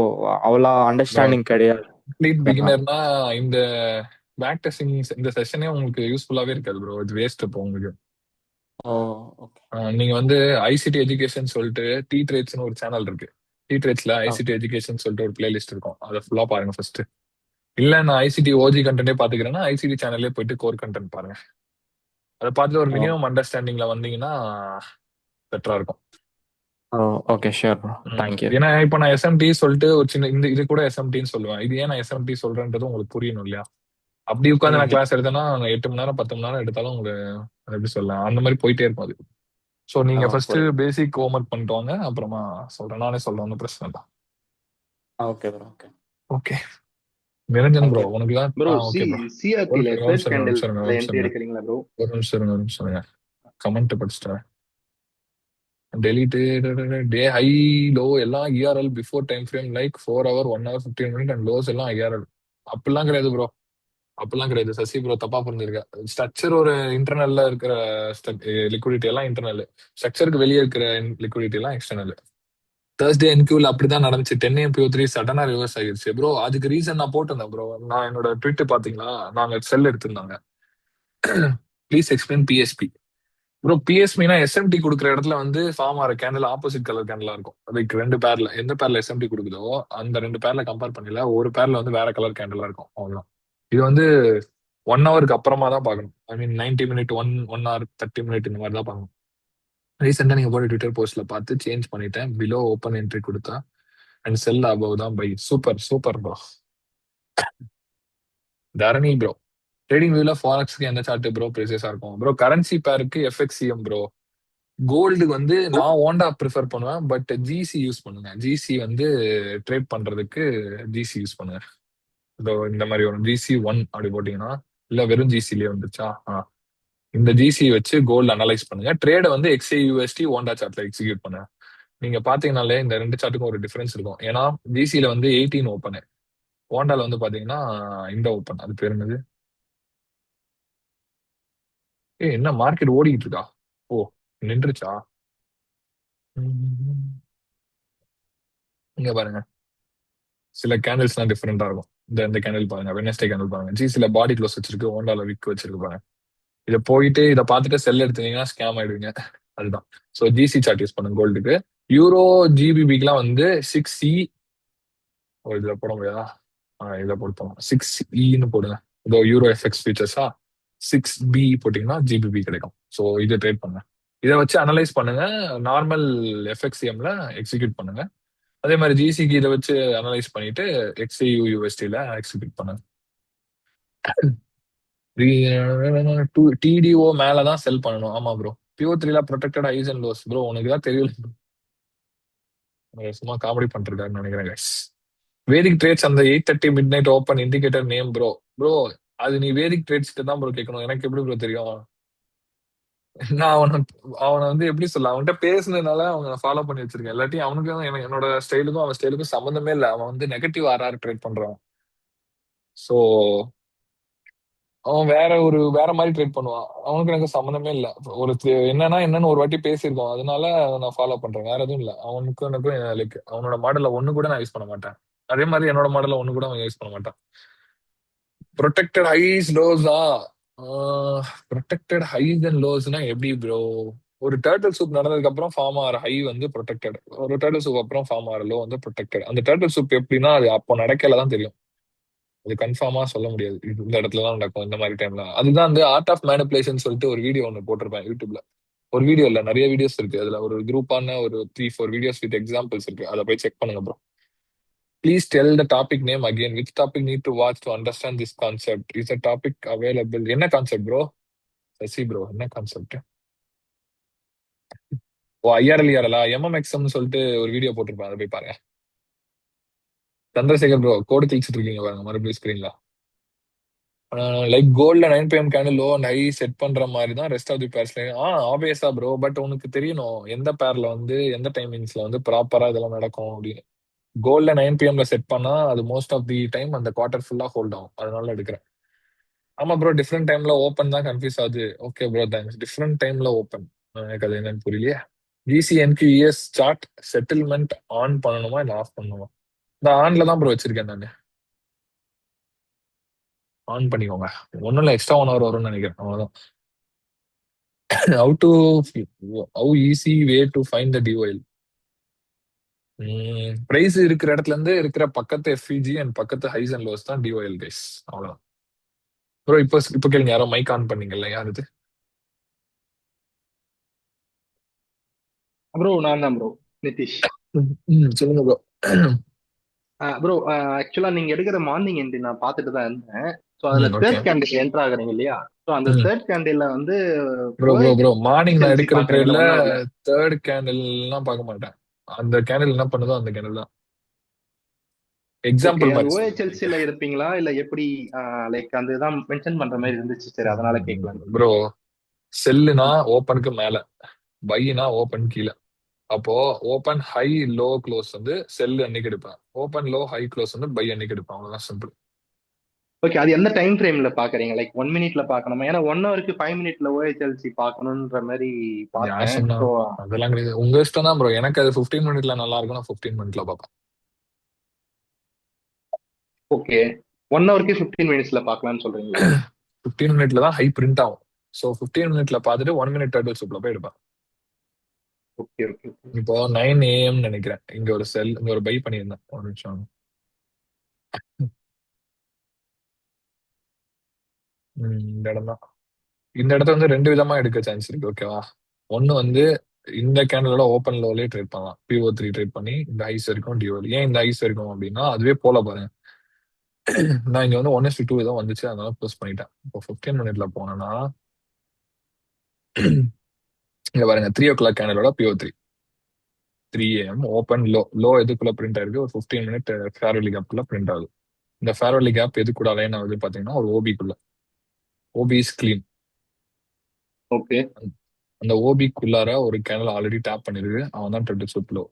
அவ்வளோ அண்டர்ஸ்டாண்டிங் கிடையாது. கம்ப்ளீட் பிகினர்னா இந்த பேக் டெஸ்டிங் இந்த செஷனே உங்களுக்கு யூஸ்ஃபுல்லாவே இருக்காது ப்ரோ. இது வேஸ்ட் இப்போ உங்களுக்கு. ஓ ஓகே நீங்க வந்து ஐசிடி எஜுகேஷன் சொல்லிட்டு டி ட்ரேட்ஸ்னு ஒரு சேனல் இருக்கு. டி ட்ரேட்ஸ்ல ஐசிடி எஜுகேஷன் சொல்லிட்டு ஒரு பிளேலிஸ்ட் இருக்கும். அதை ஃபுல்லா பாருங்க ஃபர்ஸ்ட். இல்ல நான் ஐசிடி ஓஜி கண்டென்ட்டே பாத்துக்கிறேன்னா ஐசிடி சேனல்லே போயிட்டு கோர் கண்டென்ட் பாருங்க. அதை பார்த்துட்டு ஒரு மினிமம் அண்டர்ஸ்டாண்டிங்ல வந்தீங்கன்னா பெட்டரா இருக்கும். Okay sure bro, thank you. ஏன்னா இப்ப நான் எஸ்எம்டி சொல்லிட்டு ஒரு சின்ன இந்த இது கூட எஸ்எம்டின்னு சொல்லுவேன். இது ஏன் நான் எஸ்எம்டி சொல்றேன்றது உங்களுக்கு புரியணும் இல்லையா? அப்படி உட்காந்து நான் கிளாஸ் எடுத்தேன்னா 8 மணி நேரம் 10 மணி நேரம் எடுத்தாலும் உங்களுக்கு எப்படி சொல்லலாம், அந்த மாதிரி போயிட்டே இருக்கும் அது. ஸோ நீங்க ஃபர்ஸ்ட் பேசிக் ஹோம்ஒர்க் பண்ணிட்டு வாங்க, அப்புறமா சொல்றேன். நானே சொல்றேன், ஒன்றும் பிரச்சனை இல்லை. Okay bro. Okay okay Niranjan bro, உனக்கு தான் ப்ரோ ஓகே ப்ரோ. சிஆர்டில ஒரு த்ரெட் நிமிஷம் கேண்டில் என்ட்ரி எடுக்கிறீங்களா ப்ரோ? ஒரு நிமிஷம் கமெண்ட் படிச்சுட்டேன். டெலிட் டே ஹை லோ எல்லாம் ERL before time frame like 4 hour 1 hour 15 minutes and lows எல்லாம் இஆர்எல். அப்படிலாம் கிடையாது ப்ரோ, அப்படிலாம் கிடையாது. சசி ப்ரோ தப்பா புரிஞ்சிருக்க. ஸ்ட்ரக்சர் ஒரு இன்டர்னல்ல இருக்கிற லிக்விடிட்டி எல்லாம் இன்டர்னல், ஸ்ட்ரக்சருக்கு வெளியே இருக்கிற லிக்விடிட்டி எல்லாம் எக்ஸ்டர்னல். தேர்ஸ்டே என்கியூல அப்படிதான் நடந்துச்சு. 10 AM PO3 சடனா ரிவர்ஸ் ஆகிருச்சு ப்ரோ. அதுக்கு ரீசன் நான் போட்டிருந்தேன் ப்ரோ. நான் என்னோட ட்விட் பாத்தீங்களா, நாங்க செல் எடுத்திருந்தாங்க. Please explain BSP bro. பிஎஸ்பினா எஸ்எம்டி கொடுக்குற இடத்துல வந்து ஃபார்ம் ஆகிற கேண்டில் ஆப்போசிட் கலர் கேண்டிலா இருக்கும். லைக் 2 பேர்ல எந்த பேர்ல எஸ்எம்டி கொடுக்குதோ அந்த 2 பேர்ல கம்பேர் பண்ணல, ஒரு பேர்ல வந்து வேற கலர் கேண்டிலா இருக்கும், அவ்வளவுதான். இது வந்து 1 hourக்கு அப்புறமா தான் பார்க்கணும். ஐ மீன் 90 minute 1 hour 30 minute இந்த மாதிரி தான் பார்க்கணும். ரீசெண்டா நீங்க போட ட்விட்டர் போஸ்ட்ல பார்த்து சேஞ்ச் பண்ணிட்டேன். பிலோ ஓப்பன் என்ட்ரி கொடுத்தா அண்ட் செல் அபவ் தான் buy. Super bro. Dharani bro, trading வியூல ஃபாரெக்ஸ்க்கு எந்த சார்ட் ப்ரோ ப்ரிசைஸா இருக்கும் ப்ரோ? கரன்சி பேருக்கு எஃப்எக்சிஎம் ப்ரோ. கோல்டு வந்து நான் ஓண்டா ப்ரிஃபர் பண்ணுவேன், பட் ஜிசி யூஸ் பண்ணுங்க. ஜிசி வந்து ட்ரேட் பண்றதுக்கு ஜிசி யூஸ் பண்ணுங்க. இதோ இந்த மாதிரி ஒரு GC1 அப்படி போட்டீங்கன்னா, இல்ல வெறும் ஜிசிலேயே வந்துச்சா, இந்த ஜிசி வச்சு கோல்டு அனலைஸ் பண்ணுங்க. ட்ரேட வந்து XAUSD ஓண்டா சார்ட்ல எக்ஸிக்யூட் பண்ணுங்க. நீங்க பாத்தீங்கன்னாலே இந்த 2 சார்ட்டுக்கும் ஒரு டிஃபரன்ஸ் இருக்கும். ஏன்னா ஜிசில வந்து 18 ஓப்பன், ஓண்டால வந்து பாத்தீங்கன்னா இந்த ஓப்பன். அது பேர் என்னது? என்ன மார்க்கெட் ஓடிக்கிட்டு இருக்கா? ஓ நின்றுச்சா? இங்க பாருங்க, சில கேண்டில்ஸ்லாம் டிஃபரெண்டா இருக்கும். இந்த கேண்டில் பாருங்க, வெனஸ்டே கேண்டில் பாருங்க. ஜிசில பாடி க்ளோஸ் வச்சிருக்கு, ஓண்டால விக் வச்சிருக்கு பாருங்க. இதை போயிட்டு இதை பார்த்துட்டு செல் எடுத்தீங்கன்னா ஸ்கேம் ஆயிடுவீங்க. அதுதான். ஸோ ஜிசி சார்ட் யூஸ் பண்ணுங்க கோல்டுக்கு. யூரோ ஜிபிபிக்குலாம் வந்து 6E. இதுல போட முடியாதா? இதை போடுத்தோம் 6Eன்னு போடுங்க. இதோ யூரோ எஃப்எக்ஸ் ஃபியூச்சர்ஸா 6B போட்டீங்கன்னா ஜிபிபி கிடைக்கும். ஸோ இதை ட்ரேட் பண்ணுங்க. இதை வச்சு அனலைஸ் பண்ணுங்க. நார்மல் எஃப்எக்ஸ்எம்ல எக்ஸிக்யூட் பண்ணுங்க. அதே மாதிரி ஜிசிக்கு இதை வச்சு அனலைஸ் பண்ணிட்டு XAUUSDல எக்ஸிக்யூட் பண்ணுங்க. TDO மேலதான் செல் பண்ணணும். ஆமா ப்ரோ. PO3ல protected highs and lows bro. உனக்கு தான் தெரியல, சும்மா காமெடி பண்ணிருக்காருன்னு நினைக்கிறேன் guys. வேதிக் ட்ரேட்ஸ் அந்த 8:30 midnight open indicator name bro. Bro அது நீ வேதிக் ட்ரேட்ஸ்க்கு தான் ப்ரோ கேட்கணும். எனக்கு எப்படி ப்ரோ தெரியும்? நான் அவனை வந்து எப்படி சொல்ல, அவன்கிட்ட பேசுனதுனால அவங்க ஃபாலோ பண்ணி வச்சிருக்கேன். இல்லாட்டி அவனுக்கும் என்னோட ஸ்டைலுக்கும் அவன் ஸ்டைலுக்கும் சம்மந்தமே இல்லை. அவன் வந்து நெகட்டிவ் RR ட்ரேட் பண்றான். ஸோ அவன் வேற மாதிரி ட்ரேட் பண்ணுவான். அவனுக்கு எனக்கு சம்மந்தமே இல்லை. ஒரு என்னன்னு ஒரு வாட்டி பேசியிருக்கோம், அதனால நான் ஃபாலோ பண்றேன். வேற எதுவும் இல்லை. அவனுக்கும் எனக்கும் லைக் அவனோட மாடல்ல ஒண்ணு கூட நான் யூஸ் பண்ண மாட்டேன். அதே மாதிரி என்னோட மாடல்ல ஒண்ணு கூட அவன் யூஸ் பண்ண மாட்டான். ப்ரொடெக்டட் ஹைஸ் லோஸா? ப்ரொடெக்டட் ஹைஸ் அண்ட் லோஸ்னா எப்படி ப்ரோ? ஒரு டர்ட்டில் சூப் நடந்ததுக்கு அப்புறம் ஃபார்ம் ஆகிற ஹை வந்து ப்ரொடெக்டட், ஒரு டர்ட்டில் சூப் அப்புறம் ஃபார்ம் ஆகிற லோ வந்து ப்ரொடெக்டட். அந்த டர்ட்டில் சூப் எப்படின்னா அது அப்போ நடக்கல தான் தெரியும். அது கன்ஃபார்மா சொல்ல முடியாது இந்த இடத்துல தான் நடக்கும் இந்த மாதிரி டைம்ல. அதுதான் வந்து ஆர்ட் ஆஃப் மேனிபுலேஷன் சொல்லிட்டு ஒரு வீடியோ ஒன்று போட்டிருப்பேன் யூடியூப்ல. ஒரு வீடியோ இல்ல, நிறைய வீடியோஸ் இருக்கு. அதுல ஒரு குரூப்பான ஒரு 3-4 வீடியோஸ் வித் எக்ஸாம்பிள்ஸ் இருக்கு. அதை போய் செக் பண்ணுங்க bro. Please tell the topic name again. Which topic need to watch to understand this concept? Is a topic available? என்ன கான்செப்ட் ப்ரோ? சசி ப்ரோ என்ன கான்செப்ட்? ஓ IRL MMXM சொல்லிட்டு ஒரு வீடியோ போட்டிருப்பேன், அதை போய் பாருங்க. சந்திரசேகர் ப்ரோ கோடு கிழிச்சிட்டு இருக்கீங்க பாருங்க மறுபடியும் ஸ்கிரீன்ல. லைக் கோல்ட்ல 9 PM candle low and high set பண்ற மாதிரி தான் ரெஸ்ட் ஆஃப் தி பேர்ஸ்ல. ஆப்வியஸா ப்ரோ, பட் உனக்கு தெரியணும் எந்த பேர்ல வந்து எந்த டைமிங்ஸ்ல வந்து ப்ராப்பரா இதெல்லாம் நடக்கும் அப்படின்னு. கோல்ட்ல 9 PMல செட் பண்ணா அது மோஸ்ட் ஆஃப் தி டைம் அந்த குவார்டர் ஃபுல்லா ஹோல்ட் ஆகும், அதனால எடுக்கிறேன். ஆமா ப்ரோ, டிஃப்ரெண்ட் டைம்ல ஓப்பன் தான் கன்ஃபியூஸ் ஆகுது. Okay bro thanks. டிஃப்ரெண்ட் டைம்ல ஓப்பன், எனக்கு அது என்னன்னு புரியலையே. GCNQES சார்ட் செட்டில்மெண்ட் ஆன் பண்ணணுமா இல்லை ஆஃப் பண்ணணுமா? இந்த ஆன்ல தான் ப்ரோ வச்சிருக்கேன் நான். ஆன் பண்ணிக்கோங்க. ஒன்றும் இல்லை, எக்ஸ்ட்ரா 1 hour வரும்னு நினைக்கிறேன், அவ்வளோதான். How to how easy way to find the DOL. Price இருக்கிற இடத்துல இருந்து இருக்கிற பக்கத்து எஃபிஜி அண்ட் பக்கத்து ஹைஸ் அண்ட் லோஸ் தான் டிஒஎல் கைஸ், அவ்வளோதான். ப்ரோ இப்போ கேளுங்க, யாரோ மைக் ஆன் பண்ணீங்கல்ல, யார் இது? ப்ரோ நான் தான் ப்ரோ, நிதிஷ். சொல்லுங்க ப்ரோ. ப்ரோ ஆக்சுவலா நீங்க எடுக்கிற மார்னிங் என்ட்ரி நான் பார்த்துட்டு தான் இருந்தேன். ஸோ அதுல தேர்ட் கேண்டில் என்டர் ஆகுறீங்க இல்லையா? ஸோ அந்த தேர்ட் கேண்டில்ல வந்து ப்ரோ மார்னிங் நான் எடுக்கிற ட்ரேட்ல பாக்குறீங்களா? தேர்ட் கேண்டில்லாம் பார்க்க மாட்டேன். அந்த கேண்டில் என்ன பண்ணுதோ அந்த கேண்டில் தான். எக்ஸாம்பிள் மாதிரி ஓஹெச்எல்சில இருப்பீங்களா இல்ல எப்படி? லைக் அந்த இதான் மென்ஷன் பண்ற மாதிரி இருந்துச்சு, சரி அதனால கேட்கலாம். ப்ரோ செல்லுனா ஓப்பனுக்கு மேல, பைனா ஓப்பன் கீழே. அப்போ ஓப்பன் ஹை லோ க்ளோஸ் வந்து செல் அன்னைக்கு எடுப்பேன், ஓப்பன் லோ ஹை க்ளோஸ் வந்து பை அன்னைக்கு எடுப்பேன், அவ்வளவுதான், சிம்பிள். ஓகே, அது எந்த டைம் ஃப்ரேம்ல பாக்குறீங்க? Like 1 minute பாக்கணுமா? ஏன்னா 1 hourக்கு 5 minute ஓஹெச்எல்சி பாக்கணும்ன்ற மாதிரி பார்த்தேன். ஸோ அதெல்லாம் கிடையாது, உங்க இஷ்டம் தான் ப்ரோ. எனக்கு அது 15 minute நல்லா இருக்கும், நான் 15 minute பார்ப்பேன். ஓகே, 1 hourக்கு 15 minutes பார்க்கலாம்னு சொல்றீங்களா? 15 minute தான் ஹை பிரிண்ட் ஆகும். ஸோ 15 minute பார்த்துட்டு 1 minute டர்ட்டில் சூப்ல போய் எடுப்பேன். Okay okay. இப்போ 9 AM நினைக்கிறேன், இங்க ஒரு செல், இங்க ஒரு பை பண்ணியிருந்தேன், ஒரு நிமிஷம். இந்த இடம் தான். இந்த இடத்த வந்து 2 விதமா எடுக்க சான்ஸ் இருக்கு, ஓகேவா? ஒன்னு வந்து இந்த கேண்டலோட ஓப்பன் லோலயே ட்ரேட் பண்ணலாம், PO3 ட்ரேட் பண்ணி இந்த ஐஸ் வரைக்கும் டிஓல். ஏன் இந்த ஐஸ் வரைக்கும் அப்படின்னா அதுவே போல பாருங்க. நான் இங்க வந்து 1:2 ஏதோ வந்துச்சு, அதனால க்ளோஸ் பண்ணிட்டேன். இப்போ 15 minute போனேன்னா இங்க பாருங்க, 3 o'clock கேண்டலோட PO3 3 AM ஓப்பன் லோ எதுக்குள்ள பிரிண்ட் ஆயிருக்கு, ஒரு 15 minute ஃபேர்வெலி கேப்குள்ள பிரிண்ட் ஆகுது. இந்த ஃபேர்வெலி கேப் எது கூட அலைன் ஆகுது பாத்தீங்கன்னா ஒரு ஓபிக்குள்ள. OB is clean. ஓகே, அந்த ஓபிக்குள்ளார ஒரு கேனல் ஆல்ரெடி டேப் பண்ணிருக்கு, அவன் தான் ட்ரெட் சூப் லோ.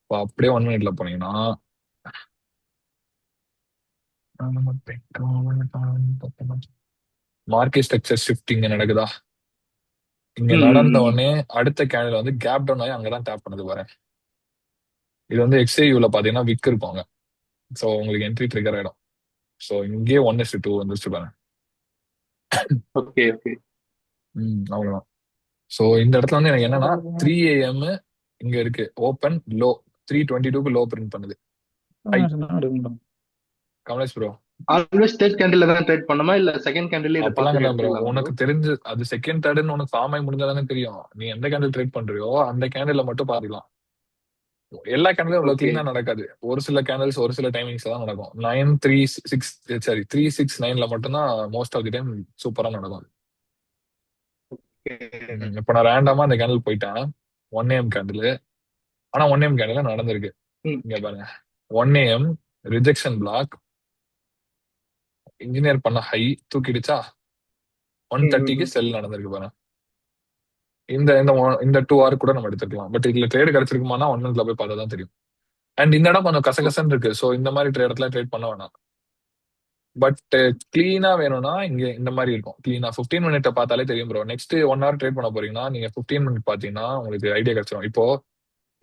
இப்போ அப்படியே 1 minute போனீங்கன்னா மார்க்கெட் ஸ்ட்ரக்சர் ஷிஃப்ட் இங்க நடக்குதா? இங்க நடந்த உடனே அடுத்த கேண்டில் வந்து கேப் டவுன் ஆகி அங்கதான் டேப் பண்ணது பாருங்க. இது வந்து XAUல பாத்தீங்கன்னா விக் இருப்பாங்க, ஸோ உங்களுக்கு என்ட்ரி ட்ரிகர் ஆயிடும். ஸோ இங்கே 1:2 வந்துருச்சு பாருங்க. Okay okay. அவ்வளவுதான். ஸோ இந்த இடத்துல வந்து எனக்கு என்னன்னா 3 AM இங்க இருக்கு, ஓப்பன் லோ 3:22க்கு லோ பிரிண்ட் பண்ணுது. கமலேஷ் ப்ரோ, ஆல்வேஸ் தேர்ட் கேண்டில்ல தான் ட்ரேட் பண்ணுமா இல்ல செகண்ட் கேண்டில்ல இத அப்பலாம் பார்த்து கிடையாது ப்ரோ. எடுத்துக்கலாம்? உனக்கு தெரிஞ்சு அது செகண்ட் தேர்ட்னு உனக்கு ஃபார்ம் ஆகி முடிஞ்சாதானே தெரியும். நீ எந்த கேண்டில் ட்ரேட் பண்றியோ அந்த கேண்டில்ல மட்டும் பாத்துக்கலாம். எல்லா கேண்டிலும் இவ்வளவு கிளீனா நடக்காது. ஒரு சில கேண்டில்ஸ் ஒரு சில டைமிங்ஸ் தான் நடக்கும். 369ல மட்டும்தான் மோஸ்ட் ஆஃப் தி டைம் சூப்பரா நடக்கும். இப்ப நான் ரேண்டமா அந்த கேண்டில் போயிட்டேன், 1 AM கேண்டில். ஆனா 1 AM கேண்டில் நடந்திருக்கு. இங்க பாருங்க, 1 AM ரிஜெக்ஷன் பிளாக், இன்ஜினியர் பண்ண ஹை தூக்கிடுச்சா, 130க்கு செல் நடந்திருக்கு பாருங்க. இந்த இந்த 2 hour கூட நம்ம எடுத்துக்கலாம். பட் இதுல ட்ரேட் கிடைச்சிருக்குமானா 1 minute போய் பார்த்தா தான் தெரியும். அண்ட் இந்த இடம் கொஞ்சம் கசகசன்னு இருக்கு, ஸோ இந்த மாதிரி இடத்துல ட்ரேட் பண்ண வேணாம். பட் கிளீனா வேணும்னா இங்க இந்த மாதிரி இருக்கும். கிளீனா 15 minute பார்த்தாலே தெரியும் ப்ரோ. நெக்ஸ்ட் 1 hour ட்ரேட் பண்ண போறீங்கன்னா நீங்க 15 minute பாத்தீங்கன்னா உங்களுக்கு ஐடியா கிடைச்சிடும். இப்போ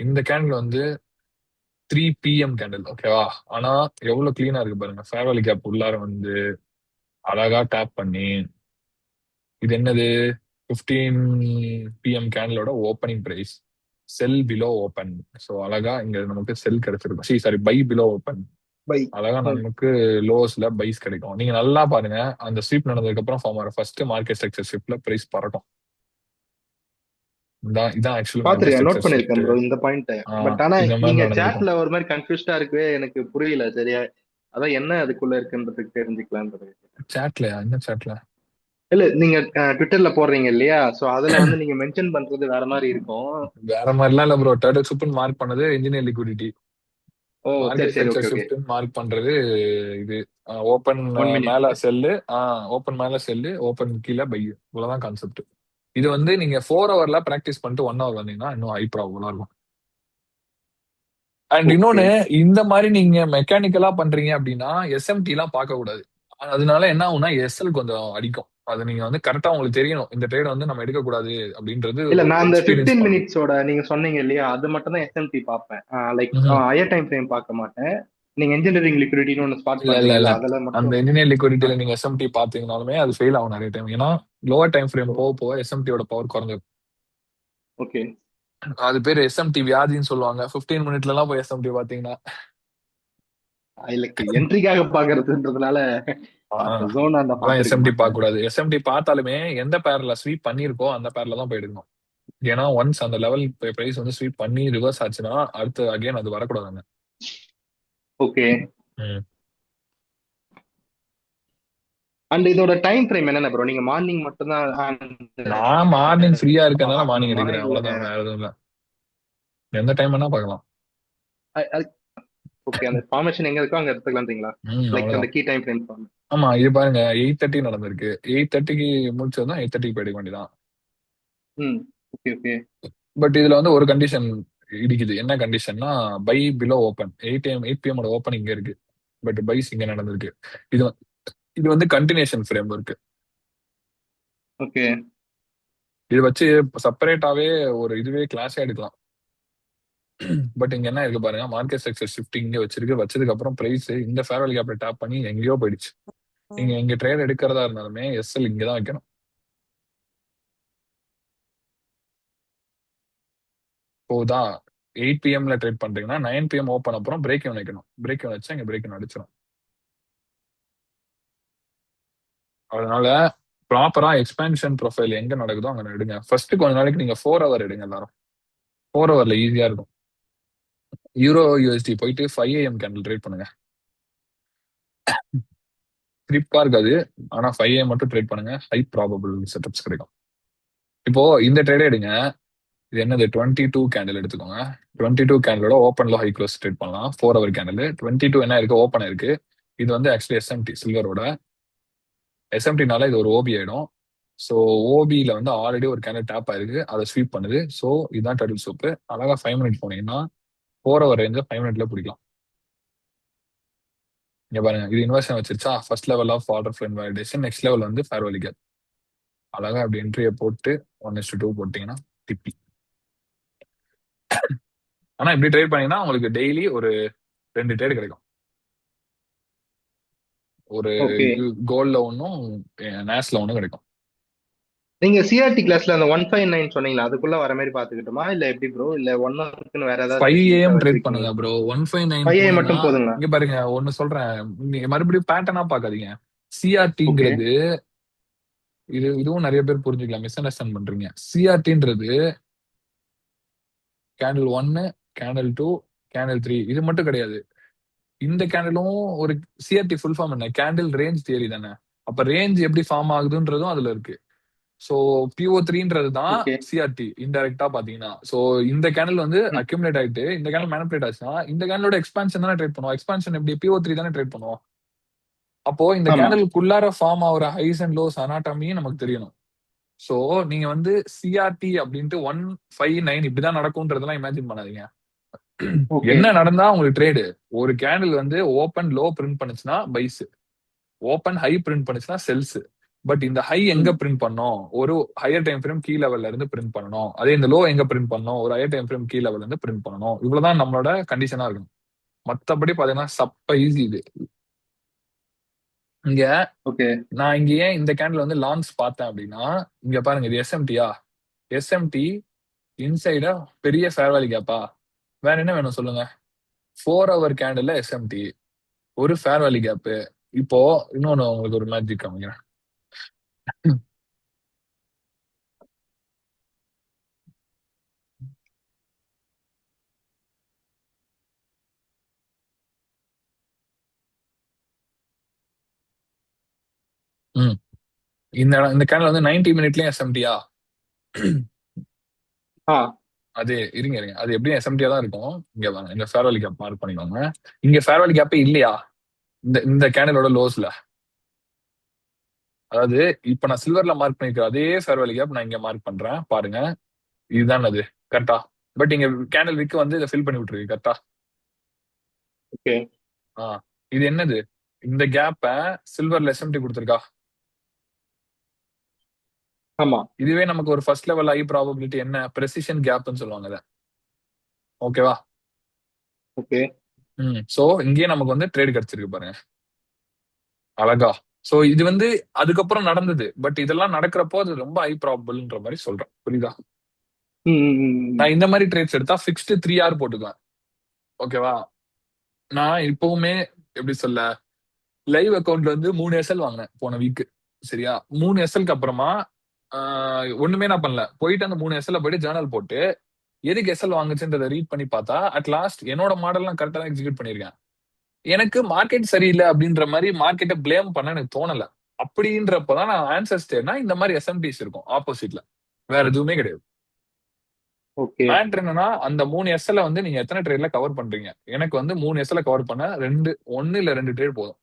இந்த கேண்டில் வந்து 3 PM கேண்டில், ஓகேவா? ஆனா எவ்வளவு கிளீனா இருக்கு பாருங்க. ஃபேர்வெலி கேப் உள்ளார வந்து அழகா டேப் பண்ணி, இது என்னது 15 PM கேண்டிலோட opening price, sell below open. So அழகா இங்க நமக்கு செல் கிடைச்சிருக்கும், சாரி பை பிலோ ஓப்பன். அழகா நமக்கு லோஸ்ல பைஸ் கிடைக்கும். நீங்க நல்லா பாருங்க, அந்த ஸ்வீப் நடந்ததுக்கு அப்புறம் ஃபார்ம் ஆகிற ஃபர்ஸ்ட் மார்க்கெட் ஸ்ட்ரக்சர் ஷிப்ட்ல பிரைஸ் பறக்கும். இதான் ஆக்சுவலி பாத்துருக்கேன், நோட் பண்ணிருக்கேன் ப்ரோ இந்த பாயிண்ட். பட் ஆனா இந்த மாதிரி நீங்க நடந்திருக்கும். சாட்ல ஒரு மாதிரி கன்ஃபியூஸ்டா இருக்கு, எனக்கு புரியல சரியா. அதான் என்ன அதுக்குள்ள இருக்குன்றதுக்கு தெரிஞ்சுக்கலாம்ன்றது. சாட்லயா? என்ன சாட்ல? இல்ல நீங்க ட்விட்டர்ல போடுறீங்க இல்லையா, சோ அதுல வந்து நீங்க மென்ஷன் பண்றது வேற மாதிரி இருக்கும். வேற மாதிரிலாம் இல்ல ப்ரோ. டர்ட்டில் சூப்னு மார்க் பண்ணது இன்ஜினியர் லிக்விடிட்டி. ஓ சரி மார்க்கெட் சரி, structure okay okay. Shift mark பண்றது இது ஓப்பன் 1 minute. மேல செல்லு, ஓப்பன் மேல செல்லு, ஓப்பன் கீழே பை. இவ்வளவுதான் கான்செப்ட். இது வந்து நீங்க 4 hourல பிராக்டிஸ் பண்ணிட்டு 1 hour வந்தீங்கன்னா இன்னும் ஹை ப்ராபபிளா இருக்கும். அண்ட் இன்னொன்னு, இந்த மாதிரி நீங்க மெக்கானிக்கலா பண்றீங்க அப்படின்னா SMT எல்லாம் பார்க்க கூடாது. அதனால என்ன ஆகும்னா SL கொஞ்சம் அடிக்கும். அது நீங்க வந்து கரெக்டா உங்களுக்கு தெரியணும், இந்த ட்ரேட் வந்து நம்ம எடுக்க கூடாது அப்படின்றது. இல்ல நான் அந்த 15 minutes நீங்க சொன்னீங்க இல்லையா, அது மட்டும் தான் SMT பார்ப்பேன். லைக் ஹையர் டைம் ஃப்ரேம் பார்க்க மாட்டேன். நீங்க இன்ஜினியரிங் லிக்விடிட்டின்னு ஒன்னு ஸ்பாட் இல்ல இல்ல இல்ல பண்றீங்கல்ல, அதுல அந்த மட்டும். இன்ஜினியர் ஆ, லிக்விடிட்டியில நீங்க எஸ்எம்டி பாத்தீங்கனாலுமே அது ஃபெயில் ஆகும் நிறைய டைம். ஏன்னா லோவர் டைம் ஃப்ரேம் போக போக எஸ்எம்டியோட பவர் குறைஞ்சிரும். ஓகே. அது பேர் எஸ்எம்டி வியாதின்னு சொல்லுவாங்க. 15 மினிட்ல எல்லாம் போய் எஸ்எம்டி பாத்தீங்கன்னா இல்ல என்ட்ரிக்காக பாக்குறதுன்றதுனால பார்த்த ஜோன் அந்த அதெல்லாம் பார்த்திருக்க எஸ்எம்டி மாட்டேன். பார்க்க கூடாது. எஸ்எம்டி பார்த்தாலுமே எந்த பேர்ல ஸ்வீப் பண்ணிருக்கோ அந்த பேர்ல தான் போய் எடுக்கணும். ஏன்னா ஒன்ஸ் அந்த லெவல் பிரைஸ் வந்து ஸ்வீப் பண்ணி ரிவர்ஸ் ஆச்சுன்னா அடுத்து அகைன் அது வரக்கூடாதுங்க. ஓகே. ம். அண்ட் இதோட டைம் ஃப்ரேம் என்னென்ன ப்ரோ? நீங்க மார்னிங் மட்டும் தான் நான் மார்னிங் ஃப்ரீயா இருக்கறதுனால மார்னிங் பார்க்கணுமா எடுக்கிறேன், இல்ல? அவ்வளவுதான், வேற எதுவும் இல்ல. எந்த டைம் வேணா பார்க்கலாம். ஓகே, அந்த ஃபார்மேஷன் எங்க இருக்கோ அங்க எடுத்துக்கலாம்ன்றீங்களா? லைக் அந்த அவ்வளவுதான். Key time frame form. ஆமா, இது பாருங்க 8:30 நடந்திருக்கு. 8:30க்கு முடிச்சதுதான் 8:30 போயிட வேண்டியதான். ம். Okay okay. பட் இதுல வந்து ஒரு கண்டிஷன் இடிக்குது. என்ன கண்டிஷன்னா buy below open 8 PM open இங்க இருக்கு. பட் பைஸ் இங்க நடந்திருக்கு. இது இது வந்து கண்டினியூஷன் ஃப்ரேம் இருக்கு. ஓகே. இது வச்சு செப்பரேட்டாவே ஒரு இதுவே கிளாஸே எடுக்கலாம். பட் இங்க என்ன இருக்கு பாருங்க, மார்க்கெட் ஸ்ட்ரக்சர் ஷிஃப்டிங் இங்க வச்சதுக்கு அப்புறம் பிரைஸ் இந்த ஃபேர்வெல் கேப்ல டாப் பண்ணி எங்கேயோ போயிடுச்சு. நீங்க எங்க ட்ரேட் எடுக்கிறதா இருந்தாலுமே எஸ்எல் இங்க தான் வைக்கணும். போதா 8 PM ட்ரேட் பண்றீங்கன்னா 9 PM ஓப்பன் அப்புறம் பிரேக் இவன் வைக்கணும். பிரேக் இவன் வச்சா இங்க பிரேக் இவன் அடிச்சிடும். அதனால ப்ராப்பரா எக்ஸ்பேன்ஷன் ப்ரொஃபைல் எங்க நடக்குதோ அங்க எடுங்க. ஃபர்ஸ்ட் கொஞ்ச நாளைக்கு நீங்க 4 ஹவர் எடுங்க எல்லாரும். 4 ஹவர்ல ஈஸியா இருக்கும். யூரோ யூஎஸ்டி போயிட்டு 5 AM கேண்டில் ட்ரேட் பண்ணுங்க. கிரிப்பா இருக்காது, ஆனா 5 AM மட்டும் ட்ரேட் பண்ணுங்க. ஹை ப்ராபபிள் செட்டப்ஸ் கிடைக்கும். இப்போ இந்த ட்ரேடே எடுங்க. இது என்னது 22 கேண்டில் எடுத்துக்கோங்க. 22 கேண்டிலோட ஓப்பன்ல ஹை க்ளோஸ் ட்ரேட் பண்ணலாம். 4 ஹவர் கேண்டில் 22 என்ன இருக்கு, ஓப்பன் இருக்கு. இது வந்து ஆக்சுவலி எஸ்எம்டி சில்வரோட எஸ்எம்டினால இது ஒரு ஓபி ஆயிடும். ஸோ ஓபியில வந்து ஆல்ரெடி ஒரு கேண்டில் டேப் ஆயிருக்கு, அதை ஸ்வீப் பண்ணுது. ஸோ இதுதான் டர்டில் சோப்பு. அழகா 5 மினிட் போனீங்கன்னா 4 ஹவர் ரேஞ்ச 5 மினிட்ல பிடிக்கலாம். இங்க பாருங்க, இது இன்வெர்ஷன் வச்சிருச்சா, first level of order flow validation, next level வந்து ஃபேர்வெல் கேப். அழகா அப்படி என்ட்ரியை போட்டு 1:2 போட்டீங்கன்னா டிப்பி. ஆனா இப்படி ட்ரேட் பண்ணீங்கன்னா உங்களுக்கு டெய்லி ஒரு 2 ட்ரேட் கிடைக்கும். ஒரு ஓகே. கோல்ட்ல ஒன்னும் நேஸ்ல ஒன்னும் கிடைக்கும். நீங்க சிஆர்டி கிளாஸ்ல அந்த 159 சொன்னீங்களா, அதுக்குள்ள வர மாதிரி பாத்துக்கிட்டோமா இல்ல எப்படி ப்ரோ? இல்ல 1 வேற ஏதாவது 5 AM ஸ்பெசிஃபிக்கா ட்ரேட் பண்ணுங்க வச்சிருக்கீங்களா? ப்ரோ. 159 5 AM போனீங்கன்னா மட்டும் போதுங்களா? இங்க பாருங்க ஒன்னு சொல்றேன், நீங்க மறுபடியும் பேட்டர்னா பாக்காதீங்க. ஓகே. சிஆர்டிங்கிறது இதுவும் நிறைய பேர் புரிஞ்சுக்கலாம், மிஸ் அண்டர்ஸ்டாண்ட் பண்றீங்க. சிஆர்டின்றது கேண்டில் 1, கேண்டில் 2, கேண்டில் 3 இது மட்டும் கிடையாது. இந்த கேண்டிலும் ஒரு சிஆர்டி ஃபுல் ஃபார்ம் என்ன, கேண்டில் ரேஞ்ச் தியரி தானே. அப்ப ரேஞ்ச் எப்படி ஃபார்ம் ஆகுதுன்றதும் அதுல இருக்கு. சோ PO3ன்றது தான் ஓகே. சிஆர்டி இன்டைரக்டா பாத்தீங்கன்னா. சோ இந்த கேண்டில் வந்து ம். அக்யூமுலேட் ஆயிட்டு இந்த கேண்டில் மேனிபுலேட் ஆச்சுன்னா இந்த கேண்டிலோட எக்ஸ்பான்ஷன் தானே ட்ரேட் பண்ணுவோம். எக்ஸ்பான்ஷன் எப்படி PO3 தானே ட்ரேட் பண்ணுவோம். அப்போ இந்த ஆமா. கேண்டிலுக்குள்ளார ஃபார்ம் ஆகிற ஹைஸ் அண்ட் லோஸ் அனாட்டமியும் நமக்கு தெரியணும். சோ நீங்க வந்து சிஆர்டி அப்படின்ட்டு 159 இப்படிதான் நடக்கும்ன்றதெல்லாம் இமேஜின் பண்ணாதீங்க. ஓகே. என்ன நடந்தா உங்களுக்கு ட்ரேடு, ஒரு கேண்டில் வந்து ஓப்பன் லோ பிரிண்ட் பண்ணுச்சுன்னா பைஸ், ஓப்பன் ஹை பிரிண்ட் பண்ணுச்சுன்னா செல்ஸ். பட் இந்த ஹை எங்க ம். பிரிண்ட் பண்ணோம், ஒரு ஹையர் டைம் ஃப்ரேம் கீ லெவல்ல இருந்து பிரிண்ட் பண்ணணும். அதே இந்த லோ எங்க பிரிண்ட் பண்ணோம், ஒரு ஹையர் டைம் ஃப்ரேம் கீ லெவல்ல இருந்து பிரிண்ட் பண்ணணும். இவ்வளவுதான் நம்மளோட கண்டிஷனா இருக்கும். மத்தபடி பாத்தீங்கன்னா சப்ப ஈஸி இது. இங்க ஓகே. நான் இங்க ஏன் இந்த கேண்டில் வந்து லான்ஸ் பார்த்தேன் அப்படின்னா, இங்க பாருங்க இது எஸ்எம்டியா, எஸ்எம்டி இன்சைடா பெரிய ஃபேர்வேலி கேப்பா, வேற என்ன வேணும் சொல்லுங்க. 4 ஹவர் கேண்டில் எஸ்எம்டி ஒரு ஃபேர்வேலி கேப். இப்போ இன்னொன்னு உங்களுக்கு ஒரு மேஜிக் காமிக்கிறேன். ம் இந்த இந்த கேண்டில் வந்து 90 மினிட்லயும் எஸ்எம்டியா. ஆ. அது இருங்க இருங்க, அது எப்படியும் எஸ்எம்டியா தான் இருக்கும். இங்க வாங்க, இந்த ஃபேர்வேலி கேப் மார்க் பண்ணிக்கோங்க. இங்க ஃபேர்வேலி கேப்பே இல்லையா இந்த இந்த கேண்டிலோட லோஸ்ல. அதாவது இப்ப நான் சில்வர்ல மார்க் பண்ணிருக்கிற அதே ஃபேர்வேலி கேப் நான் இங்க மார்க் பண்றேன் பாருங்க. இதுதான் அது கரெக்டா. பட் இங்க கேண்டில் விக்கு வந்து இதை ஃபில் பண்ணி விட்டுருக்கு கரெக்டா. ஓகே. இது என்னது, இந்த கேப்ப சில்வர்ல எஸ்எம்டி கொடுத்துருக்கா. ஆமா. இதுவே நமக்கு ஒரு ஃபர்ஸ்ட் லெவல் ஹை ப்ராபபிலிட்டி என்ன, பிரெசிஷன் கேப்னு சொல்லுவாங்க இதை. ஓகேவா. ஓகே. சோ இங்கேயே நமக்கு வந்து ட்ரேட் கிடைச்சிருக்கு பாருங்க, அழகா. சோ இது வந்து அதுக்கப்புறம் நடந்தது. பட் இதெல்லாம் நடக்கிறப்போ அது ரொம்ப ஹை ப்ராபபிள்ன்ற மாதிரி சொல்றேன். புரியுதா? நான் இந்த மாதிரி ட்ரேட்ஸ் எடுத்தா ஃபிக்ஸ்டு 3 hour போட்டுக்குவேன். ஓகேவா? நான் இப்பவுமே எப்படி சொல்ல, லைவ் அக்கௌண்ட்ல வந்து 3 SL வாங்கினேன் போன வீக். சரியா? 3 SLக்கு அப்புறமா ஒண்ணுமே நான் பண்ணல. போயிட்டு அந்த 3 SL போயிட்டு ஜேர்னல் போட்டு எதுக்கு எஸ்எல் வாங்குச்சுன்றதை ரீட் பண்ணி பார்த்தா அட் லாஸ்ட் என்னோட மாடல்லாம் கரெக்டா தான் எக்ஸிக்யூட் பண்ணிருக்கேன். எனக்கு மார்க்கெட் சரியில்லை அப்படின்ற மாதிரி மார்க்கெட்டை பிளேம் பண்ண எனக்கு தோணல. அப்படின்றப்பதான் நான் ஆன்சர்ஸ் தேடினா இந்த மாதிரி எஸ்எம்டிஸ் இருக்கும் ஆப்போசிட்ல. வேற எதுவுமே கிடையாது. ஓகே மேட்ரு என்னன்னா அந்த 3 SL வந்து நீங்க எத்தனை ட்ரேட்ல கவர் பண்றீங்க. எனக்கு வந்து 3 SL கவர் பண்ண 1 இல்ல 2 ட்ரேட் போதும்.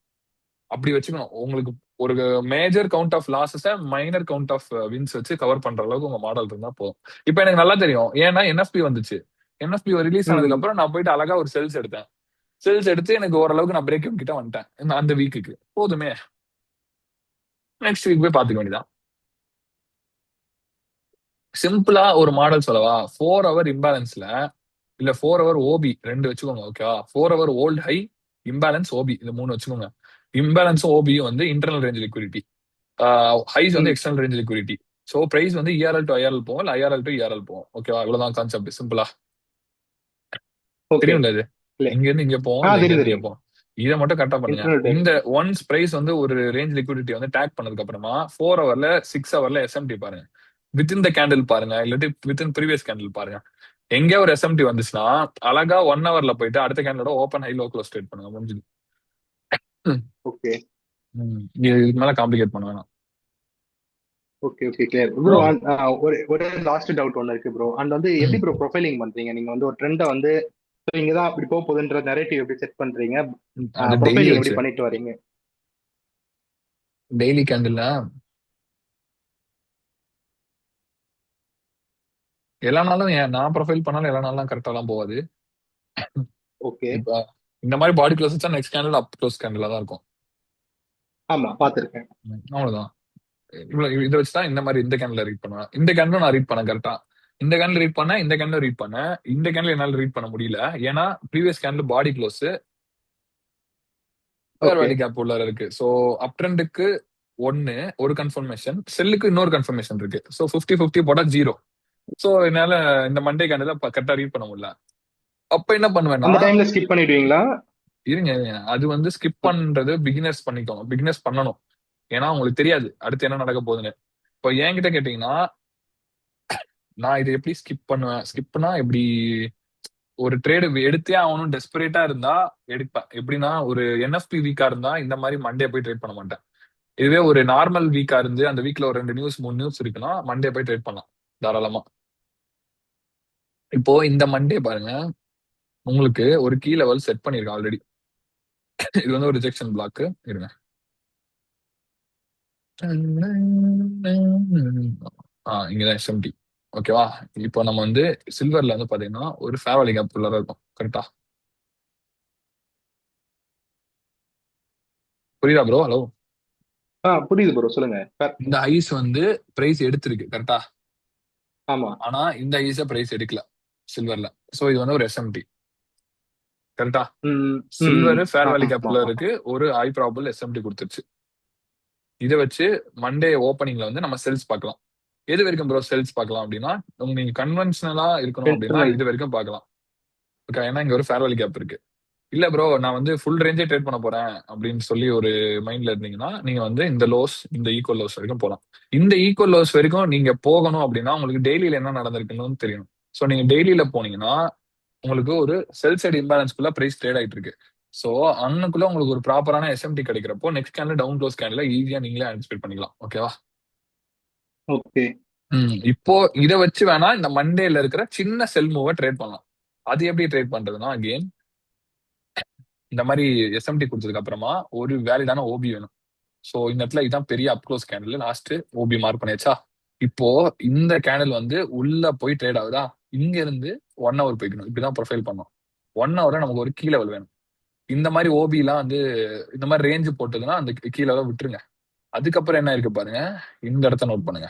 அப்படி வச்சுக்கணும். உங்களுக்கு ஒரு major count of losses minor count of wins வச்சு கவர் பண்ற அளவுக்கு உங்க மாடல் இருந்தா போதும். இப்ப எனக்கு நல்லா தெரியும். ஏன்னா என்எஃப்பி வந்துச்சு. என்எஃப்பி ரிலீஸ் ஆனதுக்கு அப்புறம் நான் போயிட்டு அழகா ஒரு செல்ஸ் எடுத்தேன். செல்ஸ் எடுத்து எனக்கு ஓரளவுக்கு நான் பிரேக் கிட்ட வந்துட்டேன் அந்த வீக்குக்கு. போதுமே, நெக்ஸ்ட் வீக் போய் பாத்துக்க வேண்டியதான். சிம்பிளா ஒரு மாடல் சொல்லவா? 4 hour இம்பேலன்ஸ்ல இல்ல 4 hour ஓபி 2 வச்சுக்கோங்க. ஓகேவா? 4 hour old high, imbalance OB, இது 3 வச்சுக்கோங்க. இம்பேலன்ஸும் ஓபியும் வந்து இன்டர்னல் ரேஞ்ச் லிக்விடிட்டி, ஹைஸ் வந்து external range liquidity. So price வந்து இஆர்எல் டு ஐஆர்எல் போகும், இல்ல ஐஆர்எல் டு இஆர்எல் போகும். ஓகேவா? இவ்வளவுதான் கான்செப்ட். சிம்பிளா தெரியும்ல இது. இங்க இருந்து இங்க போவோம், இங்க இருந்து இங்க போவோம். இதை மட்டும் கரெக்டா பண்ணுங்க. இந்த ஒன்ஸ் பிரைஸ் வந்து ஒரு ரேஞ்ச் லிக்விடிட்டி வந்து டேக் பண்ணதுக்கு அப்புறமா 4 hourல 6 hourல எஸ்எம்டி பாருங்க. வித்தின் த கேண்டில் பாருங்க, இல்லாட்டி வித்தின் ப்ரீவியஸ் கேண்டில் பாருங்க. எங்க ஒரு எஸ்எம்டி வந்துச்சுன்னா அழகா 1 hourல போயிட்டு அடுத்த கேண்டலோட open high low close trade பண்ணுங்க. முடிஞ்சது. ஓகே இதுக்கு மேல காம்ப்ளிகேட் பண்ண வேணாம். Okay okay clear bro. ஒரு லாஸ்ட் டவுட் ஒன்று இருக்கு ப்ரோ. அண்ட் வந்து எப்படி ப்ரோ ப்ரொஃபைலிங் பண்றீங்க? நீங்க வந்து ஒரு ட்ரெண்டை வந்து இங்க தான் அப்படி போக போகுதுன்ற நரேட்டிவ் எப்படி செட் பண்றீங்க? ப்ரொஃபைலிங் எப்படி பண்ணிட்டு வரீங்க? டெய்லி கேண்டில்ல எல்லா நாளும் நான் ப்ரொஃபைல் பண்ணாலும் எல்லா நாளும் கரெக்டா எல்லாம் போகாது. ஓகே இப்ப இந்த மாதிரி பாடி க்ளோஸ் வச்சா next candle up close candela தான் இருக்கும். ஆமா பாத்திருக்கேன். அவ்வளவுதான். இவ்வளவு இதை வச்சுதான் இந்த மாதிரி இந்த கேண்டில் ரீட் பண்ணுவேன். இந்த கேண்டிலும் நான் ரீட் பண்ணேன் கரெக்டா. இந்த கேண்டில் ரீட் பண்ணேன், இந்த கேண்டில் ரீட் பண்ணேன். இந்த கேண்டில் என்னால ரீட் பண்ண முடியல. ஏன்னா ப்ரீவியஸ் கேண்டில் பாடி க்ளோஸ் வேல்யூ கேப் உள்ள இருக்கு. ஸோ அப் ட்ரெண்டுக்கு ஒரு கன்ஃபர்மேஷன், செல்லுக்கு இன்னொரு கன்ஃபர்மேஷன் இருக்கு. ஸோ 50-50 போட்டா 0. ஸோ என்னால இந்த மண்டே கேண்டில் கரெக்டா ரீட் பண்ண முடியல. அப்ப என்ன பண்ணுவேன்னா அந்த டைம்ல ஸ்கிப் பண்ணிடுவீங்களா? இருங்க, அது வந்து ஸ்கிப் பண்றது பிகினர்ஸ் பண்ணிக்கோங்க. பிகினர்ஸ் பண்ணணும். ஏன்னா உங்களுக்கு தெரியாது அடுத்து என்ன நடக்க போகுதுன்னு. இப்போ என்கிட்ட கேட்டீங்கன்னா நான் இதை எப்படி ஸ்கிப் பண்ணுவேன்? ஸ்கிப்னா எப்படி, ஒரு ட்ரேடு எடுத்தே ஆகணும் டெஸ்பரேட்டா இருந்தா எடுப்பேன். எப்படின்னா ஒரு என்எஃப்பி வீக்கா இருந்தா இந்த மாதிரி மண்டே போய் ட்ரேட் பண்ண மாட்டேன். இதுவே ஒரு நார்மல் வீக்கா இருந்து அந்த வீக்ல ஒரு 2 நியூஸ் 3 நியூஸ் இருக்குன்னா மண்டே போய் ட்ரேட் பண்ணலாம் தாராளமா. இப்போ இந்த மண்டே பாருங்க, உங்களுக்கு ஒரு கீ லெவல் செட் பண்ணிருக்கேன் ஆல்ரெடி. இது வந்து ஒரு ரிஜெக்ஷன் பிளாக். இருங்க, இங்கதான் எஸ்எம்டி. ஓகேவா? இப்போ நம்ம வந்து சில்வர்ல வந்து பாத்தீங்கன்னா ஒரு ஃபேவலி கேப் உள்ள இருக்கும். கரெக்டா? புரியுதா ப்ரோ? ஹலோ, புரியுது ப்ரோ, சொல்லுங்க. இந்த ஐஸ் வந்து பிரைஸ் எடுத்திருக்கு கரெக்டா? ஆமா. ஆனா இந்த ஐஸ பிரைஸ் எடுக்கல சில்வர்ல. சோ இது வந்து ஒரு எஸ்எம்டி. கரெக்டா? சில்வர் ஃபேர் வேல்யூ கேப்ல இருக்கு, ஒரு ஹை ப்ராபபிள் எஸ்எம்டி கொடுத்துருச்சு. இதை வச்சு மண்டே ஓப்பனிங்ல வந்து நம்ம செல்ஸ் பார்க்கலாம். எது வரைக்கும் ப்ரோ செல்ஸ் பார்க்கலாம் அப்படின்னா, நீங்க கன்வென்ஷனலா இருக்கணும் அப்படின்னா இது வரைக்கும் பார்க்கலாம். ஓகே, ஏன்னா இங்க ஒரு ஃபேர் வேல்யூ கேப் இருக்கு. இல்ல ப்ரோ நான் வந்து ஃபுல் ரேஞ்சே ட்ரேட் பண்ண போறேன் அப்படின்னு சொல்லி ஒரு மைண்ட்ல இருந்தீங்கன்னா நீங்க வந்து இந்த லோஸ், இந்த ஈக்குவல் லோஸ் வரைக்கும் போகலாம். இந்த ஈக்குவல் லோஸ் வரைக்கும் நீங்க போகணும் அப்படின்னா உங்களுக்கு டெய்லியில என்ன நடந்திருக்குன்னு தெரியணும். ஸோ நீங்க டெய்லியில போனீங்கன்னா உங்களுக்கு ஒரு செல் சைடு இம்பேலன்ஸ்குள்ள பிரைஸ் ட்ரேட் ஆயிட்டு இருக்கு. ஸோ அன்னைக்குள்ள உங்களுக்கு ஒரு ப்ராப்பரான எஸ்எம்டி கிடைக்கிறப்போ next candle down close candle ஈஸியா நீங்களே ஆன்டிசிபேட் பண்ணிக்கலாம். ஓகேவா? ஓகே. இப்போ இதை வச்சு வேணா இந்த மண்டேல இருக்கிற சின்ன செல் மூவை ட்ரேட் பண்ணலாம். அது எப்படி ட்ரேட் பண்றதுன்னா, அகெயின் இந்த மாதிரி எஸ்எம்டி கொடுத்ததுக்கு அப்புறமா ஒரு வேலிடான ஓபி வேணும். ஸோ இந்த இடத்துல இதான் பெரிய up close candle. Last OB mark பண்ணியாச்சா? இப்போ இந்த கேண்டில் வந்து உள்ள போய் ட்ரேட் ஆகுதா? இங்க இருந்து 1 hour போய்க்கணும். இப்படிதான் ப்ரொஃபைல் பண்ணோம். 1 hour நமக்கு ஒரு கீ லெவல் வேணும். இந்த மாதிரி ஓபி எல்லாம் வந்து இந்த மாதிரி ரேஞ்ச் போட்டதுன்னா அந்த கீ லெவலை விட்டுருங்க. அதுக்கப்புறம் என்ன இருக்கு பாருங்க, இந்த இடத்த நோட் பண்ணுங்க.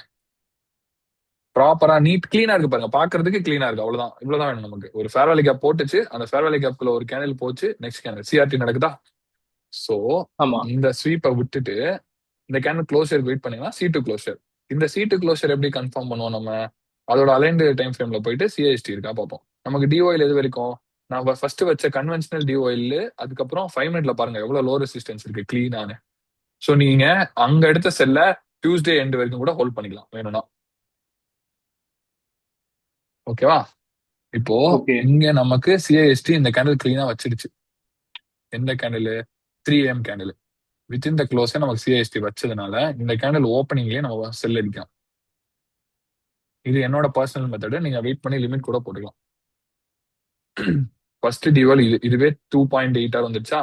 ப்ராப்பரா நீட் கிளீனா இருக்கு பாருங்க, பாக்குறதுக்கு கிளீனா இருக்கு, அவ்வளவுதான். இவ்வளவுதான் வேணும் நமக்கு. ஒரு ஃபேர்வெல் கேப் போட்டுச்சு, அந்த ஃபேர்வெல் கேப்குள்ள ஒரு கேண்டில் போச்சு, நெக்ஸ்ட் கேண்டில் சிஆர்டி நடக்குதா. சோ ஆமா. இந்த ஸ்வீப்பை விட்டுட்டு இந்த கேண்டில் க்ளோஷர் வெயிட் பண்ணீங்கன்னா C2 க்ளோஷர். இந்த C2 க்ளோஷர் எப்படி கன்ஃபார்ம் பண்ணுவோம் நம்ம? அதோட அலைன்டு டைம் ஃப்ரேம்ல போயிட்டு சிஐஎஸ்டி இருக்கா பார்ப்போம். நமக்கு டிஓயில் எது வரைக்கும் நம்ம ஃபர்ஸ்ட் வச்ச கன்வென்ஷனல் டிஓயில், அதுக்கப்புறம் 5 மினிட்ல பாருங்க எவ்வளவு லோ ரெசிஸ்டன்ஸ் இருக்கு கிளீனானு. ஸோ நீங்க அங்க எடுத்த செல்ல டியூஸ்டே எண்ட் வரைக்கும் கூட ஹோல்ட் பண்ணிக்கலாம் வேணும்னா. ஓகேவா? இப்போ ஓகே. இங்க நமக்கு சிஐஎஸ்டி இந்த கேண்டில் கிளீனா வச்சிடுச்சு. எந்த candle? 3 AM candle. Within the க்ளோஸே நமக்கு சிஐஎஸ்டி வச்சதுனால இந்த கேண்டில் ஓப்பனிங்லேயே நம்ம செல் அடிக்கலாம். இது என்னோட பர்சனல் மெத்தடு. நீங்க வெயிட் பண்ணி லிமிட் கூட போட்டுக்கலாம். ஃபர்ஸ்ட் டியூவல் இதுவே 2.8 வந்துச்சா,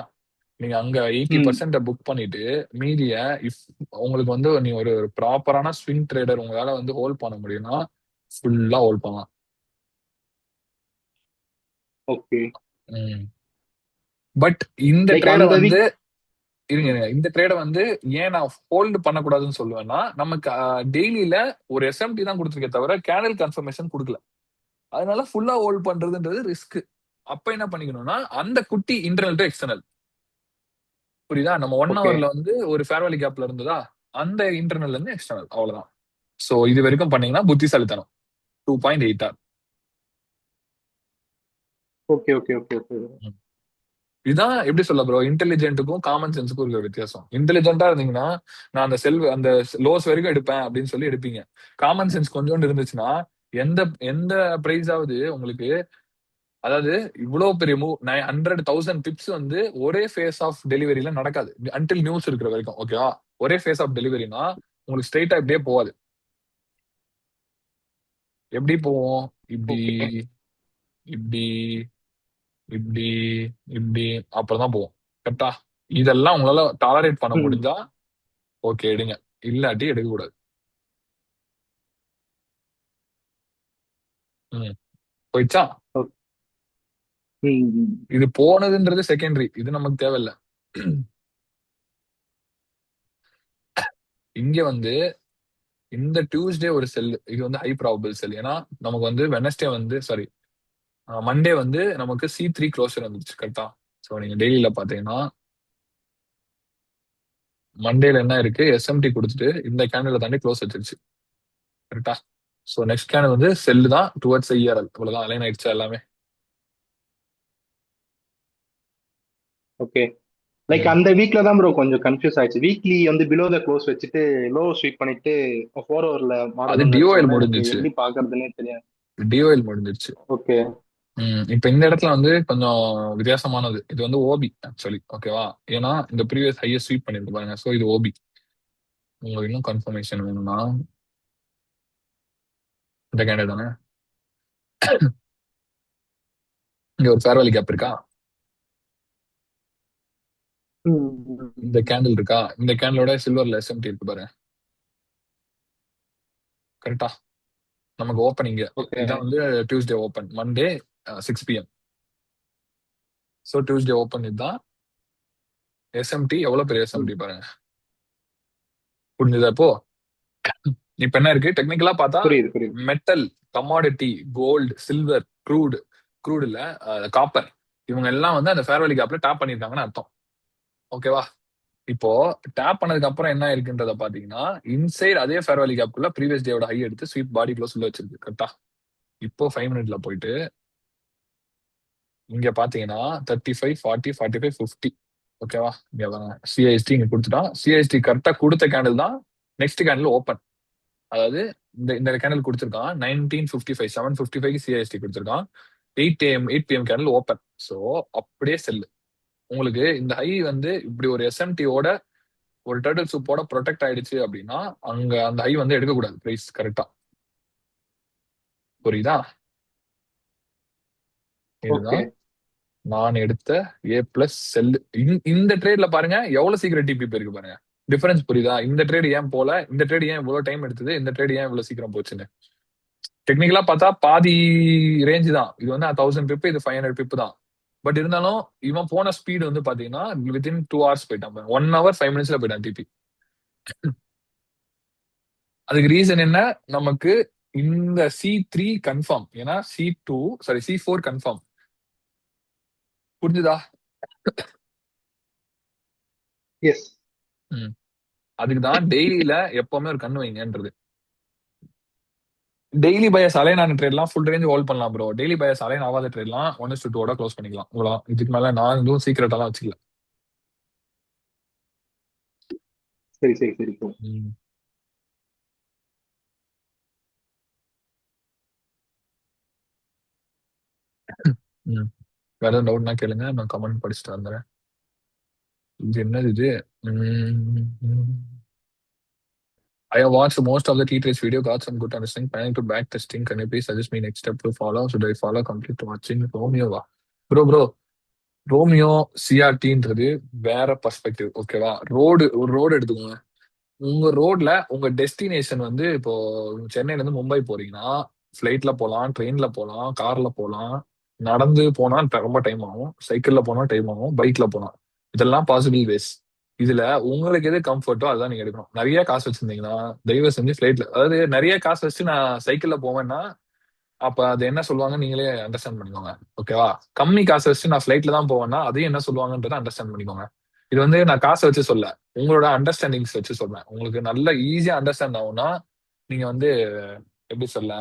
நீங்க அங்க 80% புக் பண்ணிட்டு மீதிய இஃப் உங்களுக்கு வந்து நீ ஒரு ப்ராப்பரான ஸ்விங் ட்ரேடர் உங்களால வந்து ஹோல்ட் பண்ண முடியும்னா ஃபுல்லா ஹோல்ட் பண்ணலாம். ஓகே. பட் இந்த லைக் ட்ரேட அந்த வந்து வீக் இருங்க, இந்த ட்ரேட வந்து ஏன் நான் ஹோல்டு பண்ணக்கூடாதுன்னு சொல்லுவேன்னா, நமக்கு டெய்லியில ஒரு எஸ்எம்டி தான் கொடுத்துருக்கே தவிர கேண்டில் கன்ஃபர்மேஷன் கொடுக்கல. அதனால ஃபுல்லா ஹோல்ட் பண்றதுன்றது ரிஸ்க். அப்ப என்ன பண்ணிக்கணும்னா அந்த குட்டி இன்டர்னல் டு எக்ஸ்டர்னல், புரியுதா? நம்ம 1 ஓகே. ஹவர்ல வந்து ஒரு ஃபேர்வெல் கேப்ல இருந்ததா, அந்த இன்டர்னல் இருந்து எக்ஸ்டர்னல், அவ்வளவுதான். சோ இது வரைக்கும் பண்ணீங்கன்னா புத்திசாலித்தனம். 2.8 hour. Okay okay okay okay. இதுதான் எப்படி சொல்ல ப்ரோ, இன்டெலிஜென்ட்டுக்கும் காமன் சென்ஸுக்கும் இருக்கிற வித்தியாசம். இன்டெலிஜென்ட்டா இருந்தீங்கன்னா நான் அந்த லோஸ் வரைக்கும் எடுப்பேன் அப்படின்னு சொல்லி எடுப்பீங்க. காமன் சென்ஸ் கொஞ்சோண்டு இருந்துச்சுன்னா எந்த எந்த பிரைஸ் ஆவது உங்களுக்கு, அதாவது இவ்வளவு பெரிய மூவ் 100,000 பிப்ஸ் வந்து ஒரே ஃபேஸ் ஆஃப் டெலிவரியில நடக்காது அன்டில் நியூஸ் இருக்கிற வரைக்கும். ஓகேவா? ஒரே ஃபேஸ் ஆஃப் டெலிவரினா உங்களுக்கு ஸ்ட்ரெயிட்டா இப்படியே போகாது. எப்படி போவோம்? இப்படி ஓகே. இப்படி இப்படி இப்படி அப்புறம் தான் போவோம். கரெக்டா? இதெல்லாம் உங்களால டாலரேட் பண்ண முடிஞ்சா ஓகே எடுங்க, இல்லாட்டி எடுக்க கூடாது. போயிடுச்சா? இது போனதுன்றது செகண்டரி, இது நமக்கு தேவையில்ல. இங்க வந்து இந்த டியூஸ்டே ஒரு செல், இது வந்து ஹை ப்ராபபிள் செல். ஏன்னா நமக்கு வந்து வெனஸ்டே வந்து சாரி மண்டே வந்து நமக்கு C3 க்ளோசர் வந்துருச்சு. கரெக்டா? ஸோ நீங்க டெய்லியில பாத்தீங்கன்னா மண்டேல என்ன இருக்கு, எஸ்எம்டி கொடுத்துட்டு இந்த கேண்டில் தாண்டி க்ளோஸ் வச்சிருச்சு. கரெக்டா? ஸோ நெக்ஸ்ட் கேண்டில் வந்து செல்லு தான் டுவர்ட்ஸ் IRL. இவ்வளவுதான், அலைன் ஆயிடுச்சா எல்லாமே. ஓகே. லைக் அந்த வீக்ல தான் ப்ரோ கொஞ்சம் கன்ஃபியூஸ் ஆயிடுச்சு. வீக்லி வந்து பிலோ த க்ளோஸ் வச்சுட்டு லோ ஸ்வீப் பண்ணிட்டு 4 ஹவர்ல அது மாறணும்னு டிஓஎல் நினைச்சோம்னா எனக்கு முடிஞ்சிச்சு. எப்படி பாக்குறதுன்னே தெரியாது. டிஓஎல் முடிஞ்சிருச்சு. ஓகே. இப்ப இந்த இடத்துல வந்து கொஞ்சம் வித்தியாசமானது. இது வந்து ஓபி ஆக்சுவலி. ஓகேவா? ஏன்னா இந்த ப்ரீவியஸ் ஹையர் ஸ்வீப் பண்ணிருக்கு பாருங்க. ஸோ இது ஓபி. உங்களுக்கு இன்னும் கன்ஃபர்மேஷன் வேணும்னா இந்த கேண்டில் தானே, இங்க ஒரு ஃபேர்வெல் கேப் இருக்கா, இந்த கேண்டில் இருக்கா, இந்த கேண்டிலோட சில்வர்ல எஸ்எம்டி இருக்கு பாரு. கரெக்டா? நமக்கு ஓப்பன் இங்க ஓகே. இதான் வந்து Tuesday open, Monday 6 PM. So Tuesday open இதுதான். எஸ்எம்டி எவ்வளவு பெரிய எஸ்எம்டி பாருங்க. புரிஞ்சுதா இப்போ? இப்ப என்ன இருக்கு டெக்னிக்கலா பார்த்தா, புரியுது புரியுது. Metal, commodity, gold, silver, crude இல்ல காப்பர், இவங்க எல்லாம் வந்து அந்த ஃபேர்வெல் கேப்ல டாப் பண்ணிருக்காங்கன்னு அர்த்தம். ஓகேவா? இப்போ டேப் பண்ணதுக்கு அப்புறம் என்ன இருக்குன்றத பாத்தீங்கன்னா, இன்சைட் அதே ஃபேர்வெல் கேப்குள்ள ப்ரீவியஸ் டேவோட ஹை எடுத்து ஸ்வீப் பாடி க்ளோஸ் உள்ள வச்சிருக்கு. கரெக்டா? இப்போ 5 மினிட்ல போயிட்டு இங்க பாத்தீங்கன்னா 35, 40, 45, 50. ஓகேவா? இங்க சிஐஎஸ்டி இங்க கொடுத்துட்டான். சிஐஎஸ்டி கரெக்டா கொடுத்த கேண்டில் தான் நெக்ஸ்ட் கேண்டில் ஓப்பன். அதாவது இந்த கேண்டில் கொடுத்துருக்கான் 1955, 7:55 சிஐஎஸ்டி கொடுத்துருக்கான். 8 PM கேண்டில் ஓப்பன். ஸோ அப்படியே செல்லு. உங்களுக்கு இந்த ஹை வந்து இப்படி ஒரு எஸ்எம்டியோட ஒரு டர்ட்டில் சூப்போட ப்ரொடெக்ட் ஆயிடுச்சு அப்படின்னா அங்க அந்த ஹை வந்து எடுக்கக்கூடாது பிரைஸ். கரெக்டா? புரியுதா? இதுதான் நான் எடுத்த A+ செல். இந்த ட்ரேட்ல பாருங்க எவ்வளவு சீக்கிரம் டிபி போயிருக்கு பாருங்க. டிஃபரன்ஸ் புரியுதா? இந்த ட்ரேட் ஏன் போல, இந்த ட்ரேட் ஏன் இவ்வளவு டைம் எடுத்தது, இந்த ட்ரேட் ஏன் இவ்வளவு சீக்கிரம் போச்சுன்னு. டெக்னிக்கலா பார்த்தா பாதி ரேஞ்ச் தான். இது வந்து 1000 பிப், இது 500 பிப் தான். பட் இருந்தாலும் இவன் போன ஸ்பீடு வந்து பாத்தீங்கன்னா வித்தின் 2 hours போயிட்டான். 1 hour 5 minutesல போயிட்டான் டிபி. அதுக்கு ரீசன் என்ன? நமக்கு இந்த C3 கன்ஃபார்ம், ஏன்னா C4 கன்ஃபார்ம். புரிஞ்சுதா? எஸ். அதுக்கு தான் டெய்லியில எப்பவுமே ஒரு கண்ணு வைங்கன்றது. டெய்லி பயஸ் அலைன் ஆன ட்ரேட்லாம் ஃபுல் ரேஞ்ச் ஹோல்ட் பண்ணலாம் ப்ரோ. டெய்லி பயஸ் அலைன் ஆகாத ட்ரேட்லாம் 1:2 க்ளோஸ் பண்ணிக்கலாம். இவ்வளோ, இதுக்கு மேல நான் எதுவும் சீக்கிரட்டாலாம் வச்சுக்கல. சரி சரி சரி ப்ரோ. வேற ஏதாவது டவுட்னா கேளுங்க, நான் கமெண்ட் படிச்சுட்டு வந்துடுறேன். இது என்னது இது? I have watched most of the T-Trace video, got some good understanding. Planning to back testing. Can you please suggest me next step to follow? Should I follow complete watching Romeo? Bro, Romeo சிஆர்டின்றது வேற perspective. ஓகேவா? ஒரு road எடுத்துக்கோங்க. உங்க ரோட்ல உங்க destination வந்து இப்போ சென்னையில இருந்து மும்பை போறீங்கன்னா ஃபிளைட்ல போகலாம், ட்ரெயின்ல போகலாம், கார்ல போகலாம், நடந்து போனா ரொம்ப டைம் ஆகும், சைக்கிள்ல போனா டைம் ஆகும், பைக்ல போனா, இதெல்லாம் பாசிபிள் வேஸ். இதுல உங்களுக்கு எது கம்ஃபர்ட்டோ அதுதான் நீங்க எடுக்கணும். நிறைய காசு வச்சிருந்தீங்கன்னா தயவு செஞ்சு ஃபிளைட்ல, அதாவது நிறைய காசு வச்சு நான் சைக்கிள்ல போவேன்னா அப்ப அது என்ன சொல்லுவாங்க நீங்களே அண்டர்ஸ்டாண்ட் பண்ணிக்கோங்க. ஓகேவா? கம்மி காசு வச்சு நான் ஃபிளைட்ல தான் போவேன்னா அதையும் என்ன சொல்லுவாங்கன்றத அண்டர்ஸ்டாண்ட் பண்ணிக்கோங்க. இது வந்து நான் காசை வச்சு சொல்ல, உங்களோட அண்டர்ஸ்டாண்டிங்ஸ் வச்சு சொல்றேன். உங்களுக்கு நல்ல ஈஸியா அண்டர்ஸ்டாண்ட் ஆகும்னா நீங்க வந்து எப்படி சொல்ல,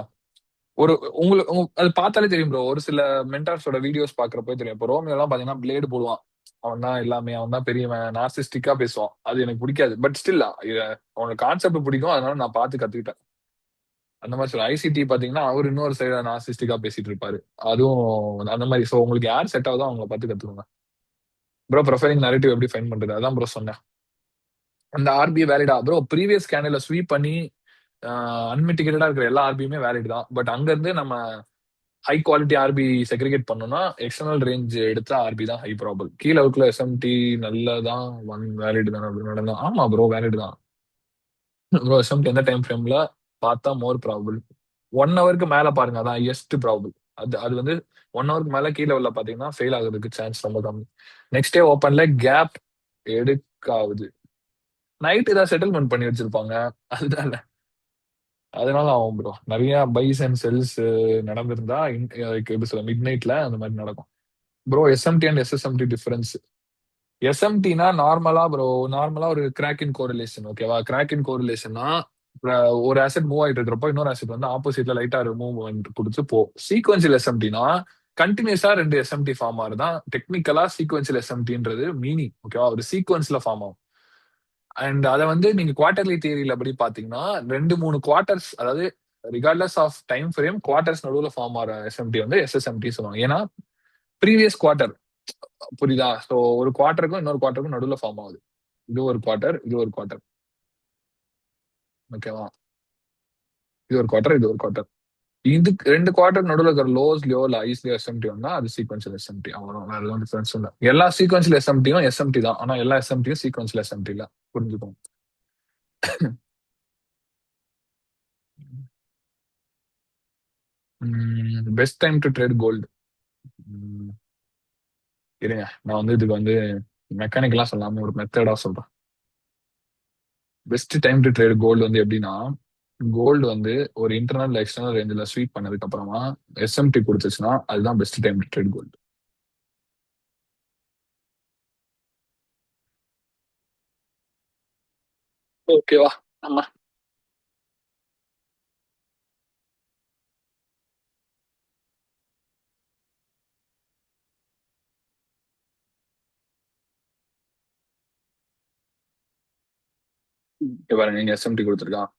ஒரு உங்களுக்கு அது பார்த்தாலே தெரியும் ப்ரோ. ஒரு சில மென்டார்ஸோட வீடியோஸ் பாக்குறப்போ தெரியும். இப்போ ரோமியோ எல்லாம் பாத்தீங்கன்னா பிளேடு போடுவான், அவன் தான் எல்லாமே, அவன் தான் பெரியவன், நார்சிஸ்டிக்கா பேசுவான். அது எனக்கு பிடிக்காது. பட் ஸ்டில் அவனோட கான்செப்ட் பிடிக்கும், அதனால நான் பார்த்து கத்துக்கிட்டேன். அந்த மாதிரி சொல்ல. ஐசிடி பாத்தீங்கன்னா அவர் இன்னொரு சைடு நார்சிஸ்டிக்கா பேசிட்டு இருப்பாரு. அதுவும் அந்த மாதிரி. ஸோ உங்களுக்கு யார் செட் ஆகுதோ அவங்கள பார்த்து கத்துக்கோங்க ப்ரோ. ப்ரொஃபைலிங் நரேட்டிவ் எப்படி ஃபைன் பண்றது, அதான் ப்ரோ சொன்னேன். அந்த ஆர்பி வேலிடா ப்ரோ? ப்ரீவியஸ் கேனல ஸ்வீப் பண்ணி அன்மிட்டிகேட்டடா இருக்கிற எல்லா ஆர்பியுமே வேலிட் தான். பட் அங்க இருந்து நம்ம ஹை குவாலிட்டி ஆர்பி செக்ரிகேட் பண்ணோம்னா எக்ஸ்டர்னல் ரேஞ்ச் எடுத்த ஆர்பி தான் ஹை ப்ராபல். கீழே இருக்குள்ள எஸ்எம்டி நல்லதான், ஒன் வேலிட் தான் அப்படின்னு நடந்தா. ஆமா ப்ரோ, வேலிட் தான் ப்ரோ. எஸ்எம்டி எந்த டைம் ஃப்ரேம்ல பார்த்தா மோர் ப்ராபல்? 1 ஹவருக்கு மேல பாருங்க, அதான் எஸ்ட் ப்ராபல். அது வந்து 1 ஹவருக்கு மேல கீழே உள்ள பாத்தீங்கன்னா ஃபெயில் ஆகுறதுக்கு சான்ஸ் ரொம்ப கம்மி. நெக்ஸ்ட் டே ஓப்பன்ல கேப் எடுக்காகுது, நைட் ஏதாவது செட்டில்மெண்ட் பண்ணி வச்சிருப்பாங்க, அதனால ஆகும் ப்ரோ. நிறைய பைஸ் அண்ட் செல்ஸ் நடந்திருந்தா எப்படி சொல்ல, மிட் நைட்ல அந்த மாதிரி நடக்கும் ப்ரோ. SMT and SSMT difference. எஸ்எம்டினா நார்மலா ஒரு கிராக் இன் கோரிலேஷன். ஓகேவா? கிராக் இன் கோரிலேஷன்னா ஒரு ஆசெட் மூவ் ஆயிட்டு இருக்கிறப்போ இன்னொரு ஆசெட் வந்து ஆப்போசிட்ல லைட்டா மூவ்மெண்ட் கொடுத்து போ. சீக்வன்சியல் எஸ்எம்டினா கண்டினியூஸா 2 எஸ்எம்டி ஃபார்ம் ஆகுதான் டெக்னிக்கலா சீக்வன்சியல் எஸ்எம்டின்றது மீனிங். ஓகேவா? ஒரு சீக்வன்ஸ்ல ஃபார்ம் ஆகும். அண்ட் அதை வந்து நீங்க குவார்டர்லி தியரியில படி பாத்தீங்கன்னா 2-3 குவார்டர்ஸ், அதாவது regardless of time frame, quarters நடுவில் ஃபார்ம் ஆகிற எஸ்எம்டி வந்து எஸ்எஸ்எம்டி சொல்லுவாங்க. ஏன்னா ப்ரீவியஸ் குவார்டர், புரியுதா? ஸோ ஒரு குவார்டருக்கும் இன்னொரு குவார்டருக்கும் நடுவில் ஃபார்ம் ஆகுது. இது ஒரு குவார்டர், இது ஒரு குவார்டர். ஓகேவா? இது ஒரு குவார்டர், இது ஒரு குவார்டர். இதுக்கு 2 குவார்டர் நடுவில் இருக்கிற லோஸ்லயோ இல்ல ஐஸ்லயோ எஸ்எம்டி வந்தா அது சீக்வன்சியல் எஸ்எம்டி. அவ்வளோ, வேற எதுவும் டிஃபரன்ஸ் இல்லை. எல்லா சீக்வன்சியல் எஸ்எம்டியும் எஸ்எம்டி தான், ஆனா எல்லா எஸ்எம்டியும் சீக்வன்சியல் எஸ்எம்டி இல்ல. புரிஞ்சுக்கோங்க. Best time to trade gold. இருங்க, நான் வந்து இதுக்கு வந்து மெக்கானிக்கலா சொல்லாம ஒரு மெத்தடா சொல்றேன். Best time to trade gold வந்து எப்படின்னா, கோல்டு வந்து ஒரு இன்டர்னல் எக்ஸ்டர்னல் ரேஞ்சில் ஸ்வீப் பண்ணதுக்கு அப்புறமா எஸ்எம்டி கொடுத்துச்சுன்னா அதுதான் best time to trade gold. ஓகேவா? ஆமா. பாருங்க, நீங்க எஸ்எம்டி கொடுத்துருக்கான்,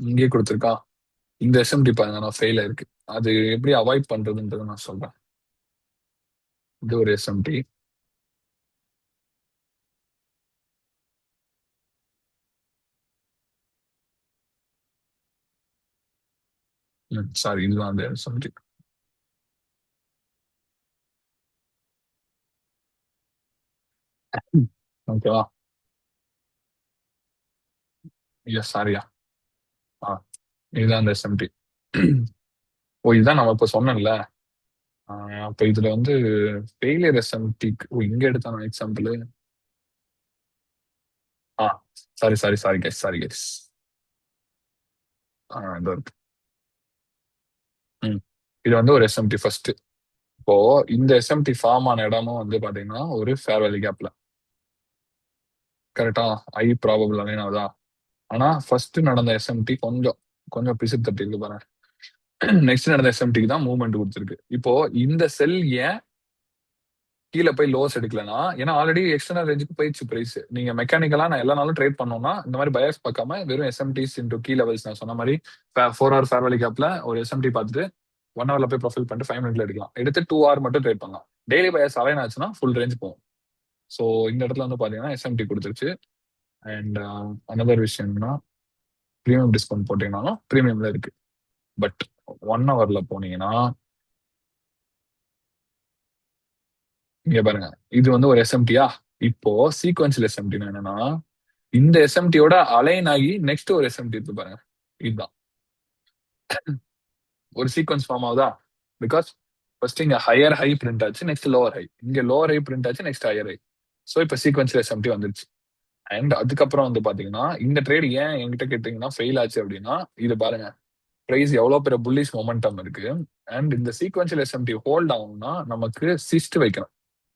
இங்கே கொடுத்துருக்கா. இந்த எஸ்எம்டி பாருங்க நான் ஃபெயில் ஆயிருக்கு. அது எப்படி அவாய்ட் பண்றதுன்றதை நான் சொல்றேன். இது ஒரு எஸ்எம்டி. சாரி, இதுதான் அந்த எஸ்எம்டி. ஓகேவா? எஸ், சாரியா. இதுதான் அந்த எஸ்எம்டி. ஓ, இதுதான் நம்ம இப்ப சொன்னோம்ல. அப்ப இதுல வந்து ஃபெயிலியர் எஸ்எம்டிக்கு இங்க எடுத்தான எக்ஸாம்பிள். Sorry guys. இதோ இருக்கு. இது வந்து ஒரு எஸ்எம்டி ஃபர்ஸ்ட். இப்போ இந்த எஸ்எம்டி ஃபார்ம் ஆன இடமும் வந்து பாத்தீங்கன்னா ஒரு ஃபேர் வேலி கேப்ல. கரெக்டா? ஐ ப்ராபபிள் அலைனாவதா? ஆனா ஃபர்ஸ்ட் நடந்த எஸ்எம்டி கொஞ்சம் கொஞ்சம் பிசு தட்டி இருக்கு பாருங்க. நெக்ஸ்ட் நடந்த எஸ்எம்டிக்கு தான் மூவ்மெண்ட் கொடுத்துருக்கு. இப்போ இந்த செல் ஏன் கீழே போய் லோஸ் எடுக்கலனா, ஏன்னா ஆல்ரெடி எக்ஸ்டர்னல் ரேஞ்சுக்கு போயிடுச்சு பிரைஸ். நீங்க மெக்கானிக்கலா நான் எல்லா நாளும் ட்ரேட் பண்ணோம்னா இந்த மாதிரி பயாஸ் பார்க்காம வெறும் எஸ்எம்டிஸ் இன்டூ கீ லெவல்ஸ் நான் சொன்ன மாதிரி 4 ஹவர் ஃபேர் வேலி கேப்ல ஒரு எஸ்எம்டி பார்த்துட்டு 1 ஹவர்ல போய் ப்ரொஃபைல் பண்ணிட்டு 5 மினிட்ல எடுக்கலாம். எடுத்து 2 ஹவர் மட்டும் ட்ரேட் பண்ணலாம். டெய்லி பயாஸ் அலைன் ஆச்சுன்னா ஃபுல் ரேஞ்ச் போகும். ஸோ இந்த இடத்துல வந்து பாத்தீங்கன்னா எஸ்எம்டி கொடுத்துருச்சு. அண்ட் அனதர் விஷயம்னா ப்ரீமியம் டிஸ்கவுண்ட் போட்டீங்கன்னாலும் ப்ரீமியம்ல இருக்கு. பட் 1 ஹவர்ல போனீங்கன்னா இங்க பாருங்க, இது வந்து ஒரு எஸ்எம்டியா. இப்போ சீக்வன்சியல் எஸ்எம்டி என்னன்னா இந்த எஸ்எம்டியோட அலைன் ஆகி நெக்ஸ்ட் ஒரு எஸ்எம்டி இருக்கு பாருங்க. இதுதான் ஒரு சீக்வன்ஸ் ஃபார்ம் ஆகுதா? பிகாஸ் ஃபர்ஸ்ட் இங்க ஹையர் ஹை பிரிண்ட் ஆச்சு, நெக்ஸ்ட் லோவர் ஹை, இங்க லோவர் ஹை பிரிண்ட் ஆச்சு, நெக்ஸ்ட் ஹையர் ஹை. ஸோ இப்போ சீக்வன்சியல் எஸ்எம்டி வந்துருச்சு. அண்ட் அதுக்கப்புறம் வந்து பாத்தீங்கன்னா இந்த ட்ரேட் ஏன் என்கிட்ட கேட்டீங்கன்னா ஃபெயில் ஆச்சு அப்படின்னா, இது பாருங்க பிரைஸ் எவ்வளவு பெரிய புல்லிஷ் மொமெண்டம் இருக்கு. அண்ட் இந்த சீக்வன்சியல் எஸ்எம்டி ஹோல்ட் ஆகும்னா நமக்கு சிஸ்ட் வைக்கணும்.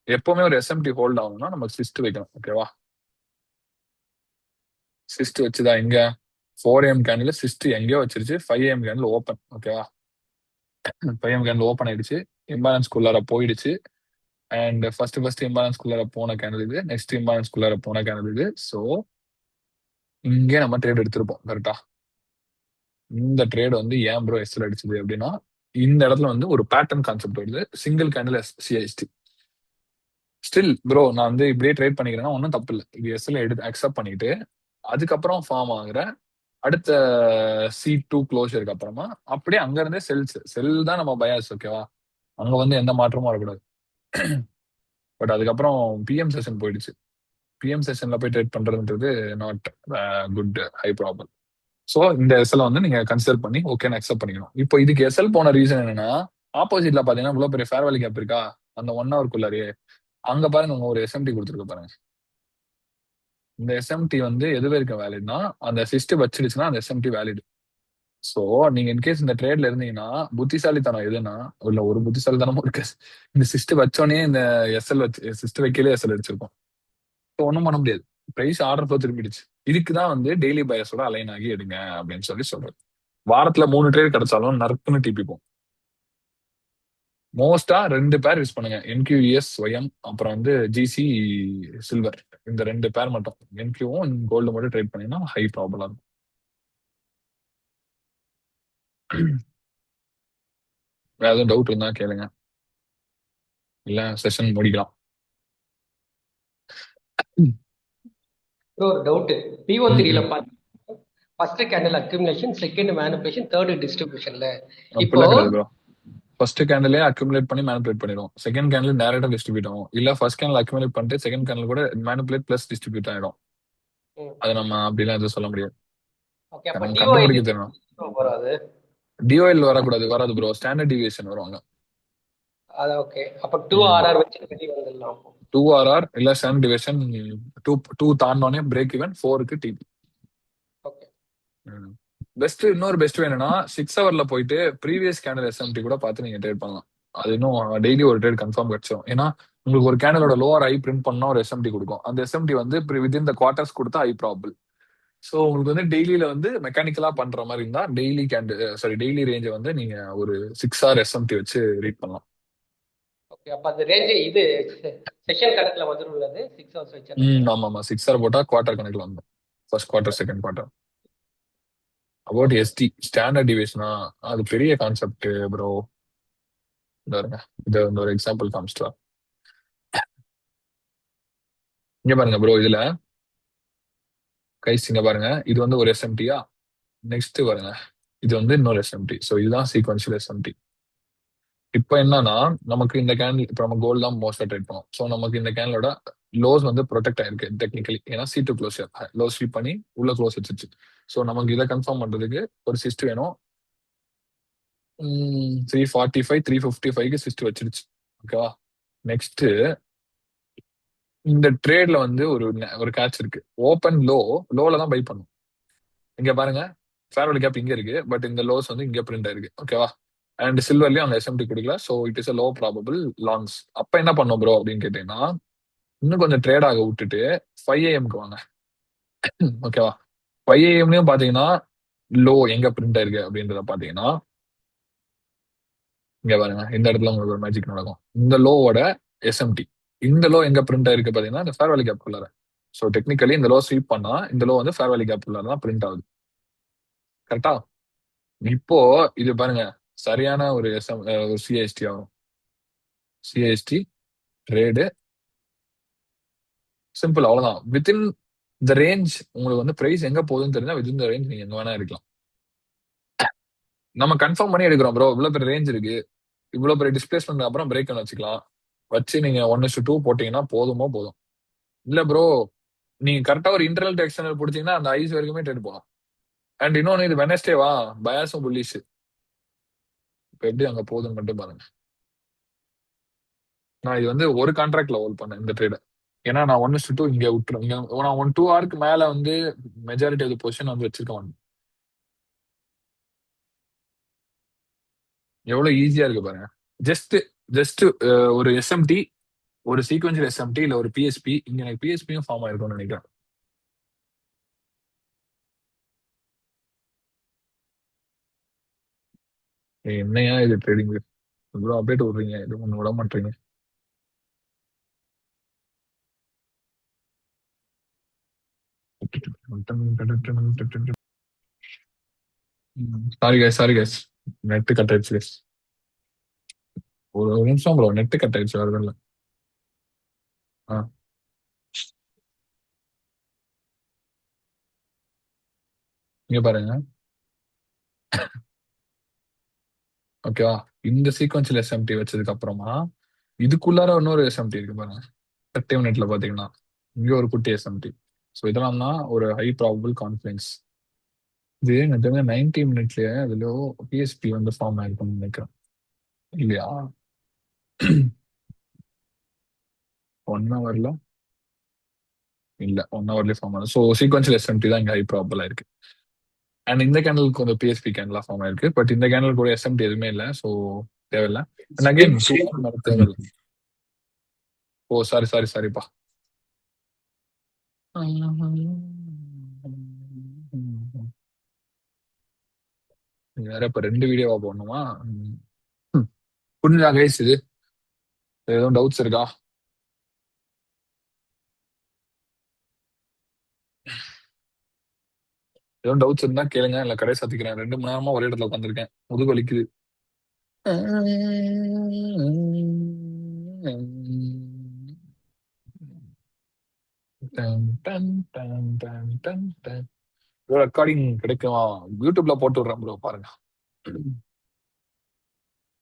எப்பவுமே ஒரு எஸ்எம்டி ஹோல்ட் ஆகும்னா நமக்கு சிஸ்ட் வைக்கணும். ஓகேவா? சிஸ்ட் வச்சுதான் இங்க 4 AM கேண்டில் சிஸ்ட் எங்கேயோ வச்சிருச்சு. 5 AM கேண்டில் ஓப்பன். ஓகேவா? 5 AM கேண்டில் ஓப்பன் ஆயிடுச்சு, இம்பேலன்ஸ் குள்ளார போயிடுச்சு. அண்ட் ஃபர்ஸ்ட் இம்பேலன்ஸ் குள்ளார போன கேண்டில் இது, நெக்ஸ்ட் இம்பேலன்ஸ் குள்ளார போன கேண்டில் இது. ஸோ இங்கே நம்ம ட்ரேட் எடுத்திருப்போம். கரெக்டா? இந்த ட்ரேட் வந்து ஏன் ப்ரோ எஸ்எல் அடிச்சது அப்படின்னா இந்த இடத்துல வந்து ஒரு பேட்டர்ன் கான்செப்ட் வருது. சிங்கிள் கேண்டில் சிஐஎஸ்டி ஸ்டில் ப்ரோ நான் வந்து இப்படியே ட்ரேட் பண்ணிக்கிறேன்னா ஒன்றும் தப்பு இல்லை. இது எஸ்எல் எடுத்து அக்செப்ட் பண்ணிட்டு அதுக்கப்புறம் ஃபார்ம் ஆகுற அடுத்த C2 க்ளோஷருக்கு அப்புறமா அப்படியே அங்க இருந்தே செல் தான் நம்ம பயாஸ். ஓகேவா? அங்க வந்து எந்த மாற்றமும் வரக்கூடாது. பட் அதுக்கப்புறம் பிஎம் செஷன் போயிடுச்சு. பிஎம் செஷன்ல போய் ட்ரேட் பண்றதுன்றது not good high problem. So இந்த எஸ்எல் வந்து நீங்க கன்சிடர் பண்ணி ஓகேன்னு அக்செப்ட் பண்ணிக்கணும். இப்போ இதுக்கு எஸ்எல் போன ரீசன் என்னன்னா ஆப்போசிட்ல பாத்தீங்கன்னா இவ்வளவு பெரிய ஃபேர் வேலி கேப் இருக்கா அந்த 1 ஹவர்க்குள்ளாரே. அங்க பாருங்க உங்க ஒரு எஸ்எம்டி கொடுத்துருக்கு பாருங்க. இந்த எஸ்எம்டி வந்து எது வரைக்கும் வேலிட்னா அந்த சிஸ்ட் வச்சிடுச்சுன்னா அந்த எஸ்எம்டி வேலிட். ஸோ நீங்க இன்கேஸ் இந்த ட்ரேட்ல இருந்தீங்கன்னா புத்திசாலித்தனம் எதுன்னா இல்ல ஒரு புத்திசாலித்தனமும் இருக்கு. இந்த சிஸ்ட் வச்சோடனே இந்த எஸ்எல் வச்சு சிஸ்ட் வைக்கலே எஸ்எல் அடிச்சிருக்கோம். ஸோ ஒன்றும் பண்ண முடியாது. பிரைஸ் ஆர்டர் ஃப்ளோ திரும்பிடுச்சு. இதுக்குதான் வந்து டெய்லி பயஸோட அலைன் ஆகி எடுங்க அப்படின்னு சொல்றது. வாரத்துல 3 ட்ரேட் கிடைச்சாலும் நறுக்குன்னு டிபிப்போம். மோஸ்டா 2 பேர் யூஸ் பண்ணுங்க, NQES ஒய்எம் அப்புறம் வந்து GC சில்வர். இந்த 2 பேர் மட்டும் NQவும் கோல்டு மட்டும் ட்ரேட் பண்ணீங்கன்னா ஹை ப்ராபலா இருக்கும். வேற எதுவும் டவுட் இருந்தா கேளுங்க, இல்ல செஷன் முடிக்கலாம். ப்ரோ ஒரு டவுட். PO3ல பாத்தீங்கன்னா first candle accumulation, second manipulation, third டிஸ்ட்ரிபியூஷன்ல. இப்போ ஃபர்ஸ்ட் கேண்டிலே அக்யூமுலேட் பண்ணி மேனிபுலேட் பண்ணிடும், செகண்ட் கேண்டில் டைரக்டா டிஸ்ட்ரிபியூட் ஆகும். இல்ல ஃபர்ஸ்ட் கேண்டில் அக்யூமுலேட் பண்ணிட்டு செகண்ட் கேண்டில் கூட மேனிபுலேட் பிளஸ் டிஸ்ட்ரிபியூட் ஆயிடும். அது நம்ம அப்படிலாம் எதுவும் சொல்ல முடியாது. ஓகே அப்ப கண்டுபிடிக்க தெரியும். வராது, டிஓஎல் வராது ப்ரோ, ஸ்டாண்டர்ட் டிவியேஷன் வருவாங்க. அது ஓகே. அப்ப 2RR வச்சு வெளிய வந்துடலாம். 2RR இல்ல ஸ்டாண்டர்ட் டிவியேஷன் 2 தாண்டோனே பிரேக் ஈவன் 4க்கு டிபி. Okay best. இன்னொரு பெஸ்ட் என்னன்னா 6 ஹவர்ல போயிட்டு ப்ரீவியஸ் கேண்டில் எஸ்எம்டி கூட பார்த்து நீங்க ட்ரேட் பண்ணலாம். அது இன்னும் டெய்லி ஒரு ட்ரேட் கன்ஃபார்ம் கிடைச்சிடும். ஏன்னா உங்களுக்கு ஒரு கேண்டலோட லோவர் ஐ பிரிண்ட் பண்ணா ஒரு எஸ்எம்டி கொடுக்கும். அந்த எஸ்எம்டி வந்து வித்தின் த குவார்டர்ஸ் கொடுத்தா ஐ ப்ராபிள். ஸோ உங்களுக்கு வந்து டெய்லியில வந்து மெக்கானிக்கலா பண்ற மாதிரி இருந்தா டெய்லி ரேஞ்சை வந்து நீங்க ஒரு 6 hour எஸ்எம்டி வச்சு ரீட் பண்ணலாம். ஓகே அப்ப அந்த ரேஞ்ச் இது செஷன் கணக்குல வந்துரும்ல 6 ஹவர்ஸ் வச்சா. ஆமா 6 hour போட்டா குவார்டர் கணக்குல வந்து first quarter second quarter. About SD standard டிவியேஷனா அது பெரிய கான்செப்ட் ப்ரோ. இது ஒரு எக்ஸாம்பிள் காமிச்சிட்டா இங்க பாருங்க ப்ரோ. இதுல கைஸ் இங்க பாருங்க, இது வந்து ஒரு எஸ்எம்டியா. நெக்ஸ்ட் பாருங்க, இது வந்து இன்னொரு எஸ்எம்டி. ஸோ இதுதான் சீக்வன்ஷியல் எஸ்எம்டி. இப்போ என்னன்னா நமக்கு இந்த கேண்டில் இப்போ நம்ம கோல்டு தான் மோஸ்டா ட்ரேட் பண்ணோம். ஸோ நமக்கு இந்த கேண்டலோட லோஸ் வந்து ப்ரொடெக்ட் ஆயிருக்கு டெக்னிக்கலி. ஏன்னா C2 க்ளோஷர் லோ ஸ்வீப் பண்ணி உள்ள க்ளோஸ் வச்சிருச்சு. ஸோ நமக்கு இதை கன்ஃபார்ம் பண்றதுக்கு ஒரு சிஸ்ட் வேணும். 345 355க்கு சிஸ்ட் வச்சிருச்சு. ஓகேவா? நெக்ஸ்ட் இந்த ட்ரேட்ல வந்து ஒரு கேட்ச் இருக்கு. ஓப்பன் லோல தான் பை பண்ணும். இங்க பாருங்க ஃபேர் வேல்யூ கேப் இங்க இருக்கு, பட் இந்த லோஸ் வந்து இங்க பிரிண்ட் ஆயிருக்கு. ஓகேவா? அண்ட் சில்வர்லயும் அங்க எஸ்எம்டி கொடுக்கல, so it is a low probable longs. அப்ப என்ன பண்ணும் ப்ரோ அப்படின்னு கேட்டீங்கன்னா, இன்னும் கொஞ்சம் ட்ரேட் ஆக விட்டுட்டு 5 AM வாங்க. ஓகேவா? 5 AM பாத்தீங்கன்னா லோ எங்க பிரிண்ட் ஆயிருக்கு அப்படின்றத பாத்தீங்கன்னா, இங்க பாருங்க, இந்த இடத்துல உங்களுக்கு ஒரு மேஜிக் நடக்கும். இந்த லோவோட எஸ்எம்டி, இந்த லோ எங்க பிரிண்ட் ஆயிருக்கு பாத்தீங்கன்னா இந்த ஃபேர் வேல்யூ கேப் உள்ளார. ஸோ டெக்னிக்கலி இந்த லோ ஸ்வீப் பண்ணா இந்த லோ வந்து ஃபேர் வேல்யூ கேப் உள்ளார தான் பிரிண்ட் ஆகுது. கரெக்டா? இப்போ இது பாருங்க, சரியான ஒரு ஒரு சிஐஎஸ்டி ஆகும். சிஐஎஸ்டி ட்ரேடு சிம்பிள், அவ்வளவுதான். வித்தின் த ரேஞ்ச் உங்களுக்கு வந்து பிரைஸ் எங்க போகுதுன்னு தெரிஞ்சா வித்தின் த ரேஞ்ச் நீங்க எங்க வேணா இருக்கலாம். நம்ம கன்ஃபார்ம் பண்ணி எடுக்கிறோம் ப்ரோ, இவ்வளவு பெரிய ரேஞ்ச் இருக்கு, இவ்வளவு பெரிய டிஸ்பிளேஸ்மெண்ட், அப்புறம் பிரேக் வச்சுக்கலாம். வச்சு நீங்க 1:2 போட்டீங்கன்னா போதும். இல்ல ப்ரோ, நீங்க கரெக்டா ஒரு இன்டர்னல் டு எக்ஸ்டர்னல் பிடிச்சீங்கன்னா அந்த ஐஸ் வரைக்குமே ட்ரேட் போகலாம். அண்ட் இன்னொன்னு, இது வெனஸ்டேவா, பயாஸும் புல்லிஷ். இப்போ எப்படி அங்க போகுதுன்னு மட்டும் பாருங்க. நான் இது வந்து ஒரு கான்ட்ராக்ட்ல ஹோல்ட் பண்ணேன் இந்த ட்ரேட. ஏன்னா நான் 1:2 இங்க விட்டுரும். நான் 1-2 ஹவருக்கு மேல வந்து மெஜாரிட்டி ஆஃப் பொசிஷன் வந்து வச்சிருக்க மாட்டேன். எவ்வளவு ஈஸியா இருக்கு பாருங்க. ஜஸ்ட் ஜஸ்ட் ஒரு எஸ்எம்டி, ஒரு சீக்வென்ஷியல் எஸ்எம்டி, இல்ல ஒரு பிஎஸ்பி. இங்க எனக்கு பிஎஸ்பியும் ஃபார்ம் ஆயிருக்கும்னு நினைக்கிறேன். என்னையா இது ட்ரேடிங் இவ்வளவு அப்டேட் விடுறீங்க, இது ஒண்ணு விட மாட்டீங்க. சாரி கைஸ், நெட் கட் ஆயிடுச்சு guys. ஒரு நிமிஷம் ப்ரோ, நெட் கட் ஆயிடுச்சு, வருது இல்ல. இங்க பாருங்க. ஓகேவா? இந்த சீக்வன்சியல் எஸ்எம்டி வச்சதுக்கு அப்புறமா இதுக்குள்ளார இன்னொரு எஸ்எம்டி இருக்கு பாருங்க. 30 மினிட்ல பாத்தீங்கன்னா இங்க ஒரு குட்டி எஸ்எம்டி. ஸோ இதெல்லாம் தான் ஒரு ஹை ப்ராபபிள் கான்ஃபிடன்ஸ். இது எனக்கு 90 மினிட்லயே அதுல பிஎஸ்பி வந்து ஃபார்ம் ஆயிருக்கும்னு நினைக்கிறேன், இல்லையா? 1 ஹவர்ல இல்ல, 1 ஹவர்லயே ஃபார்ம் ஆகும். ஸோ சீக்வன்சியல் எஸ்எம்டி தான் இங்க ஹை ப்ராபபிளா இருக்கு. அண்ட் இந்த கேண்டலுக்கு கொஞ்சம் பிஎஸ்பி கேண்டலா ஃபார்ம் ஆயிருக்கு, பட் இந்த கேண்டல் கூட எஸ்எம்டி எதுவுமே இல்லை, ஸோ தேவையில்லை. அண்ட் அகைன் தேவையில்லை. ஓ சாரிப்பா. வேற இப்ப 2 வீடியோவா போடணுமா? புரிஞ்சா கைஸ்? இது எதுவும் டவுட்ஸ் இருக்கா? எதுவும் டவுட்ஸ் இருந்தா கேளுங்க, இல்ல கடையை சாத்திக்கிறேன். 2 மணி நேரமா ஒரே இடத்துல உட்காந்துருக்கேன், முதுகு வலிக்குது. ரெக்கார்டிங் கிடைக்குமா? யூடியூப்ல போட்டு விடுறேன் ப்ரோ, பாருங்க.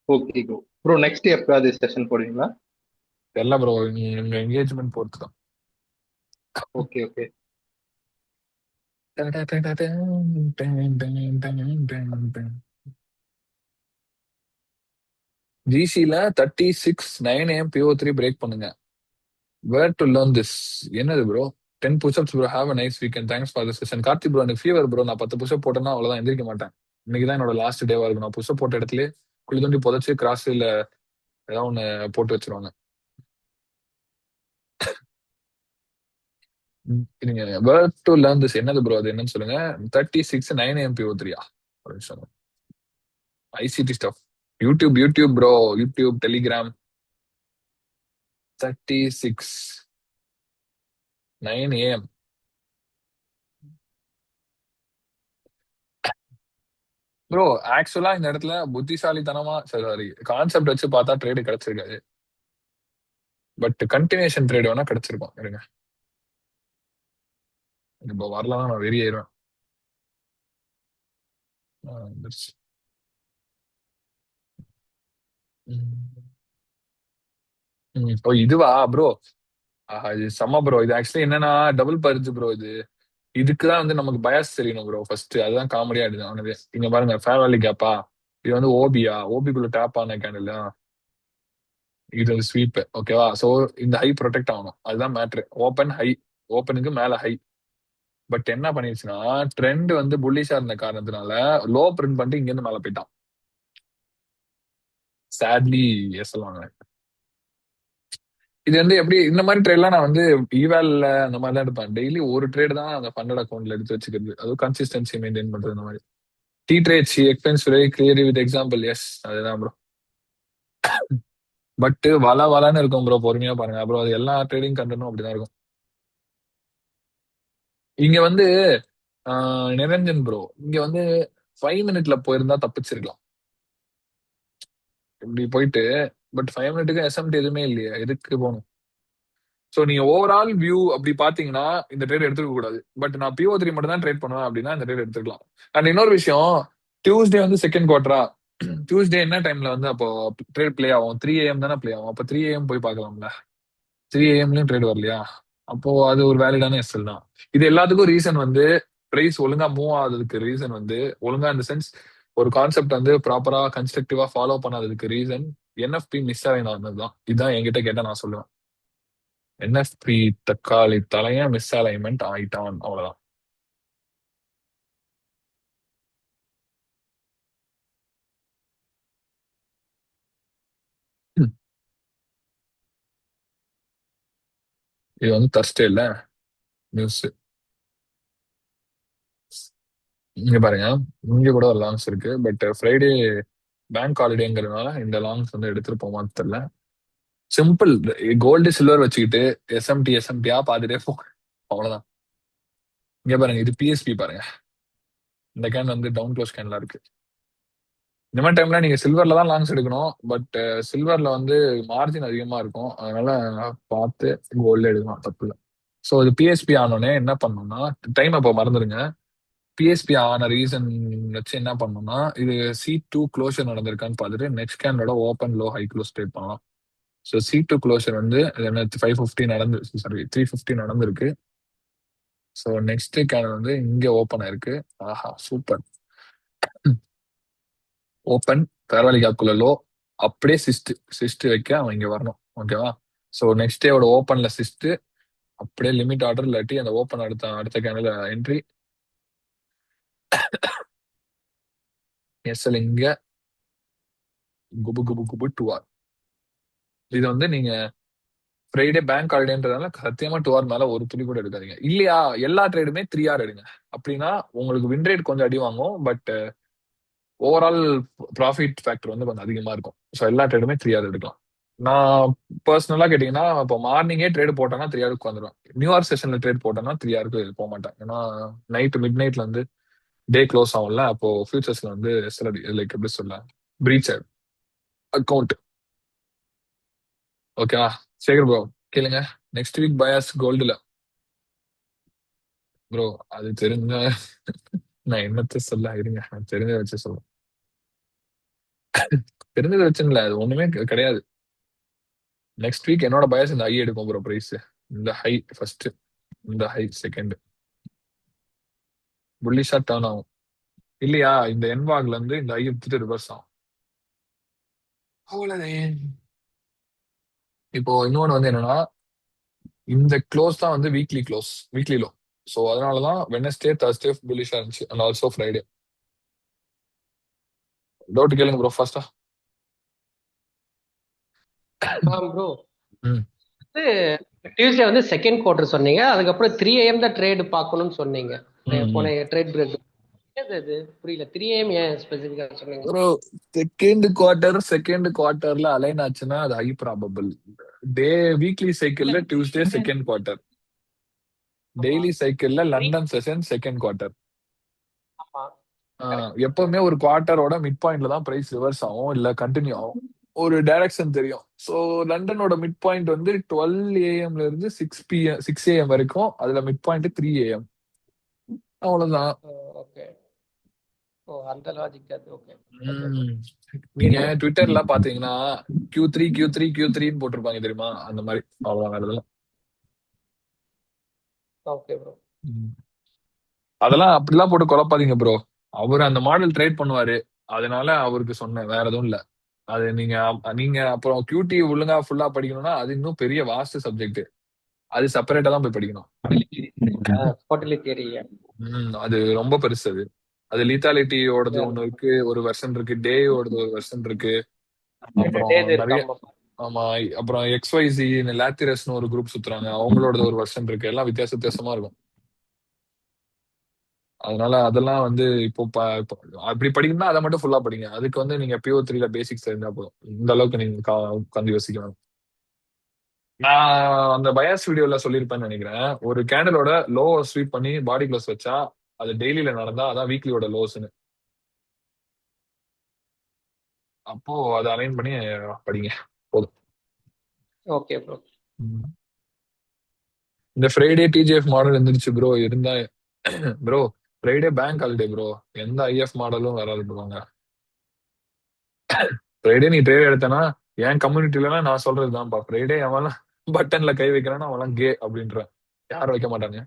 ஓகே ப்ரோ, நெக்ஸ்ட் எப்பயாவது செஷன் போடுவீங்களா? தெரியல ப்ரோ, நீங்க என்கேஜ்மெண்ட் பொறுத்து தான். ஓகே. ஜிசில 36:09 AM PO3 பிரேக் பண்ணுங்க. Where to learn this? என்னது bro? 10 pushups bro, have a nice weekend, thanks for the session. Karthi bro, எனக்கு ஃபீவர் ப்ரோ, நான் 10 புஷ்அப் போட்டேன்னா அவ்வளவுதான், எந்திரிக்க மாட்டேன். இன்னைக்கு தான் என்னோட லாஸ்ட் டேவா இருக்கும். நான் புஷ்அப் போட்ட இடத்துல குழி தோண்டி புதைச்சு கிராஸ் இல்ல ஏதாவது ஒண்ணு போட்டு வச்சிருவாங்க. நீங்க வேர் டு லேர்ன் திஸ் என்னது ப்ரோ? அது என்னன்னு சொல்லுங்க. 36:09 AM PO3 ஒரு நிமிஷம். ICT stuff. YouTube bro, YouTube, Telegram. 36:09 AM. Bro ஆக்சுவலா இந்த இடத்துல புத்திசாலித்தனமா, சாரி, கான்செப்ட் வச்சு பார்த்தா ட்ரேடு கிடைச்சிருக்காது, பட் கண்டினியூஷன் ட்ரேடு வேணா கிடைச்சிருக்கும். இருங்க, இப்போ வரலாம், நான் வெறியாயிருவேன். ஓ இதுவா ப்ரோ? இது செம்ம ப்ரோ. இது ஆக்சுவலி என்னன்னா டபுள் பர்ஜ் ப்ரோ. இதுக்குதான் வந்து நமக்கு பயாஸ் தெரியணும் ப்ரோ ஃபர்ஸ்ட். அதுதான் காமெடியா இருக்கு அவனது. இங்க பாருங்க, ஃபேர் வேல்யூ கேப்பா, இது வந்து ஓபிக்குள்ள டேப் ஆன கேண்டில், இது வந்து ஸ்வீப். ஓகேவா? சோ இந்த ஹை ப்ரொடெக்ட் ஆகணும், அதுதான் மேட்ரு. ஓப்பன் ஹை, ஓப்பனுக்கு மேல ஹை, பட் என்ன பண்ணிருச்சுன்னா ட்ரெண்ட் வந்து புல்லிஷா இருந்த காரணத்தினால லோ பிரிண்ட் பண்ணிட்டு இங்க இருந்து மேல போயிட்டான். சேட்லி எஸ்எல் வாங்கினேன். இது வந்து எப்படி இந்த மாதிரி ட்ரேட்லாம் நான் வந்து ஈவேல்ல அந்த மாதிரி தான் எடுப்பேன். டெய்லி ஒரு ட்ரேட் தான் அந்த ஃபண்டட் அக்கௌண்ட்ல எடுத்து வச்சுக்கிறது. அதுவும் கன்சிஸ்டன்சி மெயின்டைன் பண்றது இந்த மாதிரி. The trades expense very clear with example. Yes அதுதான் ப்ரோ. பட் வளன்னு இருக்கும் ப்ரோ, பொறுமையா பாருங்க. அப்புறம் அது எல்லா ட்ரேடிங் கண்டனும் அப்படிதான் இருக்கும். இங்க வந்து நிரஞ்சன் ப்ரோ இங்க வந்து 5 மினிட்ல போயிருந்தா தப்பிச்சிருக்கலாம் இப்படி போயிட்டு. பட் 5 மினிட்டுக்கு எஸ்எம்டி எதுவுமே இல்லையே, எதுக்கு போகணும்? ஸோ நீங்க ஓவரால் வியூ அப்படி பாத்தீங்கன்னா இந்த ட்ரேட் எடுத்துக்க கூடாது. பட் நான் PO3 மட்டும் தான் ட்ரேட் பண்ணுவேன் அப்படின்னா இந்த ட்ரேட் எடுத்துக்கலாம். அண்ட் இன்னொரு விஷயம், டியூஸ்டே வந்து செகண்ட் குவார்டரா, டியூஸ்டே என்ன டைம்ல வந்து அப்போ ட்ரேட் பிளே ஆகும்? 3 AM தானே பிளே ஆகும். அப்போ 3 AM போய் பார்க்கலாம்ல. 3 AMலயும் ட்ரேட் வரலையா? அப்போ அது ஒரு வேலிடான எஸ்எல் தான். இது எல்லாத்துக்கும் ரீசன் வந்து பிரைஸ் ஒழுங்கா மூவ் ஆகுறதுக்கு ரீசன் வந்து ஒழுங்கா இந்த சென்ஸ் ஒரு கான்செப்ட் வந்து ப்ராப்பரா கன்ஸ்ட்ரக்டிவா ஃபாலோ பண்ணாததுக்கு ரீசன் NFP மிஸ் ஆகினது தான். இதுதான் என்கிட்ட கேட்டா நான் சொல்லுவேன். NFP தக்காளி தலைய மிஸ் அலைன்மெண்ட் ஆயிட்டான், அவ்வளவுதான். ம். இது வந்து தர்ஸ்டே இல்ல நியூஸ். இங்க பாருங்க, இங்க கூட ஒரு லாங்ஸ் இருக்கு. பட் ஃப்ரைடே பேங்க் ஹாலிடேங்கிறதுனால இந்த லாங்ஸ் வந்து எடுத்துட்டு போமான்னு தெரியல. சிம்பிள், கோல்டு சில்வர் வச்சுக்கிட்டு எஸ்எம்டியா பாத்துட்டே போ, அவ்வளவுதான். இங்க பாருங்க, இது PSP பாருங்க. இந்த கேன் வந்து டவுன் க்ளோஸ் கேன்ல இருக்கு. இந்த மாதிரி டைம்ல நீங்க சில்வர்ல தான் லாங்ஸ் எடுக்கணும். பட் சில்வர்ல வந்து மார்ஜின் அதிகமா இருக்கும், அதனால பார்த்து கோல்டு எடுக்கலாம், தப்பு இல்லை. ஸோ இது PSP ஆனோடனே என்ன பண்ணணும்னா, டைம் அப்போ மறந்துடுங்க. PSP ஆன ரீசன் வச்சு என்ன பண்ணணும்னா, இது C2 க்ளோஷர் நடந்திருக்கான்னு பார்த்துட்டு நெக்ஸ்ட் கேனோட open low high close trade பண்ணலாம். ஸோ C2 க்ளோஷர் வந்து 550 நடந்து, சாரி 350 நடந்திருக்கு. ஸோ நெக்ஸ்ட் கேன் வந்து இங்க ஓப்பன் ஆயிருக்கு. ஆஹா சூப்பர். ஓப்பன் ஃபேர்வேலி கேப்குள்ள லோ, அப்படியே சிஸ்ட் வைக்க அவன் இங்க வரணும். ஓகேவா? ஸோ நெக்ஸ்ட் டேவோட ஓப்பன்ல சிஸ்ட், அப்படியே லிமிட் ஆர்டர் இல்லாட்டி அந்த ஓப்பன் அடுத்த கேனில் என்ட்ரி. எஸ்எல் இங்க குபு குபு குபு 2R. இது வந்து நீங்க ஃப்ரைடே பேங்க் ஹாலிடேன்றதால சத்தியமா 2R மேல ஒரு துளி கூட எடுக்காதீங்க. இல்லையா எல்லா ட்ரேடுமே 3R எடுங்க. அப்படின்னா உங்களுக்கு வின் ரேட் கொஞ்சம் அடி வாங்கும், பட் ஓவரால் ப்ராஃபிட் ஃபேக்டர் வந்து கொஞ்சம் அதிகமா இருக்கும். ஸோ எல்லா ட்ரேடுமே 3R எடுக்கலாம். நான் பர்சனலா கேட்டீங்கன்னா, இப்போ மார்னிங்கே ட்ரேட் போட்டேன்னா 3Rக்கு வந்துடும். நியூயார்க் செஷன்ல ட்ரேட் போட்டேன்னா 3Rக்கு போக மாட்டேன். ஏன்னா மிட் நைட்ல வந்து டே க்ளோஸ் ஆகும்ல, அப்போ ஃபியூச்சர்ஸ்ல வந்து லைக் எப்படி சொல்ல பிரீச் ஆயிடும் அக்கௌண்ட். ஓகேவா? சேகர் ப்ரோ கேளுங்க. நெக்ஸ்ட் வீக் பயாஸ் கோல்டுல ப்ரோ, அது தெரிஞ்ச நான் என்னத்த சொல்ல, இருங்க நான் தெரிஞ்சதை வச்சு சொல்றேன். தெரிஞ்சதை வச்சுங்கள, அது ஒண்ணுமே கிடையாது. நெக்ஸ்ட் வீக் என்னோட பயாஸ் இந்த ஹை எடுக்கும் ப்ரோ. பிரைஸ் இந்த ஹை ஃபர்ஸ்ட், இந்த ஹை செகண்ட் புல்லிஷா டர்ன் ஆகும். இல்லையா இந்த என்வாக்ல இருந்து இந்த ஐ எடுத்துட்டு ரிவர்ஸ் ஆகும், அவ்வளவுதான். இப்போ இன்னொன்னு வந்து என்னன்னா, இந்த க்ளோஸ் தான் வந்து வீக்லி லோ. ஸோ அதனாலதான் வெனஸ்டே தர்ஸ்டே புல்லிஷா இருந்துச்சு, அண்ட் ஆல்சோ ஃப்ரைடே. டவுட் கேளுங்க ப்ரோ ஃபாஸ்டா. ப்ரோ டியூஸ்டே வந்து செகண்ட் குவார்டர் சொன்னீங்க, அதுக்கப்புறம் 3 AM தான் ட்ரேட் பார்க்கணும்னு சொன்னீங்க. போன ட்ரேட் பிரேக் அது புரியல. 3 AM ஏன் ஸ்பெசிஃபிக்கா சொன்னீங்க ப்ரோ? செகண்ட் குவார்டர்ல அலைன் ஆச்சுன்னா அது ஹை ப்ராபபிள். வீக்லி சைக்கிள்ல டியூஸ்டே செகண்ட் குவார்டர், டெய்லி சைக்கிள்ல லண்டன் செஷன் செகண்ட் குவார்டர். எப்பவுமே ஒரு குவார்டரோட மிட் பாயிண்ட்ல தான் பிரைஸ் ரிவர்ஸ் ஆகும், இல்ல கண்டினியூ ஆகும். ஒரு டைரக்ஷன் தெரியும். ஸோ லண்டனோட மிட் பாயிண்ட் வந்து 12 AM இருந்து 6 AM வரைக்கும். அதுல மிட் பாயிண்ட் 3 AM, அவ்வளவுதான். அந்த லாஜிக் அது. ஓகே, நீங்க ட்விட்டர்ல பாத்தீங்கன்னா Q3 போட்டிருப்பாங்க தெரியுமா, அந்த மாதிரி. அவ்வளவுதான். ஓகே ப்ரோ, அதெல்லாம் அப்படிலாம் போட்டு குழப்பாதீங்க ப்ரோ. அவர் அந்த மாடல் ட்ரேட் பண்ணுவாரு, அதனால அவருக்கு சொன்னேன், வேற எதுவும் இல்ல. அது நீங்க அப்புறம் QT ஒழுங்கா ஃபுல்லா படிக்கணும்னா அது இன்னும் பெரிய வாஸ்ட் சப்ஜெக்ட். அது செப்பரேட்டா தான் போய் படிக்கணும். Quarterly theory. அது ரொம்ப பெருசு. அது லீத்தாலிட்டியோடது ஒண்ணு இருக்கு, ஒரு வெர்ஷன் இருக்கு, டேயோடது ஒரு வெர்ஷன் இருக்கு, அப்புறம் நிறைய ஆமா, அப்புறம் XYZ லாத்திரஸ்னு ஒரு குரூப் சுத்துறாங்க, அவங்களோட ஒரு வெர்ஷன் இருக்கு. எல்லாம் வித்தியாச வித்தியாசமா இருக்கும். அதனால அதெல்லாம் வந்து இப்போ அப்படி படிக்கணும்னா அதை மட்டும் ஃபுல்லா படிங்க. அதுக்கு வந்து நீங்க PO3ல பேசிக்ஸ் தெரிஞ்சா போதும். இந்த அளவுக்கு நீங்க உட்காந்து யோசிக்கணும். நான் அந்த பயாஸ் வீடியோல சொல்லியிருப்பேன்னு நினைக்கிறேன். ஒரு கேண்டலோட லோ ஸ்வீப் பண்ணி பாடி க்ளோஸ் வச்சா அது டெய்லியில நடந்தா அதான் வீக்லியோட லோஸ்ன்னு. அப்போ அதை அலைன் பண்ணி படிங்க போதும். Okay bro. இந்த ஃப்ரைடே TGF மாடல் இருந்துச்சு ப்ரோ. இருந்தா bro Friday bank holiday bro, எந்த IF மாடலும் வராது ப்ரோங்க. ஃப்ரைடே நீ ட்ரேட் எடுத்தனா என் கம்யூனிட்டிலாம் நான் சொல்றதுதான்ப்பா, ஃப்ரைடே அவன்லாம் பட்டன்ல கை வைக்கிறான்னா அவன்லாம் கே அப்படின்ற. யாரும் வைக்க மாட்டாங்க.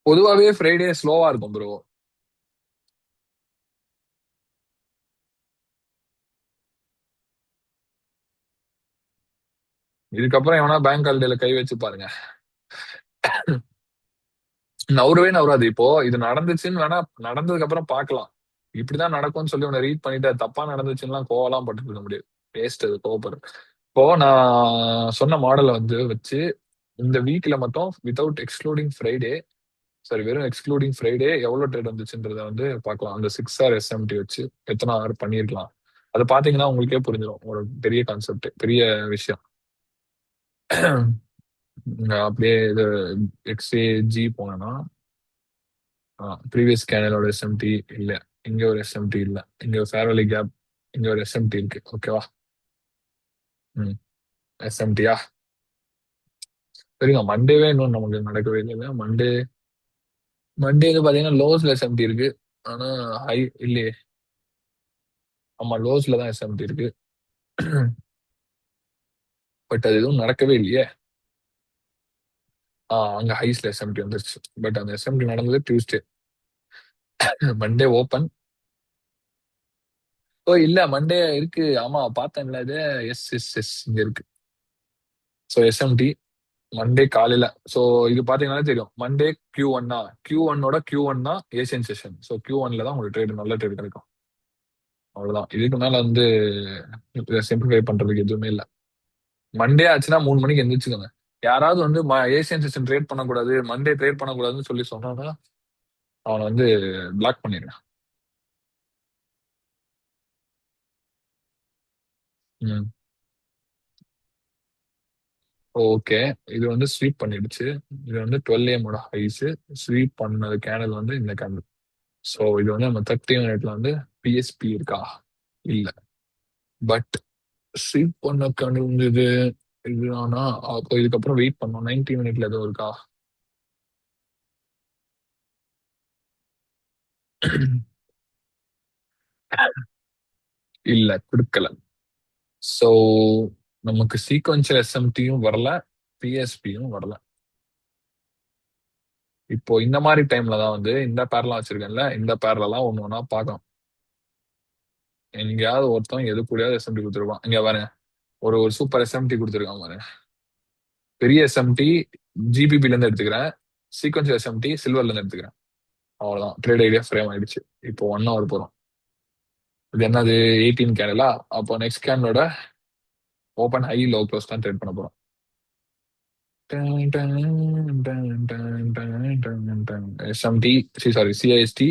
பொதுவாவே ஃப்ரைடே ஸ்லோவா இருக்கும் ப்ரோ. இதுக்கப்புறம் எவனா பேங்க் ஹாலிடேல கை வச்சு பாருங்க, நவரவே நவராது. இப்போ இது நடந்துச்சுன்னு வேணா நடந்ததுக்கு அப்புறம் பார்க்கலாம், இப்படிதான் நடக்கும்னு சொல்லி உன்னை ரீட் பண்ணிட்டு தப்பா நடந்துச்சுன்னா கோவலாம் பட்டு இருக்க முடியாது. வேஸ்ட் அது கோவப்படுறது. இப்போ நான் சொன்ன மாடலை வந்து வச்சு இந்த வீக்ல மட்டும் வித்தவுட் எக்ஸ்க்ளூடிங் ஃப்ரைடே, சரி வெறும் எக்ஸ்க்ளூடிங் ஃப்ரைடே எவ்வளவு ட்ரேட் வந்துச்சுன்றத வந்து பார்க்கலாம். அந்த 6 ஆர் SMT வச்சு எத்தனை ஆர் பண்ணிருக்கலாம். அது பாத்தீங்கன்னா உங்களுக்கே புரிஞ்சிடும். ஒரு பெரிய கான்செப்ட், பெரிய விஷயம். அப்படியே இது XAG போனேன்னா ப்ரீவியஸ் கேனலோட SMT இல்ல, இங்க ஒரு SMT இல்ல, இங்க ஒரு ஃபேர்வெலி கேப், இங்க ஒரு SMT இருக்கு. ஓகேவா? SMTயா சரிங்க. மண்டேவே இன்னும் நமக்கு நடக்கவே இல்லை. மண்டே பாத்தீங்கன்னா லோஸ்ல SMT இருக்கு, ஆனா ஹை இல்லையே. ஆமா, லோஸ்ல தான் SMT இருக்கு, பட் அது எதுவும் நடக்கவே இல்லையே. அங்க ஹைஸ்ல SMT வந்துருச்சு, பட் அந்த SMT நடந்தது டியூஸ்டே. Monday open. ஓ இல்ல, மண்டே இருக்கு. ஆமா பார்த்தேன்ல இது. எஸ் இங்க இருக்கு. ஸோ SMT மண்டே காலையில. ஸோ இது பாத்தீங்கன்னா தெரியும், மண்டே Q1 Q1 தான் ஏசியன் செஷன். ஸோ Q1ல தான் உங்களுக்கு ட்ரேட், நல்ல ட்ரேட் கிடைக்கும். அவ்வளவுதான். இதுக்கு மேல வந்து சிம்பிளிஃபை பண்றதுக்கு எதுவுமே இல்லை. மண்டே ஆச்சுன்னா 3 மணிக்கு எந்திரிச்சுக்கோங்க. யாராவது வந்து ஏசியன் செஷன் ட்ரேட் பண்ணக்கூடாது, மண்டே ட்ரேட் பண்ணக்கூடாதுன்னு சொல்லி சொன்னாங்கன்னா அவனை வந்து பிளாக் பண்ணிடுறேன். ஓகே, இது வந்து ஸ்வீப் பண்ணிடுச்சு. இது வந்து 12 AM ஹைஸ் ஸ்வீப் பண்ணது கேனல் வந்து இந்த கேனல். ஸோ இது வந்து நம்ம 30 மினிட்ல வந்து PSP இருக்கா இல்ல, பட் ஸ்வீப் பண்ண கேனல் வந்து இது ஆனா அப்போ இதுக்கப்புறம் வெயிட் பண்ணோம். 90 மினிட்ல எதுவும் இருக்கா? இல்ல, கொடுக்கல. ஸோ நமக்கு சீக்வன்சியல் SMTயும் வரல, PSPயும் வரல. இப்போ இந்த மாதிரி டைம்ல தான் வந்து இந்த பேர்லாம் வச்சிருக்கேன்ல, இந்த பேர்லாம் ஒண்ணு ஒண்ணா பார்க்கணும். எங்கேயாவது ஒருத்தன் எது கூடயாவது SMT கொடுத்துருப்பான். இங்க பாருங்க, ஒரு சூப்பர் SMT கொடுத்துருக்கான் பாருங்க. பெரிய SMT GBP ல இருந்து எடுத்துக்கிறேன், சீக்வன்சியல் SMT சில்வர்ல இருந்து எடுத்துக்கிறேன். அவ்வளவுதான், ட்ரேட் ஐடியா ஃப்ரேம் ஆயிடுச்சு. இப்போ 1 hour போறோம். இது என்னது 18 கேனலா? அப்போ நெக்ஸ்ட் கேனலோட ஓப்பன் ஹை லோ க்ளோஸ் தான் ட்ரேட் பண்ண போறோம். SMT sorry CIST.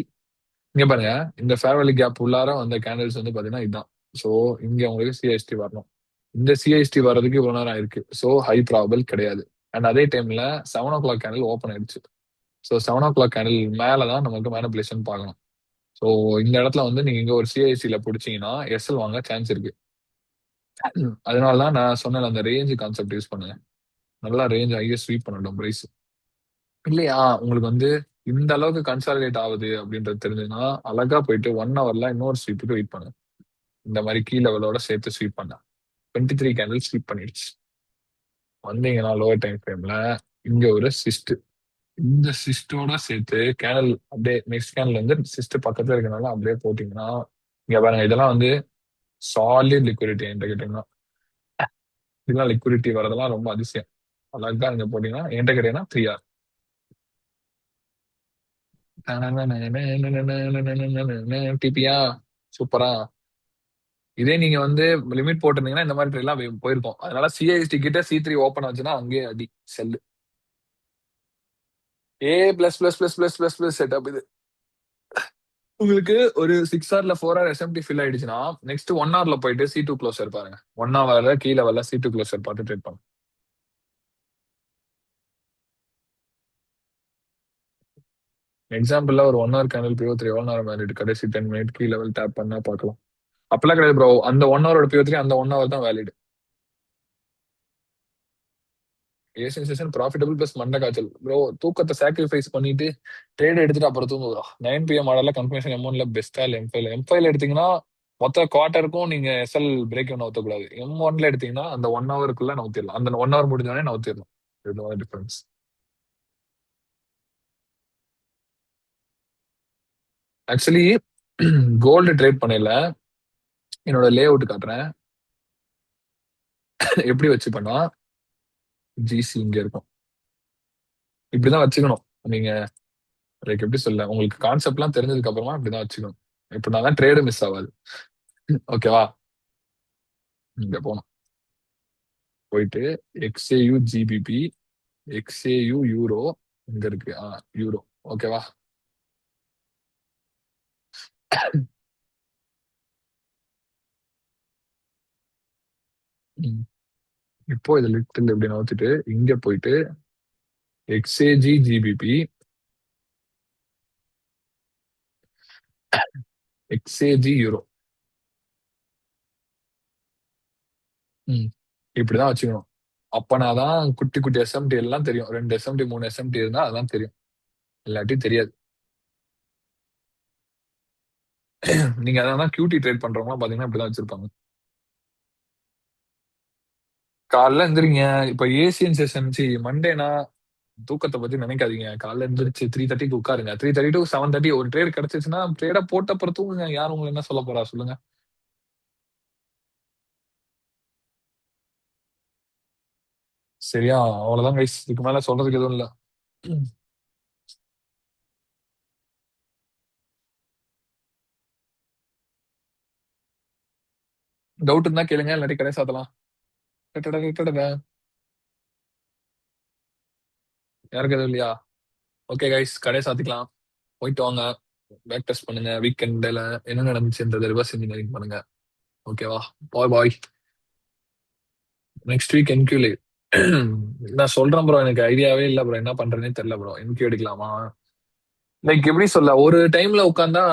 இங்க பாருங்க, இந்த ஃபேர்வெலி கேப் உள்ளார வந்த கேண்டில்ஸ் வந்து பாத்தீங்கன்னா இதுதான். ஸோ இங்க உங்களுக்கு CIST வரணும். இந்த CIST வர்றதுக்கு இவ்வளவு நேரம் ஆயிருக்கு. ஸோ ஹை ப்ராபல் கிடையாது. அண்ட் அதே டைம்ல 7 o'clock கேண்டில் ஓப்பன் ஆயிடுச்சு. ஸோ 7 o'clock கேண்டில் மேலதான் நமக்கு மேனிபுலேஷன் பார்க்கணும். ஸோ இந்த இடத்துல வந்து நீங்க இங்க ஒரு CIST பிடிச்சீங்கன்னா SL வாங்க சான்ஸ் இருக்கு. அதனாலதான் நான் சொன்னேன், அந்த ரேஞ்ச் கான்செப்ட் யூஸ் பண்ணுங்க. நல்லா ரேஞ்ச் ஹையா ஸ்வீப் பண்ணட்டும் பிரைஸ். இல்லையா உங்களுக்கு வந்து இந்த அளவுக்கு கன்சாலிடேட் ஆகுது அப்படின்றது தெரிஞ்சுன்னா அழகா போயிட்டு 1 hourல இன்னொரு ஸ்வீப்புக்கு வெயிட் பண்ணு. இந்த மாதிரி கீ லெவலோட சேர்த்து ஸ்வீப் பண்ண 23 கேண்டில் ஸ்வீப் பண்ணிடுச்சு. வந்தீங்கன்னா லோவர் டைம் ஃப்ரேம்ல இங்க ஒரு சிஸ்ட், இந்த சிஸ்டோட சேர்த்து கேனல் அப்படியே நெக்ஸ்ட் கேனல் வந்து சிஸ்ட் பக்கத்துல இருக்கனால அப்படியே போட்டீங்கன்னா இங்க பாருங்க, இதெல்லாம் வந்து சாலிட் லிக்விடிட்டி என்கிட்ட கேட்டீங்கன்னா இதெல்லாம் லிக்விடிட்டி வரதெல்லாம் ரொம்ப அதிசயம். அழகா நீங்க போட்டீங்கன்னா என்கிட்ட கேட்டீங்கன்னா 3R. டிபியா சூப்பரா. இதே நீங்க வந்து லிமிட் போட்டிருந்தீங்கன்னா இந்த மாதிரி ட்ரேட் எல்லாம் போயிருக்கும். அதனால சிஐஎஸ்டி கிட்ட C3 ஓப்பன் ஆச்சுன்னா அங்கேயே அடி செல்லு. A++++++ செட்டப் இது. உங்களுக்கு ஒரு 6 ஹவர்ல 4 ஹவர் எஸ்எம்டி ஃபில் ஆயிடுச்சுன்னா நெக்ஸ்ட் 1 ஹவர்ல போயிட்டு C2 க்ளோசர் பாருங்க. 1 ஹவர்ல கீழே வரல C2 க்ளோசர் பார்த்து ட்ரேட் பண்ணுங்க. எக்ஸாம்பிள்ல ஒரு 1 ஹவர் கேண்டில் PO3 எவ்வளவு நேரம் வேலிட், கடைசி 10 மினிட் கீ லெவல் டேப் பண்ணா பார்க்கலாம். அப்பெல்லாம் கிடையாது ப்ரோ. அந்த 1 ஹவரோட PO3 அந்த 1 ஹவர் தான் valid. Asian session profitable plus மண்டை காய்ச்சல் ப்ரோ. தூக்கத்தை சாக்ரிஃபைஸ் பண்ணிட்டு ட்ரேட் எடுத்துட்டு அப்புறம் தூங்குதா. 9 PM மாடல்ல கன்ஃபர்மேஷன் M1ல பெஸ்டா இல்லை M5 எடுத்தீங்கன்னா மொத்த குவார்ட்டருக்கும் நீங்க SL பிரேக் நவுத்தக்கூடாது. M1ல எடுத்தீங்கன்னா அந்த 1 ஹவருக்குள்ள நவுத்திடலாம். அந்த 1 ஹவர் முடிஞ்சோடனே நவுத்திடலாம். இதுதான் டிஃபரன்ஸ். ஆக்சுவலி கோல்டு ட்ரேட் பண்ணல, என்னோட லே அவுட் காட்டுறேன். எப்படி வச்சுப்பேன்னா ஜிசி இங்க இருக்கும். இப்படிதான் வச்சுக்கணும் நீங்க. லைக் எப்படி சொல்ல, உங்களுக்கு கான்செப்ட்லாம் தெரிஞ்சதுக்கு அப்புறமா இப்படிதான் வச்சுக்கணும். இப்படினாதான் ட்ரேடு மிஸ் ஆகாது. ஓகேவா. இங்க போனோம், போயிட்டு XAU GBP, XAU யூரோ இங்க இருக்கு. யூரோ. ஓகேவா. இப்போ இது லிட்டில் எப்படி நோத்திட்டு இங்க போயிட்டு XAG GBP, XAG யூரோ. இப்படிதான் வச்சுக்கணும். அப்பனாதான் குட்டி குட்டி எஸ்எம்டி எல்லாம் தெரியும். 2 எஸ்எம்டி 3 எஸ்எம்டி இருந்தா அதெல்லாம் தெரியும், இல்லாட்டி தெரியாது. நீங்க அதான் QT ட்ரேட் பண்றவங்க பாத்தீங்கன்னா இப்படிதான் வச்சிருப்பாங்க. காலைல எந்திரிங்க. இப்ப ஏசியன் செஷன் மண்டேனா தூக்கத்தை பத்தி நினைக்காதீங்க. காலைல எந்திரிச்சு 3:30க்கு உட்காருங்க. 3:30 to 7:30 ஒரு ட்ரேட் கிடைச்சிச்சுன்னா ட்ரேட போட்ட அப்புறம் தூங்குங்க. யார் உங்களுக்கு என்ன சொல்ல போறா சொல்லுங்க. சரியா, அவ்வளவுதான் கைஸ். இதுக்கு மேல சொல்றதுக்கு எதுவும் இல்ல. டவுட் இருந்தா கேளுங்க, இல்லாட்டி கடை சாத்தலாம். யாருக்கு எதுவும் இல்லையா? ஓகே கைஸ், கடை சாத்திக்கலாம். போயிட்டு வாங்க, பேக் டெஸ்ட் பண்ணுங்க. வீக்கெண்ட்ல என்ன நடந்துச்சுன்றத ரிவர்ஸ் இன்ஜினியரிங் பண்ணுங்க. ஓகேவா. பாய் பாய். Next week என்கியூ live. நான் சொல்றேன் ப்ரோ, எனக்கு ஐடியாவே இல்லை ப்ரோ, என்ன பண்றேனே தெரியல ப்ரோ. என்கியூ எடுக்கலாமா? லைக் எப்படி சொல்ல, ஒரு டைம்ல உட்காந்தா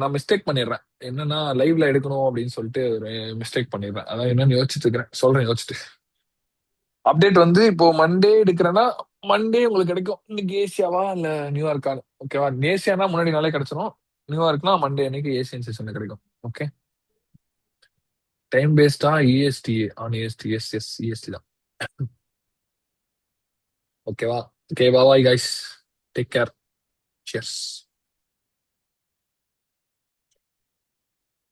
நான் மிஸ்டேக் பண்ணிடுறேன். என்னன்னா லைவ்ல எடுக்கணும் அப்படின்னு சொல்லிட்டு ஒரு மிஸ்டேக் பண்ணிடுறேன். அதான் என்னன்னு யோசிச்சுட்டு இருக்கிறேன், சொல்றேன் யோசிச்சுட்டு. அப்டேட் வந்து இப்போ மண்டே எடுக்கிறேன்னா மண்டே உங்களுக்கு கிடைக்கும். இன்னைக்கு ஏசியாவா இல்ல நியூயார்க்கா? ஓகேவா. ஏசியானா முன்னாடி நாளே கிடைச்சிடும். நியூயார்க்னா மண்டே அன்னைக்கு ஏசியன் செஷன் கிடைக்கும். ஓகே. டைம் பேஸ்டா EST on EST. Yes EST தான். ஓகேவா. Okay bye guys, take care, cheers.